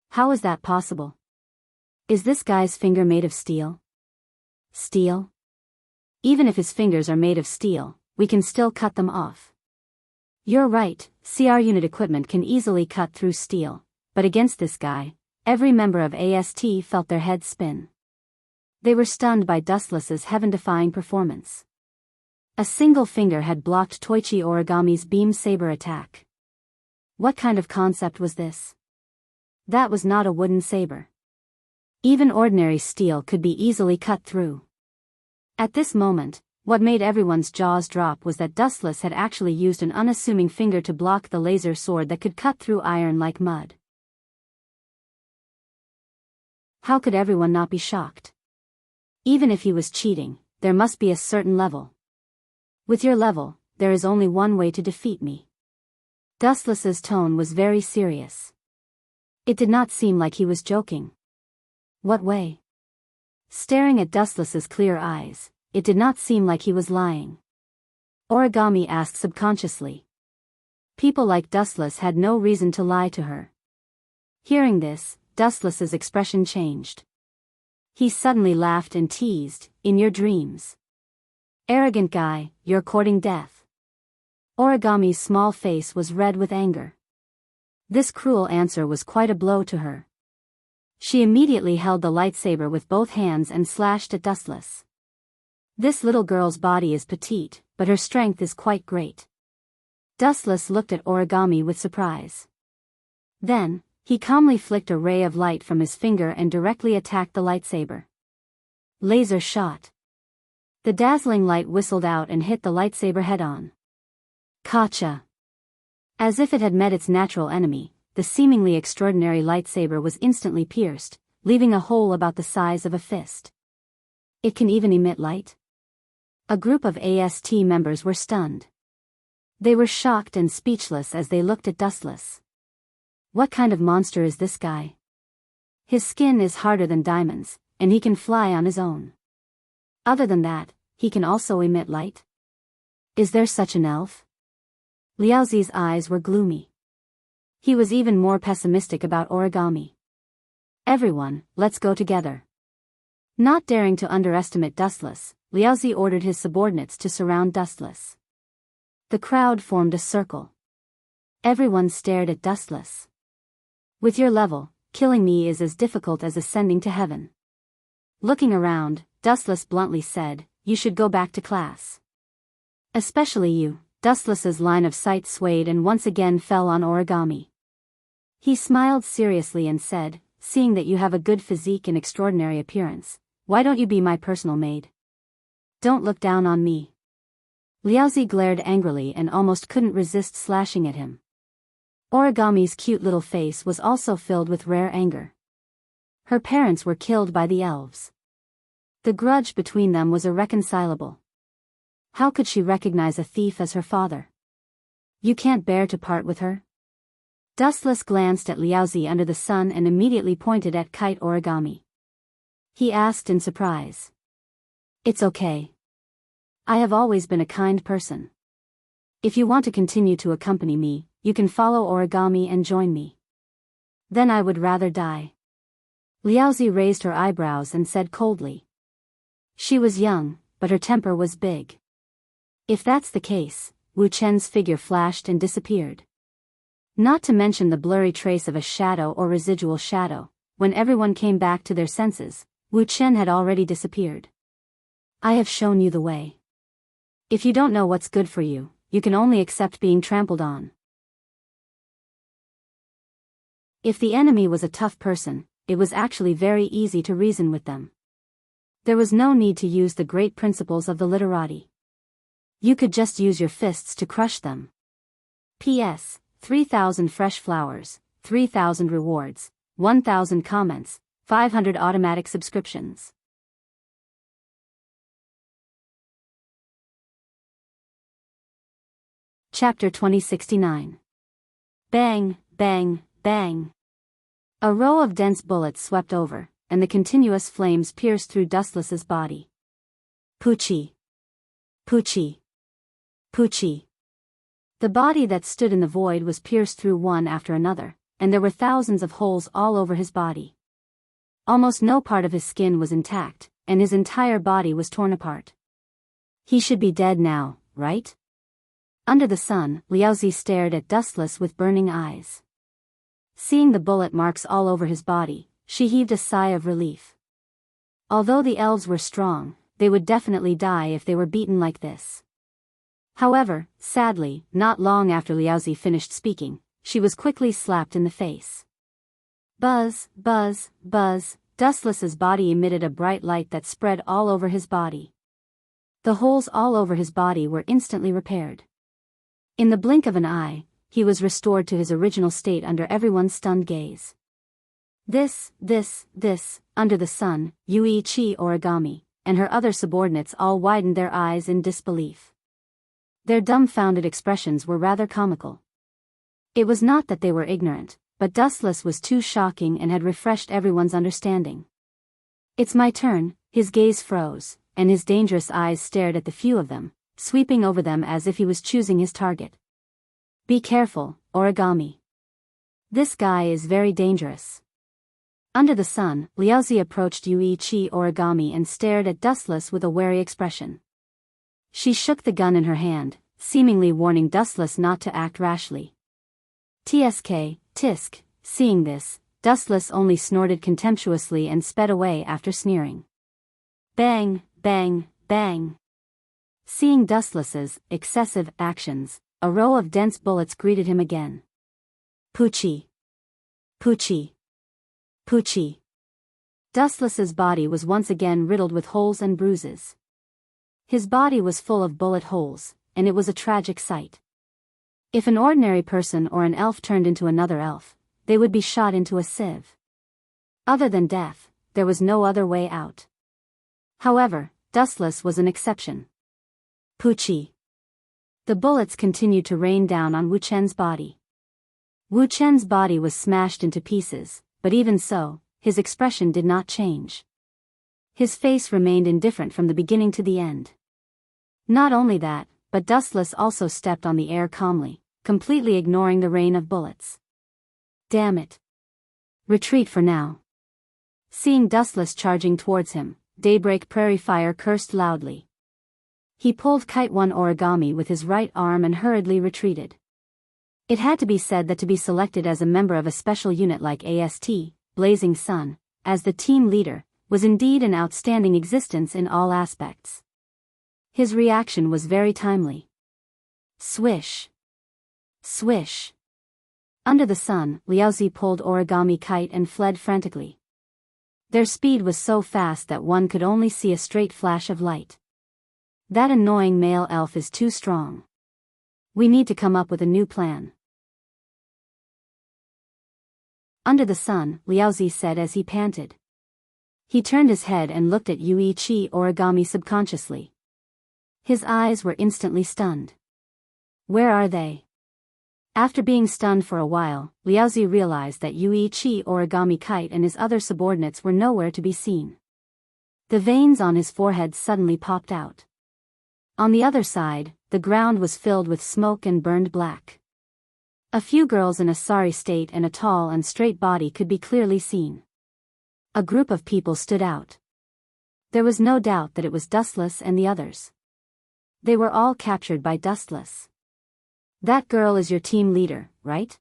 How is that possible? Is this guy's finger made of steel? Steel? Even if his fingers are made of steel, we can still cut them off. You're right, CR unit equipment can easily cut through steel, but against this guy, every member of AST felt their heads spin. They were stunned by Dustless's heaven-defying performance. A single finger had blocked Toichi origami's beam saber attack. What kind of concept was this? That was not a wooden saber. Even ordinary steel could be easily cut through. At this moment, what made everyone's jaws drop was that Dustless had actually used an unassuming finger to block the laser sword that could cut through iron like mud. How could everyone not be shocked? Even if he was cheating, there must be a certain level. With your level, there is only one way to defeat me. Dustless's tone was very serious. It did not seem like he was joking. What way? Staring at Dustless's clear eyes, it did not seem like he was lying. Origami asked subconsciously. People like Dustless had no reason to lie to her. Hearing this, Dustless's expression changed. He suddenly laughed and teased, "In your dreams. Arrogant guy, you're courting death." Origami's small face was red with anger. This cruel answer was quite a blow to her. She immediately held the lightsaber with both hands and slashed at Dustless. This little girl's body is petite, but her strength is quite great. Dustless looked at Origami with surprise. Then, he calmly flicked a ray of light from his finger and directly attacked the lightsaber. Laser shot. The dazzling light whistled out and hit the lightsaber head-on. Gotcha! As if it had met its natural enemy, the seemingly extraordinary lightsaber was instantly pierced, leaving a hole about the size of a fist. It can even emit light? A group of AST members were stunned. They were shocked and speechless as they looked at Dustless. What kind of monster is this guy? His skin is harder than diamonds, and he can fly on his own. Other than that, he can also emit light? Is there such an elf? Liaozi's eyes were gloomy. He was even more pessimistic about Origami. Everyone, let's go together. Not daring to underestimate Dustless, Liaozi ordered his subordinates to surround Dustless. The crowd formed a circle. Everyone stared at Dustless. With your level, killing me is as difficult as ascending to heaven. Looking around, Dustless bluntly said, "You should go back to class." Especially you. Dustless's line of sight swayed and once again fell on Origami. He smiled seriously and said, "Seeing that you have a good physique and extraordinary appearance, why don't you be my personal maid? Don't look down on me." Liaozi glared angrily and almost couldn't resist slashing at him. Origami's cute little face was also filled with rare anger. Her parents were killed by the elves. The grudge between them was irreconcilable. How could she recognize a thief as her father? You can't bear to part with her? Dustless glanced at Liaozi under the sun and immediately pointed at Kite Origami. He asked in surprise. "It's okay. I have always been a kind person. If you want to continue to accompany me, you can follow Origami and join me." "Then I would rather die." Liaozi raised her eyebrows and said coldly. She was young, but her temper was big. If that's the case, Wu Chen's figure flashed and disappeared. Not to mention the blurry trace of a shadow or residual shadow. When everyone came back to their senses, Wu Chen had already disappeared. "I have shown you the way. If you don't know what's good for you, you can only accept being trampled on." If the enemy was a tough person, it was actually very easy to reason with them. There was no need to use the great principles of the literati. You could just use your fists to crush them. P.S. 3,000 fresh flowers, 3,000 rewards, 1,000 comments, 500 automatic subscriptions. Chapter 2069. Bang, bang, bang. A row of dense bullets swept over, and the continuous flames pierced through Dustless's body. Poochie. Poochie. Poochie. The body that stood in the void was pierced through one after another, and there were thousands of holes all over his body. Almost no part of his skin was intact, and his entire body was torn apart. He should be dead now, right? Under the sun, Liaozi stared at Dustless with burning eyes. Seeing the bullet marks all over his body, she heaved a sigh of relief. Although the elves were strong, they would definitely die if they were beaten like this. However, sadly, not long after Liaozi finished speaking, she was quickly slapped in the face. Buzz, buzz, buzz, Dustless's body emitted a bright light that spread all over his body. The holes all over his body were instantly repaired. In the blink of an eye, he was restored to his original state under everyone's stunned gaze. This, under the sun, Yuichi Origami, and her other subordinates all widened their eyes in disbelief. Their dumbfounded expressions were rather comical. It was not that they were ignorant, but Dustless was too shocking and had refreshed everyone's understanding. It's my turn, his gaze froze, and his dangerous eyes stared at the few of them, sweeping over them as if he was choosing his target. Be careful, Origami. This guy is very dangerous. Under the sun, Liaozi approached Yuichi Origami and stared at Dustless with a wary expression. She shook the gun in her hand, seemingly warning Dustless not to act rashly. Tisk, seeing this, Dustless only snorted contemptuously and sped away after sneering. Bang, bang, bang. Seeing Dustless's excessive actions, a row of dense bullets greeted him again. Poochie. Poochie. Poochie. Dustless's body was once again riddled with holes and bruises. His body was full of bullet holes, and it was a tragic sight. If an ordinary person or an elf turned into another elf, they would be shot into a sieve. Other than death, there was no other way out. However, Dustless was an exception. Poochie. The bullets continued to rain down on Wu Chen's body. Wu Chen's body was smashed into pieces, but even so, his expression did not change. His face remained indifferent from the beginning to the end. Not only that, but Dustless also stepped on the air calmly, completely ignoring the rain of bullets. Damn it. Retreat for now. Seeing Dustless charging towards him, Daybreak Prairie Fire cursed loudly. He pulled Kite One Origami with his right arm and hurriedly retreated. It had to be said that to be selected as a member of a special unit like AST, Blazing Sun, as the team leader, was indeed an outstanding existence in all aspects. His reaction was very timely. Swish. Swish. Under the sun, Liaozi pulled Origami Kite and fled frantically. Their speed was so fast that one could only see a straight flash of light. That annoying male elf is too strong. We need to come up with a new plan. Under the sun, Liaozi said as he panted. He turned his head and looked at Yuichi Origami subconsciously. His eyes were instantly stunned. Where are they? After being stunned for a while, Liaozi realized that Yuichi Origami Kite and his other subordinates were nowhere to be seen. The veins on his forehead suddenly popped out. On the other side, the ground was filled with smoke and burned black. A few girls in a sorry state and a tall and straight body could be clearly seen. A group of people stood out. There was no doubt that it was Dustless and the others. They were all captured by Dustless. That girl is your team leader, right?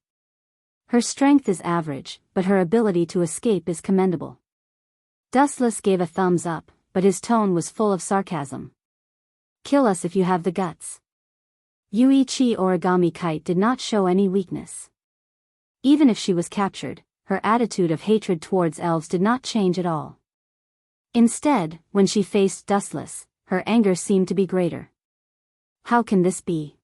Her strength is average, but her ability to escape is commendable. Dustless gave a thumbs up, but his tone was full of sarcasm. Kill us if you have the guts. Yuichi Origami Kite did not show any weakness. Even if she was captured, her attitude of hatred towards elves did not change at all. Instead, when she faced Dustless, her anger seemed to be greater. How can this be?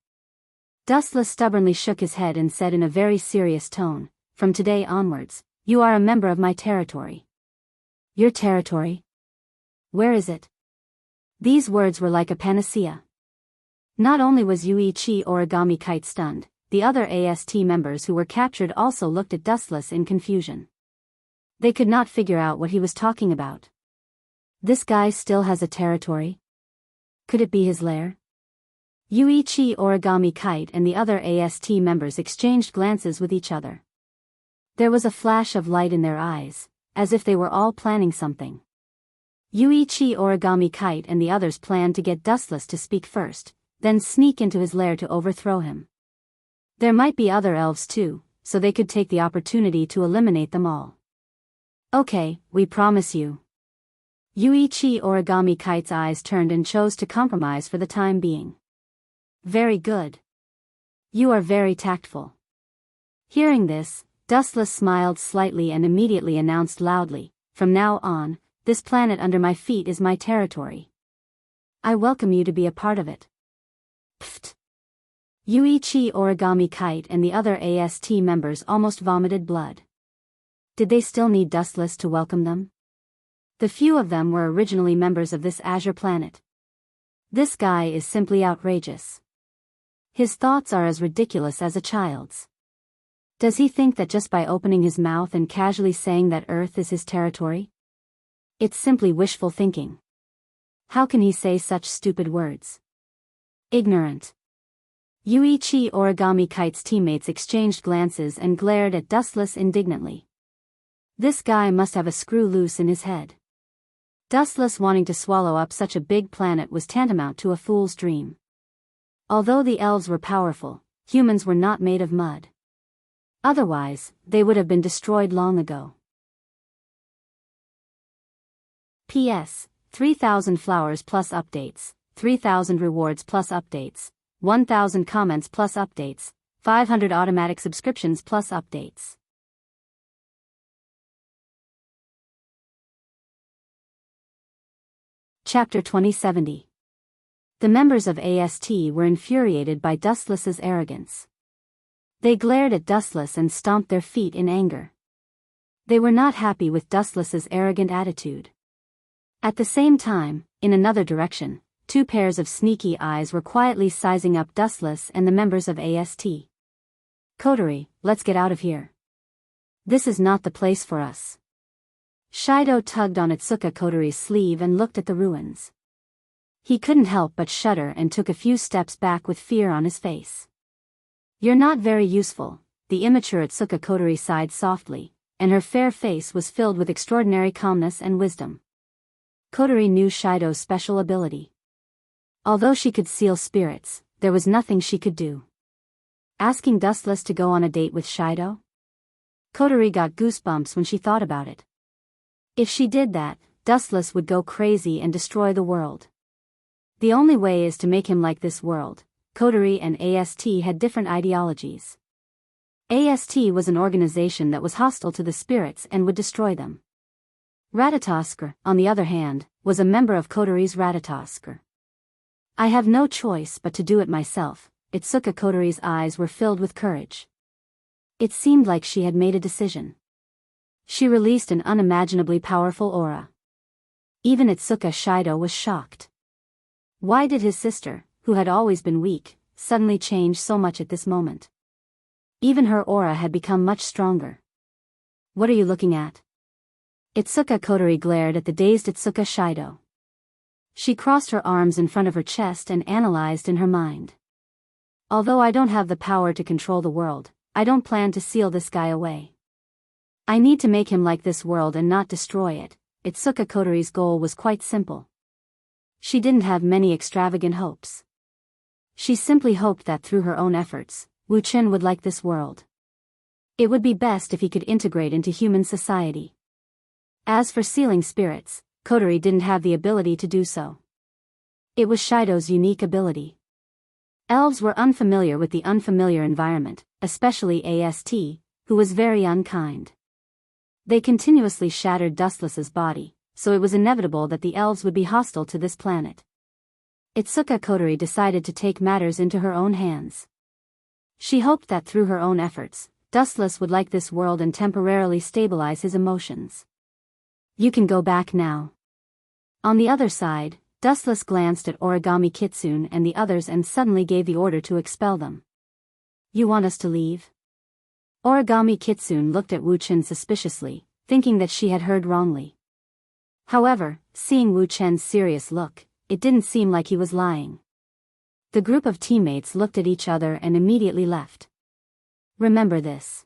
Dustless stubbornly shook his head and said in a very serious tone, "From today onwards, you are a member of my territory." "Your territory? Where is it?" These words were like a panacea. Not only was Yuichi Origami Kite stunned, the other AST members who were captured also looked at Dustless in confusion. They could not figure out what he was talking about. This guy still has a territory? Could it be his lair? Yuichi Origami Kite and the other AST members exchanged glances with each other. There was a flash of light in their eyes, as if they were all planning something. Yuichi Origami Kite and the others planned to get Dustless to speak first, then sneak into his lair to overthrow him. There might be other elves too, so they could take the opportunity to eliminate them all. "Okay, we promise you." Yuichi Origami Kite's eyes turned and chose to compromise for the time being. "Very good. You are very tactful." Hearing this, Dustless smiled slightly and immediately announced loudly, "From now on, this planet under my feet is my territory. I welcome you to be a part of it." Pfft. Yuichi Origami Kite and the other AST members almost vomited blood. Did they still need Dustless to welcome them? The few of them were originally members of this Azure planet. This guy is simply outrageous. His thoughts are as ridiculous as a child's. Does he think that just by opening his mouth and casually saying that Earth is his territory? It's simply wishful thinking. How can he say such stupid words? Ignorant. Yuichi Origami Kite's teammates exchanged glances and glared at Dustless indignantly. This guy must have a screw loose in his head. Dustless wanting to swallow up such a big planet was tantamount to a fool's dream. Although the elves were powerful, humans were not made of mud. Otherwise, they would have been destroyed long ago. P.S. 3,000 flowers plus updates, 3,000 rewards plus updates, 1,000 comments plus updates, 500 automatic subscriptions plus updates. Chapter 2070. The members of AST were infuriated by Dustless's arrogance. They glared at Dustless and stomped their feet in anger. They were not happy with Dustless's arrogant attitude. At the same time, in another direction, two pairs of sneaky eyes were quietly sizing up Dustless and the members of AST. "Kotori, let's get out of here. This is not the place for us." Shido tugged on Itsuka Kotori's sleeve and looked at the ruins. He couldn't help but shudder and took a few steps back with fear on his face. "You're not very useful," the immature Itsuka Kotori sighed softly, and her fair face was filled with extraordinary calmness and wisdom. Kotori knew Shido's special ability. Although she could seal spirits, there was nothing she could do. Asking Dustless to go on a date with Shido? Kotori got goosebumps when she thought about it. If she did that, Dustless would go crazy and destroy the world. The only way is to make him like this world. Kotori and AST had different ideologies. AST was an organization that was hostile to the spirits and would destroy them. Ratatoskr, on the other hand, was a member of Kotori's Ratatoskr. "I have no choice but to do it myself." Itsuka Kotori's eyes were filled with courage. It seemed like she had made a decision. She released an unimaginably powerful aura. Even Itsuka Shido was shocked. Why did his sister, who had always been weak, suddenly change so much at this moment? Even her aura had become much stronger. "What are you looking at?" Itsuka Kotori glared at the dazed Itsuka Shido. She crossed her arms in front of her chest and analyzed in her mind. "Although I don't have the power to control the world, I don't plan to seal this guy away. I need to make him like this world and not destroy it." Itsuka Kotori's goal was quite simple. She didn't have many extravagant hopes. She simply hoped that through her own efforts, Wu-Chin would like this world. It would be best if he could integrate into human society. As for sealing spirits, Kotori didn't have the ability to do so. It was Shido's unique ability. Elves were unfamiliar with the unfamiliar environment, especially AST, who was very unkind. They continuously shattered Dustless's body, so it was inevitable that the elves would be hostile to this planet. Itsuka Kotori decided to take matters into her own hands. She hoped that through her own efforts, Dustless would like this world and temporarily stabilize his emotions. You can go back now. On the other side, Dustless glanced at Origami Kitsune and the others and suddenly gave the order to expel them. You want us to leave? Origami Kitsune looked at Wu Chen suspiciously, thinking that she had heard wrongly. However, seeing Wu Chen's serious look, it didn't seem like he was lying. The group of teammates looked at each other and immediately left. Remember this.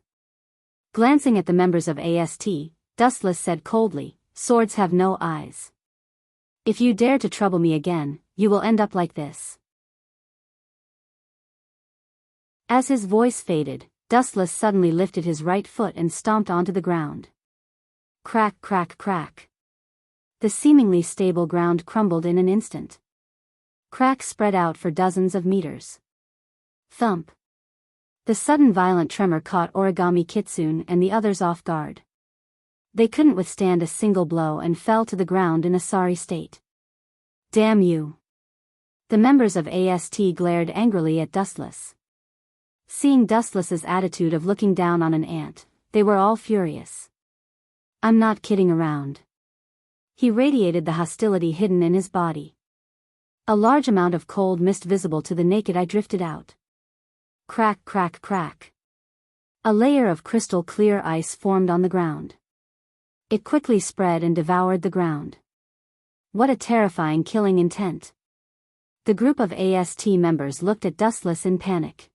Glancing at the members of AST, Dustless said coldly, swords have no eyes. If you dare to trouble me again, you will end up like this. As his voice faded, Dustless suddenly lifted his right foot and stomped onto the ground. Crack, crack, crack. The seemingly stable ground crumbled in an instant. Cracks spread out for dozens of meters. Thump. The sudden violent tremor caught Origami Kitsune and the others off guard. They couldn't withstand a single blow and fell to the ground in a sorry state. Damn you! The members of AST glared angrily at Dustless. Seeing Dustless's attitude of looking down on an ant, they were all furious. I'm not kidding around. He radiated the hostility hidden in his body. A large amount of cold mist visible to the naked eye drifted out. Crack, crack, crack. A layer of crystal clear ice formed on the ground. It quickly spread and devoured the ground. What a terrifying killing intent. The group of AST members looked at Dustless in panic.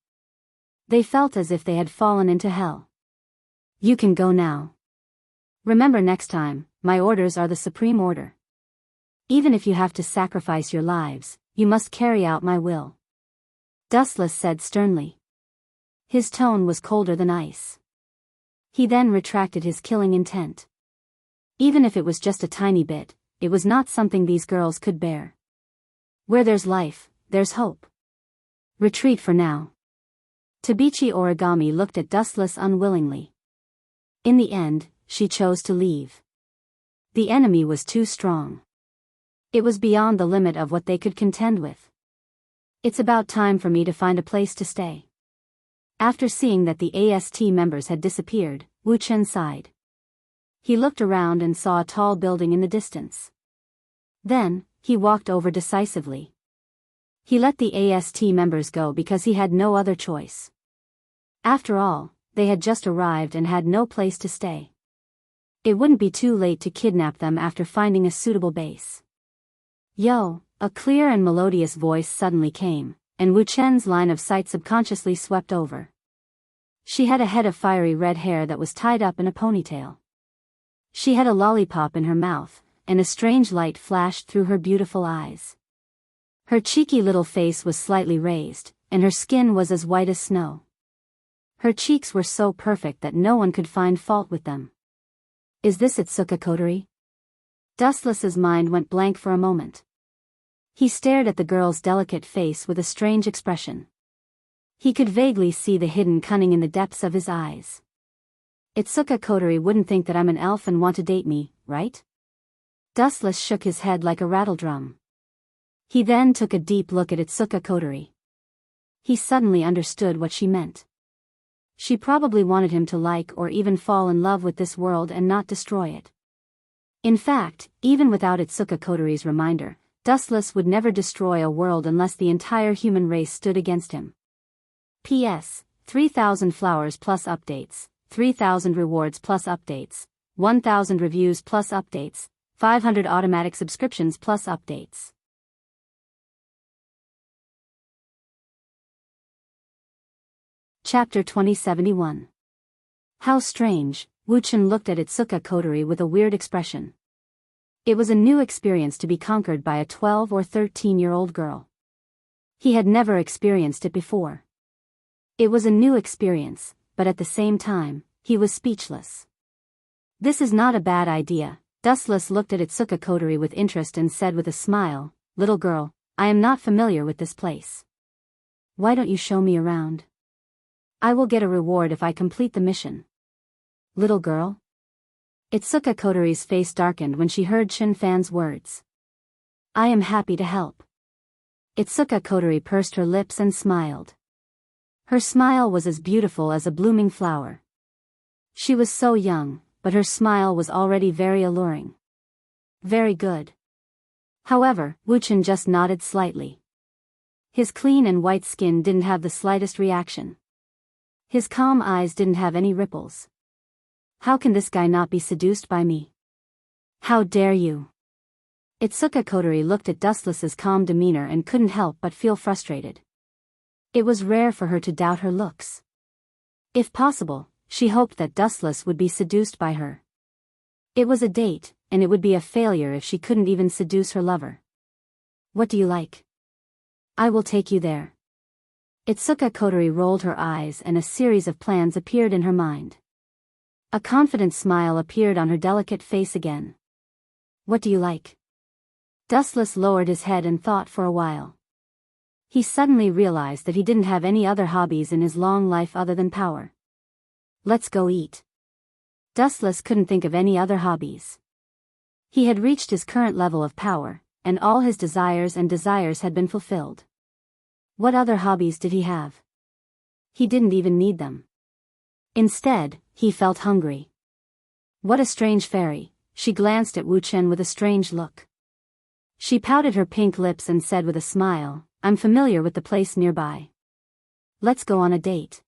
They felt as if they had fallen into hell. You can go now. Remember next time, my orders are the supreme order. Even if you have to sacrifice your lives, you must carry out my will. Dustless said sternly. His tone was colder than ice. He then retracted his killing intent. Even if it was just a tiny bit, it was not something these girls could bear. Where there's life, there's hope. Retreat for now. Tabichi Origami looked at Dustless unwillingly. In the end, she chose to leave. The enemy was too strong. It was beyond the limit of what they could contend with. It's about time for me to find a place to stay. After seeing that the AST members had disappeared, Wu Chen sighed. He looked around and saw a tall building in the distance. Then, he walked over decisively. He let the AST members go because he had no other choice. After all, they had just arrived and had no place to stay. It wouldn't be too late to kidnap them after finding a suitable base. Yo, a clear and melodious voice suddenly came, and Wu Chen's line of sight subconsciously swept over. She had a head of fiery red hair that was tied up in a ponytail. She had a lollipop in her mouth, and a strange light flashed through her beautiful eyes. Her cheeky little face was slightly raised, and her skin was as white as snow. Her cheeks were so perfect that no one could find fault with them. Is this Itsuka Kotori? Dustless's mind went blank for a moment. He stared at the girl's delicate face with a strange expression. He could vaguely see the hidden cunning in the depths of his eyes. Itsuka Kotori wouldn't think that I'm an elf and want to date me, right? Dustless shook his head like a rattledrum. He then took a deep look at Itsuka Kotori. He suddenly understood what she meant. She probably wanted him to like or even fall in love with this world and not destroy it. In fact, even without Itsuka Kotori's reminder, Dustless would never destroy a world unless the entire human race stood against him. P.S. 3,000 flowers plus updates, 3,000 rewards plus updates, 1,000 reviews plus updates, 500 automatic subscriptions plus updates. Chapter 2071. How strange, Wu Chen looked at Itsuka Kotori with a weird expression. It was a new experience to be conquered by a 12 or 13-year-old girl. He had never experienced it before. It was a new experience, but at the same time, he was speechless. This is not a bad idea. Dustless looked at Itsuka Kotori with interest and said with a smile, "Little girl, I am not familiar with this place. Why don't you show me around? I will get a reward if I complete the mission." Little girl? Itsuka Kotori's face darkened when she heard Shinfan's words. I am happy to help. Itsuka Kotori pursed her lips and smiled. Her smile was as beautiful as a blooming flower. She was so young, but her smile was already very alluring. Very good. However, Wuchen just nodded slightly. His clean and white skin didn't have the slightest reaction. His calm eyes didn't have any ripples. How can this guy not be seduced by me? How dare you? Itsuka Kotori looked at Dustless's calm demeanor and couldn't help but feel frustrated. It was rare for her to doubt her looks. If possible, she hoped that Dustless would be seduced by her. It was a date, and it would be a failure if she couldn't even seduce her lover. What do you like? I will take you there. Itsuka Kotori rolled her eyes and a series of plans appeared in her mind. A confident smile appeared on her delicate face again. What do you like? Dustless lowered his head and thought for a while. He suddenly realized that he didn't have any other hobbies in his long life other than power. Let's go eat. Dustless couldn't think of any other hobbies. He had reached his current level of power, and all his desires had been fulfilled. What other hobbies did he have? He didn't even need them. Instead, he felt hungry. What a strange fairy, she glanced at Wu Chen with a strange look. She pouted her pink lips and said with a smile, I'm familiar with the place nearby. Let's go on a date.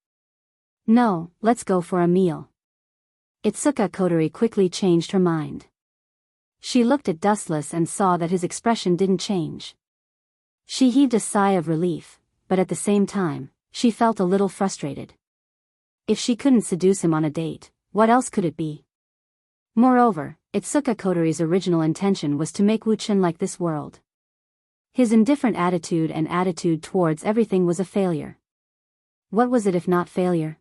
No, let's go for a meal. Itsuka Kotori quickly changed her mind. She looked at Dustless and saw that his expression didn't change. She heaved a sigh of relief, but at the same time, she felt a little frustrated. If she couldn't seduce him on a date, what else could it be? Moreover, Itsuka Kotori's original intention was to make Wu Chen like this world. His indifferent attitude and attitude towards everything was a failure. What was it if not failure?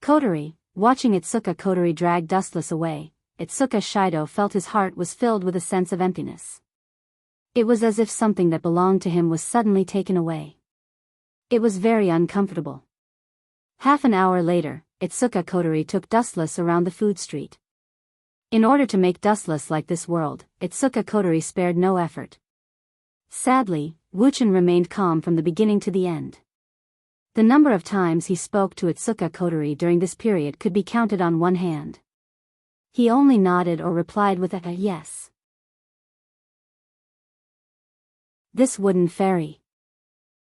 Kotori, watching Itsuka Kotori drag Dustless away, Itsuka Shido felt his heart was filled with a sense of emptiness. It was as if something that belonged to him was suddenly taken away. It was very uncomfortable. Half an hour later, Itsuka Kotori took Dustless around the food street. In order to make Dustless like this world, Itsuka Kotori spared no effort. Sadly, Wuchen remained calm from the beginning to the end. The number of times he spoke to Itsuka Kotori during this period could be counted on one hand. He only nodded or replied with a yes. This wooden fairy.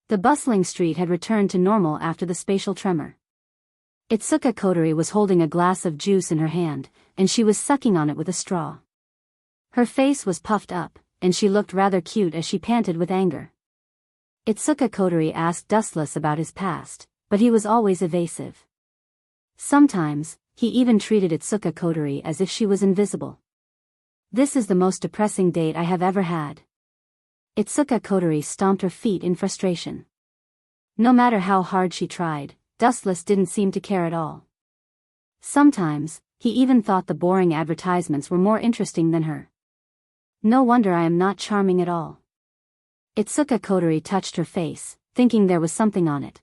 The bustling street had returned to normal after the spatial tremor. Itsuka Kotori was holding a glass of juice in her hand, and she was sucking on it with a straw. Her face was puffed up, and she looked rather cute as she panted with anger. Itsuka Kotori asked Dustless about his past, but he was always evasive. Sometimes, he even treated Itsuka Kotori as if she was invisible. This is the most depressing date I have ever had. Itsuka Kotori stomped her feet in frustration. No matter how hard she tried, Dustless didn't seem to care at all. Sometimes, he even thought the boring advertisements were more interesting than her. No wonder I am not charming at all. Itsuka Kotori touched her face, thinking there was something on it.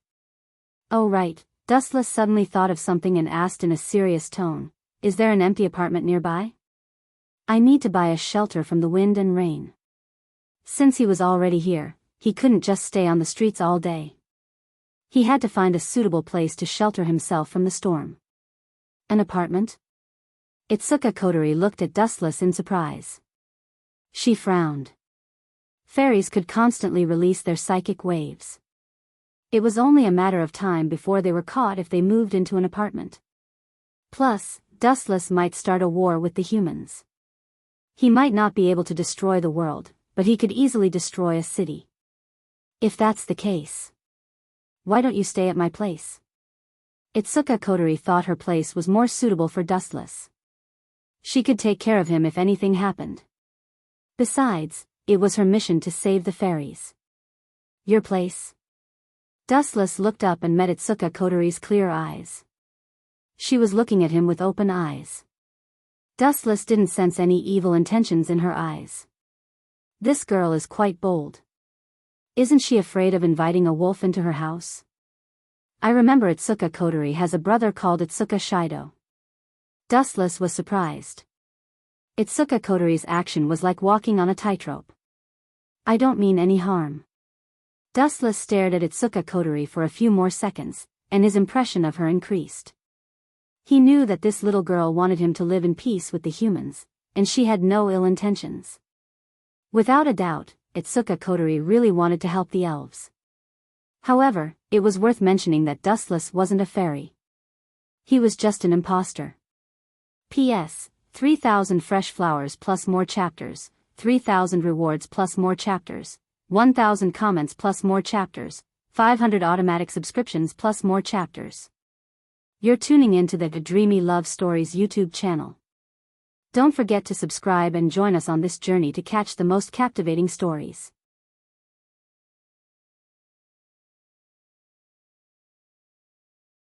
Oh right, Dustless suddenly thought of something and asked in a serious tone, is there an empty apartment nearby? I need to buy a shelter from the wind and rain. Since he was already here, he couldn't just stay on the streets all day. He had to find a suitable place to shelter himself from the storm. An apartment? Itsuka Kotori looked at Dustless in surprise. She frowned. Fairies could constantly release their psychic waves. It was only a matter of time before they were caught if they moved into an apartment. Plus, Dustless might start a war with the humans. He might not be able to destroy the world, but he could easily destroy a city. If that's the case, why don't you stay at my place? Itsuka Kotori thought her place was more suitable for Dustless. She could take care of him if anything happened. Besides, it was her mission to save the fairies. Your place? Dustless looked up and met Itsuka Kotori's clear eyes. She was looking at him with open eyes. Dustless didn't sense any evil intentions in her eyes. This girl is quite bold. Isn't she afraid of inviting a wolf into her house? I remember Itsuka Kotori has a brother called Itsuka Shido. Dustless was surprised. Itsuka Kotori's action was like walking on a tightrope. I don't mean any harm. Dustless stared at Itsuka Kotori for a few more seconds, and his impression of her increased. He knew that this little girl wanted him to live in peace with the humans, and she had no ill intentions. Without a doubt, Itsuka Kotori really wanted to help the elves. However, it was worth mentioning that Dustless wasn't a fairy. He was just an imposter. P.S. 3,000 fresh flowers plus more chapters, 3,000 rewards plus more chapters, 1,000 comments plus more chapters, 500 automatic subscriptions plus more chapters. You're tuning into the Dreamy Love Stories YouTube channel. Don't forget to subscribe and join us on this journey to catch the most captivating stories.